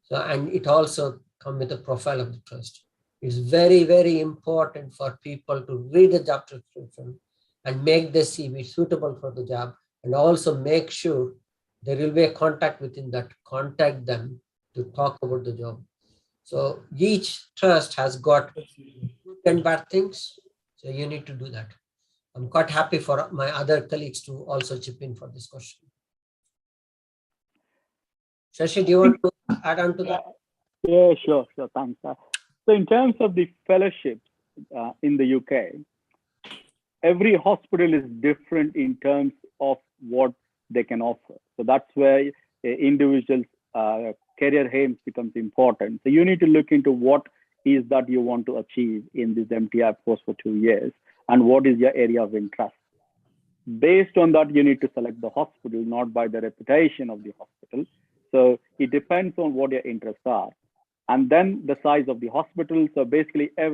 So, and it also comes with a profile of the trust. It's very, very important for people to read the job description and make the CV suitable for the job, and also make sure there will be a contact within that, contact them to talk about the job. So each trust has got good and bad things. So you need to do that. I'm quite happy for my other colleagues to also chip in for this question. Shashi, do you want to add on to that? Yeah, sure, thanks. So in terms of the fellowships in the UK, every hospital is different in terms of what they can offer. So that's where individuals' career aims becomes important. So you need to look into what is that you want to achieve in this MTI course for 2 years, and what is your area of interest. Based on that, you need to select the hospital, not by the reputation of the hospital. So it depends on what your interests are. And then the size of the hospital. So basically, as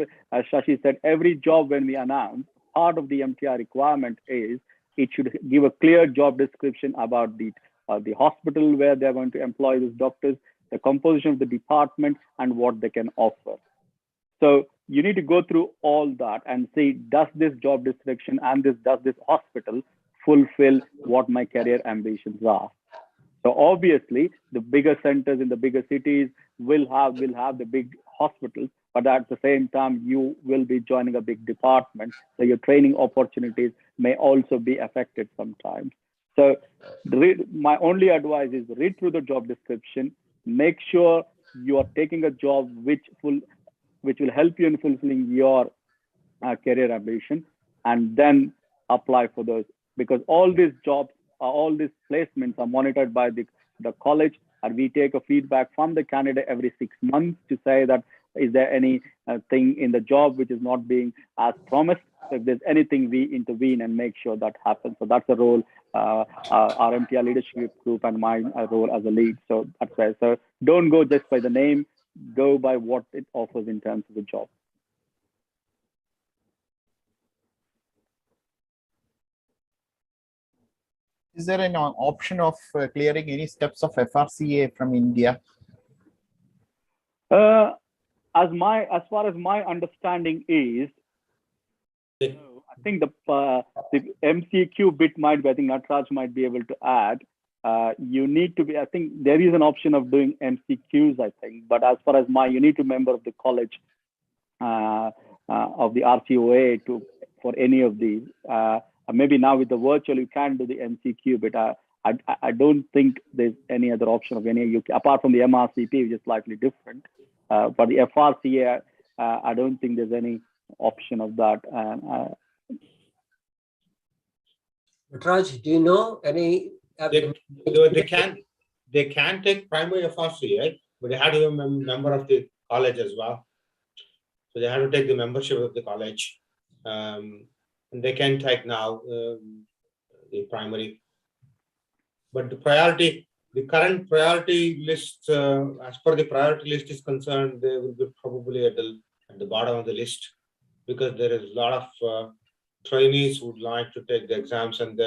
Shashi said, every job when we announce, part of the MTI requirement is it should give a clear job description about the hospital where they're going to employ these doctors, the composition of the department, and what they can offer. So you need to go through all that and see, does this job description and does this hospital fulfill what my career ambitions are? So obviously, the bigger centers in the bigger cities will have the big hospitals, but at the same time, you will be joining a big department. So your training opportunities may also be affected sometimes. So my only advice is read through the job description, make sure you are taking a job which will help you in fulfilling your career ambition, and then apply for those, because all these jobs, all these placements are monitored by the college, and we take a feedback from the candidate every 6 months to say that is there any thing in the job which is not being as promised. So if there's anything, we intervene and make sure that happens. So that's the role, our MTR leadership group and my role as a lead. So that's why. So don't go just by the name, go by what it offers in terms of the job. Is there an option of clearing any steps of FRCA from India? As far as my understanding is, I think the MCQ bit might be, I think Natraj might be able to add. You need to be, I think there is an option of doing MCQs, I think, but as far as you need to be a member of the college of the RCOA for any of these. Maybe now with the virtual, you can do the MCQ, but I don't think there's any other option of any UK, apart from the MRCP, which is slightly different. For the FRCA, I don't think there's any option of that. Raj, do you know any? They can take primary FRCA, but they have to be a member of the college as well. So they have to take the membership of the college. And they can take now the primary. But the current priority list, as per the priority list is concerned, they will be probably at the bottom of the list, because there is a lot of trainees who would like to take the exams, and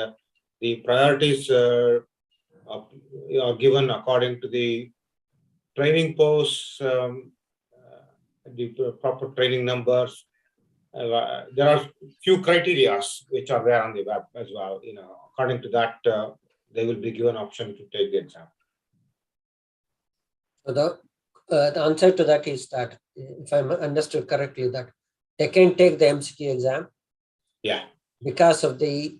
the priorities are given according to the training posts, the proper training numbers. There are few criteria which are there on the web as well. According to that, they will be given option to take the exam. So the answer to that is that, if I understood correctly, that they can take the MCQ exam. Yeah. Because of the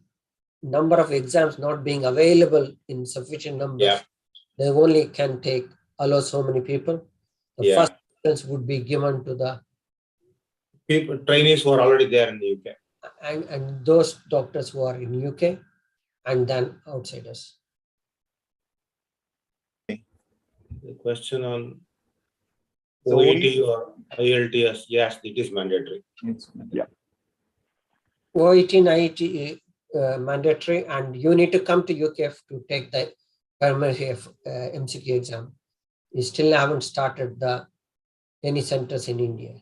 number of exams not being available in sufficient numbers, yeah. They only can allow so many people. The Yeah. first preference would be given to the trainees who are already there in the UK. And those doctors who are in UK, and then outsiders. The question on So OET or IELTS, yes, it is mandatory. Yeah. OET and IET mandatory, and you need to come to UK to take the primary MCQ exam. We still haven't started any centers in India.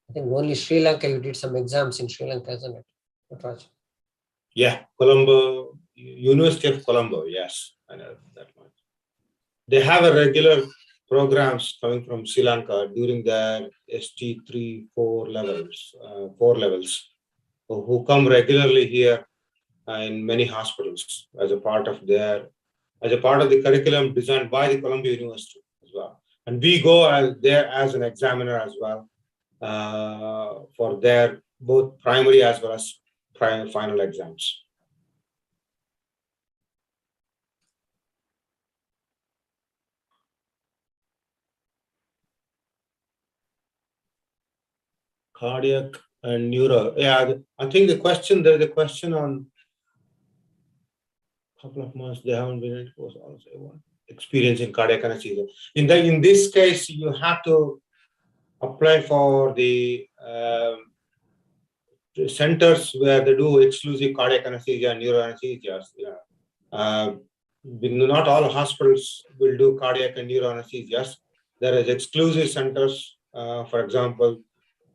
I think only Sri Lanka, you did some exams in Sri Lanka, isn't it? Raj? Yeah, Colombo, University of Colombo, yes, I know that much. They have a regular programs coming from Sri Lanka during their ST3, 4 levels, who come regularly here in many hospitals as a part of the curriculum designed by the Columbia University as well. And we go there as an examiner as well for their both primary as well as final exams. Cardiac and neuro. Yeah, I think there's a question on a couple of months they haven't been in course also experience in cardiac anesthesia. In this case, you have to apply for the centers where they do exclusive cardiac anesthesia and neuro anesthesia. Not all hospitals will do cardiac and neuro anesthesias. There is exclusive centers, for example,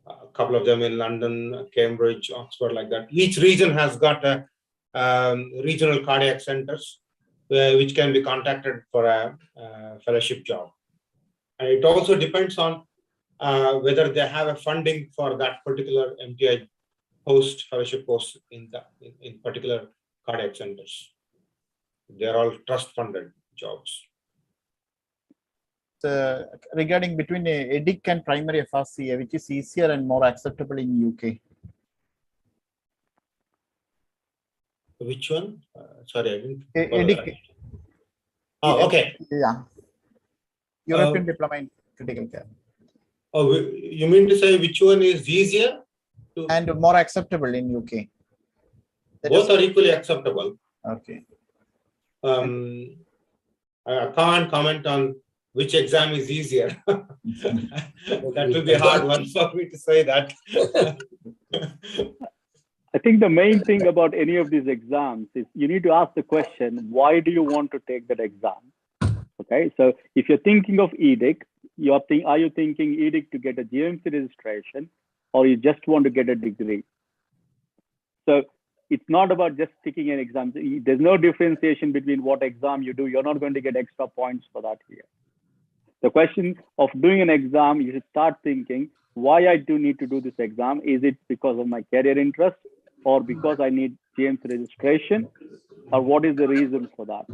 a couple of them in London, Cambridge, Oxford, like that. Each region has got a regional cardiac centers which can be contacted for a fellowship job. And it also depends on whether they have a funding for that particular MTI fellowship post in particular cardiac centers. They're all trust funded jobs. Regarding between EDIC and primary FRCA, which is easier and more acceptable in UK? Which one? Sorry, I didn't. EDIC. Oh, okay. Yeah. European Diploma in Critical Care. Oh, you mean to say which one is easier? And more acceptable in UK? Both are equally acceptable. Okay. I can't comment on which exam is easier. That will be a hard one for me to say that. I think the main thing about any of these exams is you need to ask the question, why do you want to take that exam? Okay, so if you're thinking of EDIC, are you thinking EDIC to get a GMC registration, or you just want to get a degree? So it's not about just taking an exam. There's no differentiation between what exam you do. You're not going to get extra points for that here. The question of doing an exam, you should start thinking, why I do need to do this exam? Is it because of my career interest, or because I need GMC registration, or what is the reason for that?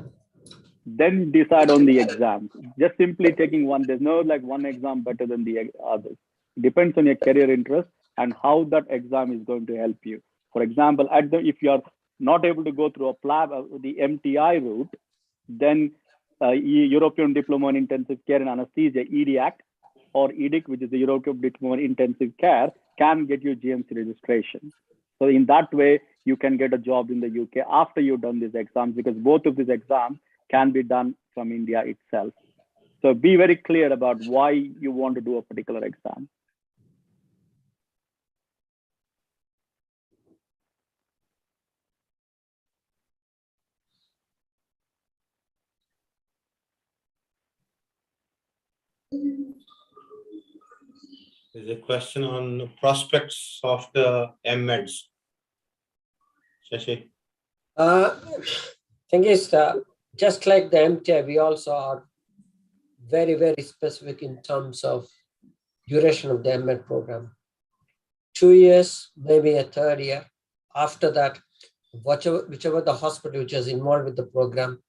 Then decide on the exam. Just simply taking one, there's no like one exam better than the others. It depends on your career interest and how that exam is going to help you. For example, if you are not able to go through the MTI route, then European Diploma in Intensive Care and Anesthesia, EDIAC, or EDIC, which is the European Diploma in Intensive Care, can get you GMC registration. So in that way, you can get a job in the UK after you've done these exams, because both of these exams can be done from India itself. So be very clear about why you want to do a particular exam. There's a question on prospects of the MEds. Shashi. Thing is, just like the MTI, we also are very, very specific in terms of duration of the MEd program. 2 years, maybe a third year. After that, whichever the hospital which is involved with the program,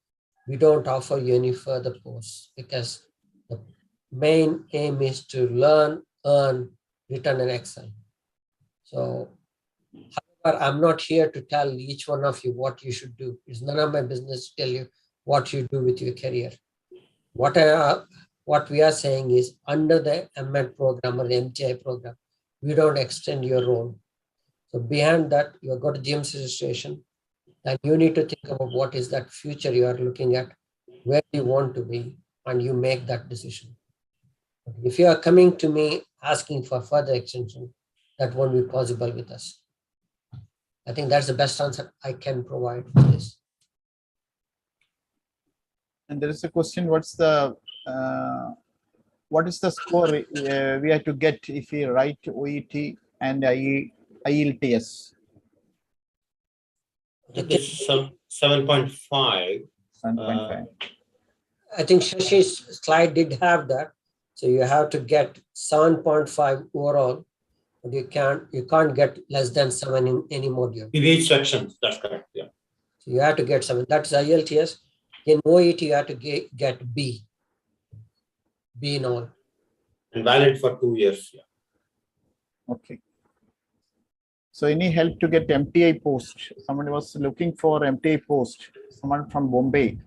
we don't offer you any further posts, because the main aim is to learn, earn, return, and excel. So, however, I'm not here to tell each one of you what you should do. It's none of my business to tell you what you do with your career. What we are saying is, under the MEd program or the MTI program, we don't extend your role. So behind that, you have got a GMC registration, and you need to think about what is that future you are looking at, where you want to be, and you make that decision. If you are coming to me asking for further extension, that won't be possible with us. I think that's the best answer I can provide for this. And there is a question, what is the score we have to get if we write OET and IELTS? It is 7.5. 7.5. I think Shashi's slide did have that. So you have to get 7.5 overall, but you can't get less than 7 in any module. In each section, that's correct. Yeah. So you have to get 7. That's IELTS. In OET, you have to get B. B in all. And valid for 2 years. Yeah. Okay. So any help to get MTI post? Someone was looking for MTI post, someone from Bombay.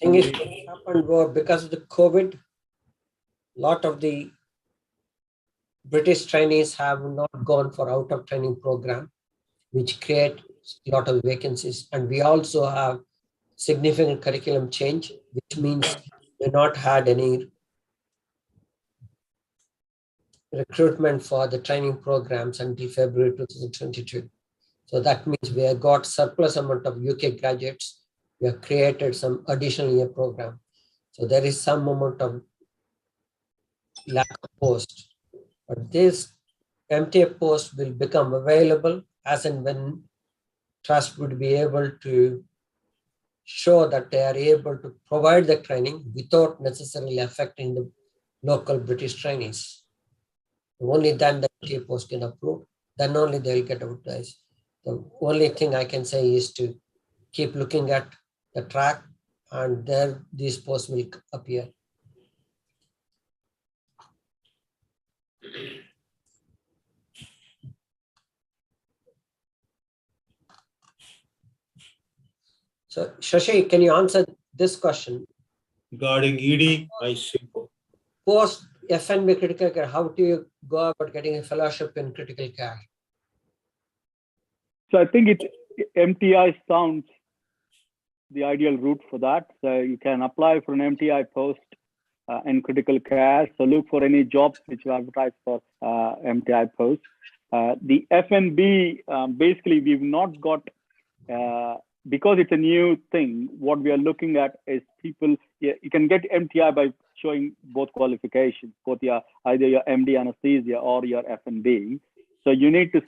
Thing is, what happened was, because of the COVID, a lot of the British trainees have not gone for out of training program, which create a lot of vacancies. And we also have significant curriculum change, which means we not had any recruitment for the training programs until February 2022. So that means we have got surplus amount of UK graduates. We have created some additional year program. So there is some amount of lack of post. But this MTA post will become available as and when trust would be able to show that they are able to provide the training without necessarily affecting the local British trainees. Only then the MTA post can approve, then only they will get advertised. The only thing I can say is to keep looking at the track, and there these posts will appear. So Shashi, can you answer this question? Regarding ED, I see. Post FNB critical care, how do you go about getting a fellowship in critical care? So I think MTI sounds the ideal route for that. So you can apply for an MTI post in critical care. So look for any jobs which you advertise for MTI post. The FNB, basically we've not got, because it's a new thing, what we are looking at is people, you can get MTI by showing both qualifications, both either your MD anesthesia or your FNB. So you need to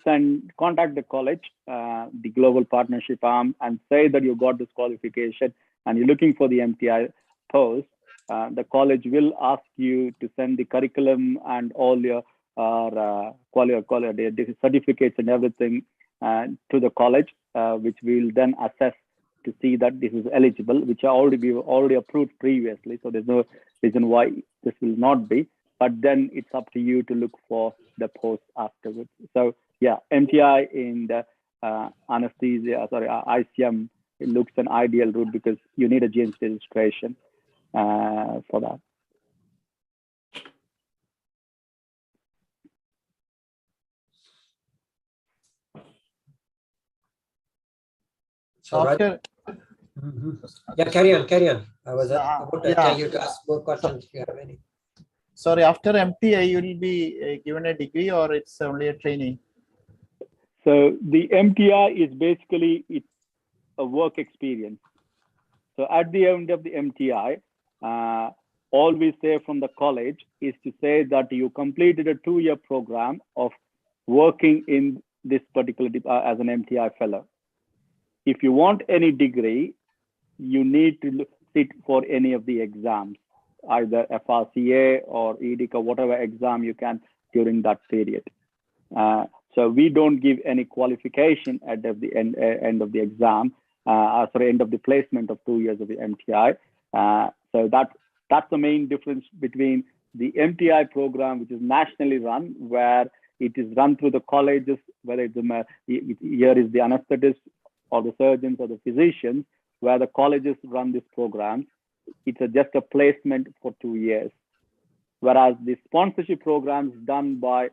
contact the college, the global partnership arm, and say that you got this qualification and you're looking for the MTI post. The college will ask you to send the curriculum and all your quality certificates and everything to the college, which will then assess to see that this is eligible, which are already approved previously. So there's no reason why this will not be. But then it's up to you to look for the post afterwards. So yeah, MTI in the ICM, it looks an ideal route because you need a GMC registration for that. So After, yeah, carry on. I was about to yeah. tell you to ask more questions if you have any. Sorry, after MTI, you will be given a degree or it's only a training? So the MTI is basically it's a work experience. So at the end of the MTI, all we say from the college is to say that you completed a 2-year program of working in this particular as an MTI fellow. If you want any degree, you need to sit for any of the exams, either FRCA or EDICA, whatever exam you can during that period. So we don't give any qualification at the end of the exam, end of the placement of 2 years of the MTI. So that's the main difference between the MTI program, which is nationally run, where it is run through the colleges, whether it's here is the anesthetist or the surgeons or the physicians, where the colleges run this program. It's just a placement for 2 years. Whereas the sponsorship programs done by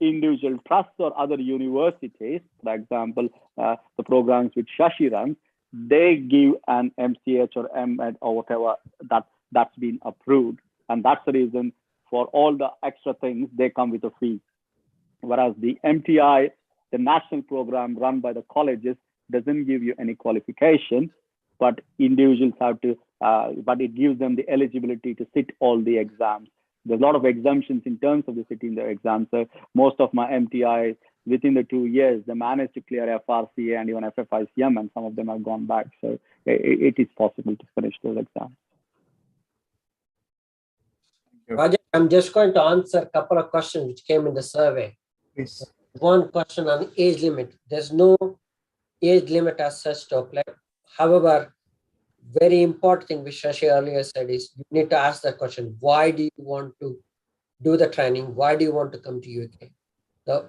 individual trusts or other universities, for example, the programs which Shashi runs, they give an MCH or MEd or whatever that's been approved. And that's the reason for all the extra things, they come with a fee. Whereas the MTI, the national program run by the colleges, doesn't give you any qualification, but individuals have to, but it gives them the eligibility to sit all the exams. There's a lot of exemptions in terms of the sitting the exams. So most of my MTI, within the 2 years, they managed to clear FRCA and even FFICM, and some of them have gone back. So it is possible to finish those exams. Rajesh, I'm just going to answer a couple of questions which came in the survey. Please. One question on age limit. There's no age limit as such to apply. However, very important thing which Shashi earlier said is you need to ask that question. Why do you want to do the training? Why do you want to come to UK? So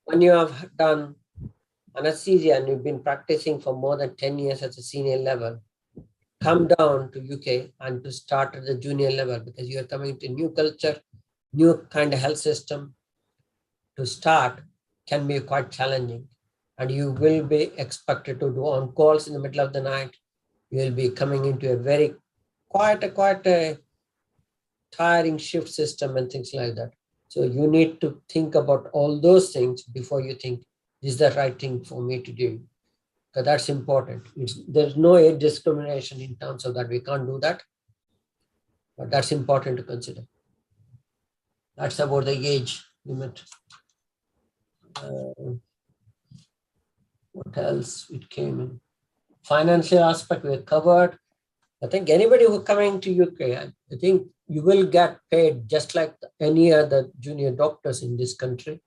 when you have done anesthesia and you've been practicing for more than 10 years at the senior level, come down to UK and to start at the junior level, because you're coming to new culture, new kind of health system. To start can be quite challenging, and you will be expected to do on calls in the middle of the night. You will be coming into a very quite a tiring shift system and things like that. So you need to think about all those things before you think, is the right thing for me to do? Because that's important. There's no age discrimination in terms of that. We can't do that. But that's important to consider. That's about the age limit. What else it came in? Financial aspect we covered. I think anybody who coming to UK, I think you will get paid just like any other junior doctors in this country.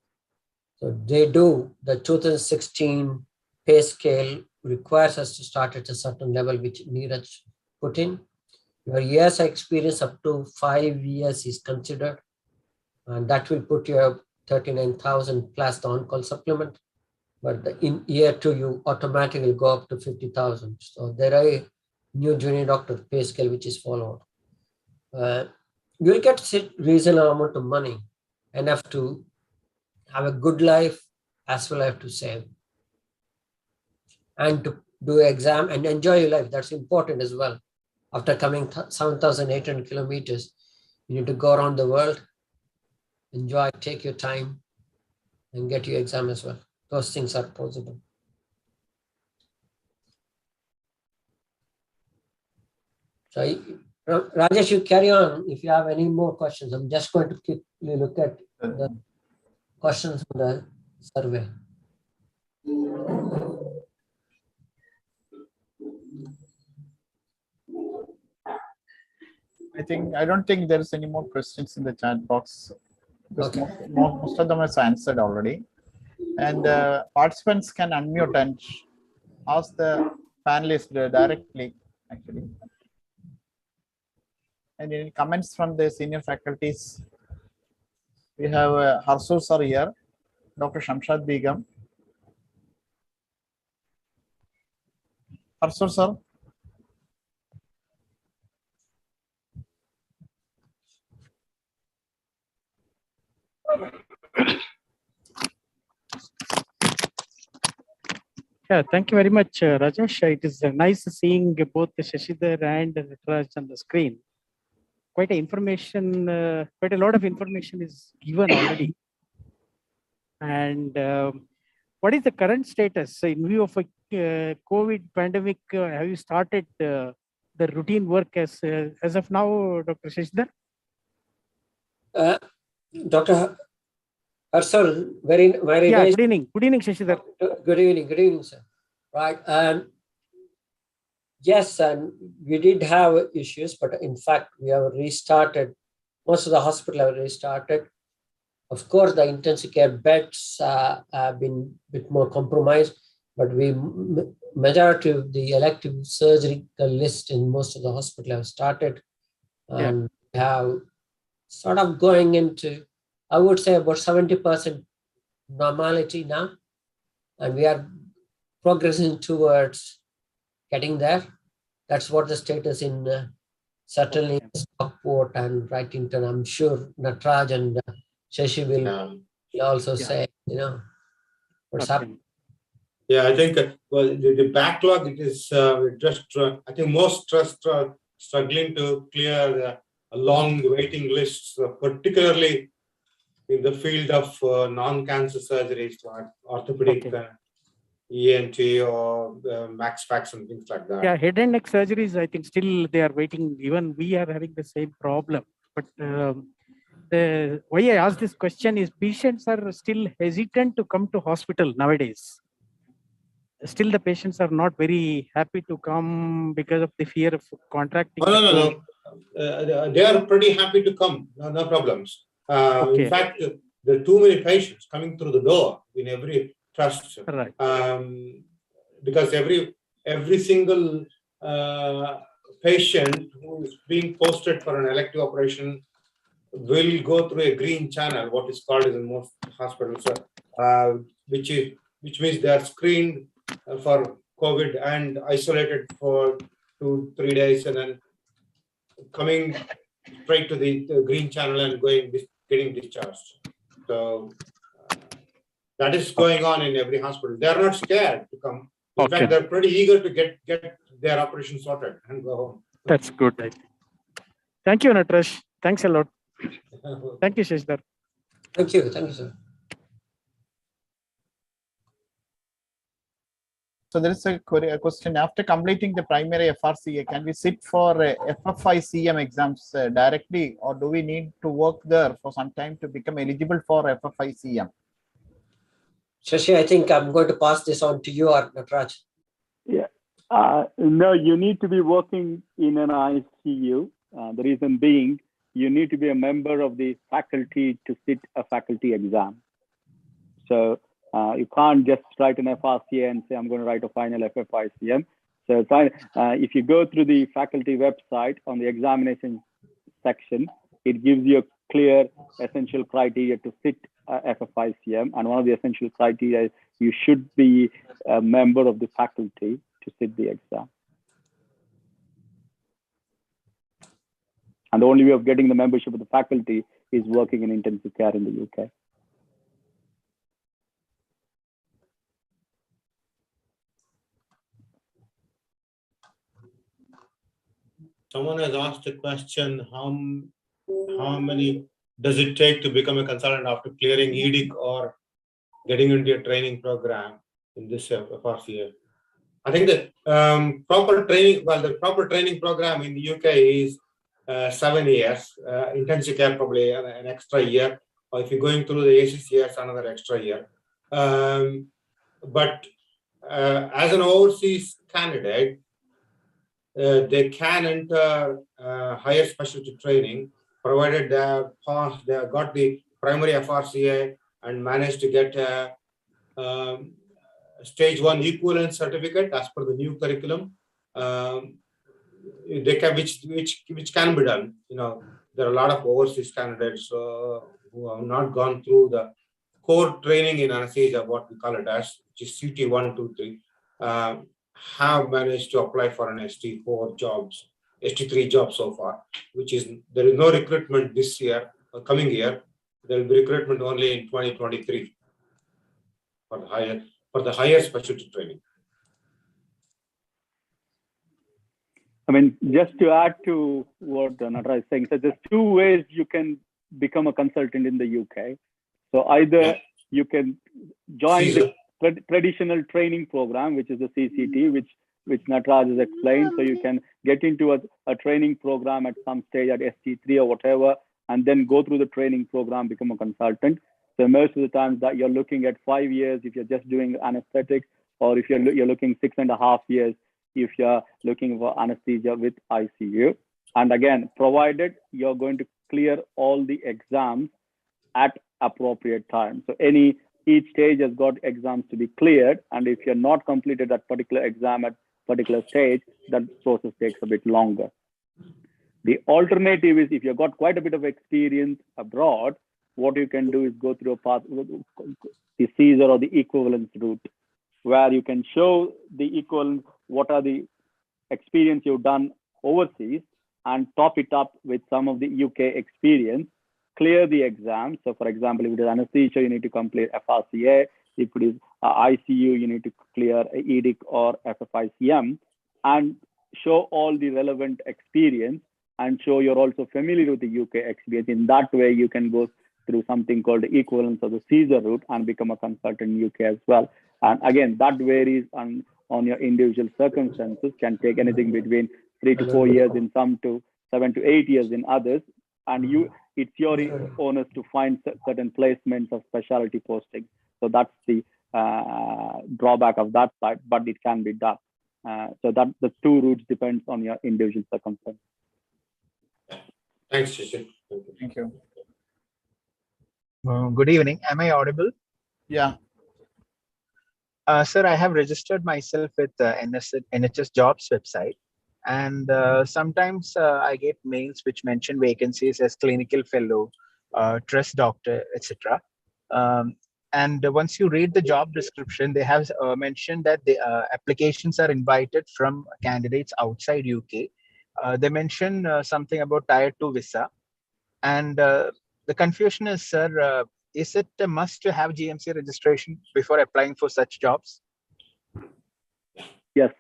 So they do. The 2016 pay scale requires us to start at a certain level, which Neeraj put in. Your years of experience up to 5 years is considered, and that will put you up 39,000 plus the on-call supplement. But in year 2, you automatically go up to 50,000. So there are a new junior doctor pay scale which is followed. you will get reasonable amount of money, enough to have a good life as well as to save. And to do exam and enjoy your life. That's important as well. After coming 7,800 kilometers, you need to go around the world, enjoy, take your time, and get your exam as well. Those things are possible. So Rajesh, you carry on if you have any more questions. I'm just going to quickly look at the questions from the survey. I don't think there is any more questions in the chat box. Because Okay. most of them is answered already. And participants can unmute and ask the panelists directly, actually. And any comments from the senior faculties? We have Harsul sir here, Dr. Shamshad Begum. Harsul sir. Yeah, thank you very much, Rajesh. It is nice seeing both Shashidhar and Nataraj on the screen. Quite a lot of information is given already. And what is the current status in view of a COVID pandemic? Have you started the routine work as of now, Dr. Shashidhar? Dr. Harsal, very Yeah, nice. good evening, Shashidhar. Good evening, sir. Right, yes, and we did have issues, but in fact, we have restarted. Most of the hospital have restarted. Of course, the intensive care beds have been a bit more compromised, but majority of the elective surgical list in most of the hospital have started, and we have sort of going into, I would say, about 70% normality now, and we are progressing towards getting there. That's what the status in certainly Stockport and Wrightington. I'm sure Nataraj and Shashi will also say, what's happening. Yeah, I think the backlog, it is just, I think most trusts are struggling to clear long waiting lists, particularly in the field of non-cancer surgeries, like orthopedic, ENT, or max fax and things like that. Yeah, head and neck surgeries, I think still they are waiting. Even we are having the same problem. But why I ask this question is patients are still hesitant to come to hospital nowadays. Still the patients are not very happy to come because of the fear of contracting. No. They are pretty happy to come. No problems. In fact, there are too many patients coming through the door in every trust. Right. Because every single patient who is being posted for an elective operation will go through a green channel, what is called in most hospitals, which means they are screened for COVID and isolated for 2-3 days, and then coming straight to the green channel and getting discharged. So that is going on in every hospital. They are not scared to come. In fact, they're pretty eager to get their operation sorted and go home. That's good, I think. Thank you, Nataraj. Thanks a lot. Thank you, Shashidhar. Thank you, sir. So there is a question. After completing the primary FRCA, can we sit for FFICM exams directly, or do we need to work there for some time to become eligible for FFICM? Shashi, I think I'm going to pass this on to you or Nataraj. Yeah. No, you need to be working in an ICU. The reason being, you need to be a member of the faculty to sit a faculty exam. So you can't just write an FRCA and say, I'm going to write a final FFICM. So if you go through the faculty website on the examination section, it gives you a clear essential criteria to sit FFICM. And one of the essential criteria is you should be a member of the faculty to sit the exam. And the only way of getting the membership of the faculty is working in intensive care in the UK. Someone has asked a question, how many does it take to become a consultant after clearing EDIC or getting into a training program in this FRCA? I think the proper training program in the UK is 7 years, intensive care probably an extra year, or if you're going through the ACCS, another extra year. But as an overseas candidate, they can enter higher specialty training, provided they have passed, they have got the primary FRCA and managed to get a stage 1 equivalence certificate as per the new curriculum. They can, which can be done. There are a lot of overseas candidates who have not gone through the core training in anesthesia, what we call it as, which is CT 1, 2, 3. Have managed to apply for an ST4 jobs, ST3 jobs so far, which is, there is no recruitment this year, coming year. There will be recruitment only in 2023 for the higher specialty training. I mean, just to add to what Nataraj is saying, so there's 2 ways you can become a consultant in the UK. So either you can join the traditional training program, which is the CCT, which Nataraj has explained. So you can get into a training program at some stage at ST3 or whatever, and then go through the training program, become a consultant. So most of the times that you're looking at 5 years if you're just doing anesthetics, or if you're looking 6.5 years if you're looking for anesthesia with ICU. And again, provided you're going to clear all the exams at appropriate time. So each stage has got exams to be cleared, and if you're not completed that particular exam at particular stage, that process takes a bit longer. The alternative is, if you've got quite a bit of experience abroad, what you can do is go through a path, the Caesar or the equivalence route, where you can show the equivalent, what are the experience you've done overseas, and top it up with some of the UK experience, clear the exam. So for example, if it is anesthesia, you need to complete FRCA. If it is ICU, you need to clear EDIC or FFICM, and show all the relevant experience, and show you're also familiar with the UK experience. In that way, you can go through something called the equivalence of the Caesar route and become a consultant in UK as well. And again, that varies on your individual circumstances, can take anything between 3 to 4 years in some to 7 to 8 years in others. And it's your onus to find certain placements of specialty posting. So that's the drawback of that side, but it can be done. So that the 2 routes depends on your individual circumstances. Thanks, Shishir. Thank you. Good evening. Am I audible? Yeah. Sir, I have registered myself with NHS Jobs website, and sometimes I get mails which mention vacancies as clinical fellow, trust doctor, etc. And once you read the job description, they have mentioned that the applications are invited from candidates outside UK. They mention something about Tier 2 visa, and the confusion is, sir, is it a must to have GMC registration before applying for such jobs? Yes.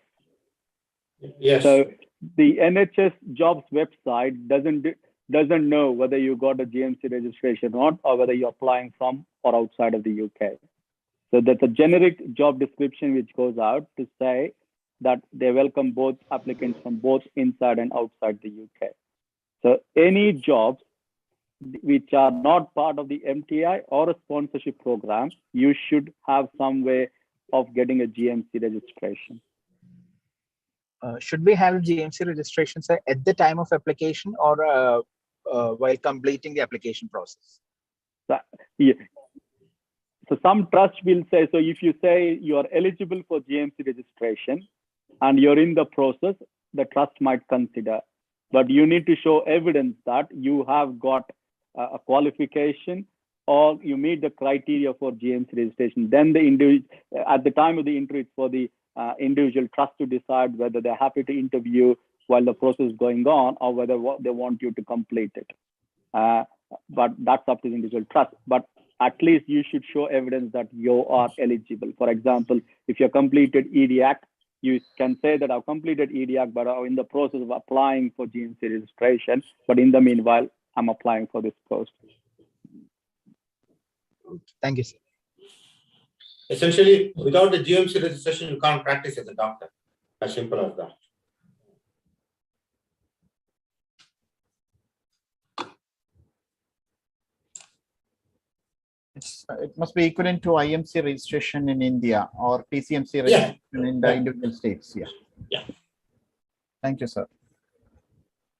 Yes. So the NHS jobs website doesn't know whether you got a GMC registration or not, or whether you're applying from or outside of the UK. So that's a generic job description which goes out to say that they welcome both applicants from both inside and outside the UK. So any jobs which are not part of the MTI or a sponsorship program, you should have some way of getting a GMC registration. Should we have GMC registration, sir, at the time of application or while completing the application process? So, yeah. So some trust will say, so if you say you are eligible for GMC registration and you're in the process, the trust might consider, but you need to show evidence that you have got a qualification or you meet the criteria for GMC registration. Then the individual, at the time of the interview, it's for the individual trust to decide whether they're happy to interview while the process is going on, or whether they want you to complete it. But that's up to the individual trust. But at least you should show evidence that you are eligible. For example, if you completed EDIAC, you can say that I've completed EDIAC, but I'm in the process of applying for GMC registration. But in the meanwhile, I'm applying for this post. Thank you, sir. Essentially, without the GMC registration, you can't practice as a doctor. As simple as that. It must be equivalent to IMC registration in India or TCMC registration in the individual states. Yeah. Yeah. Thank you, sir.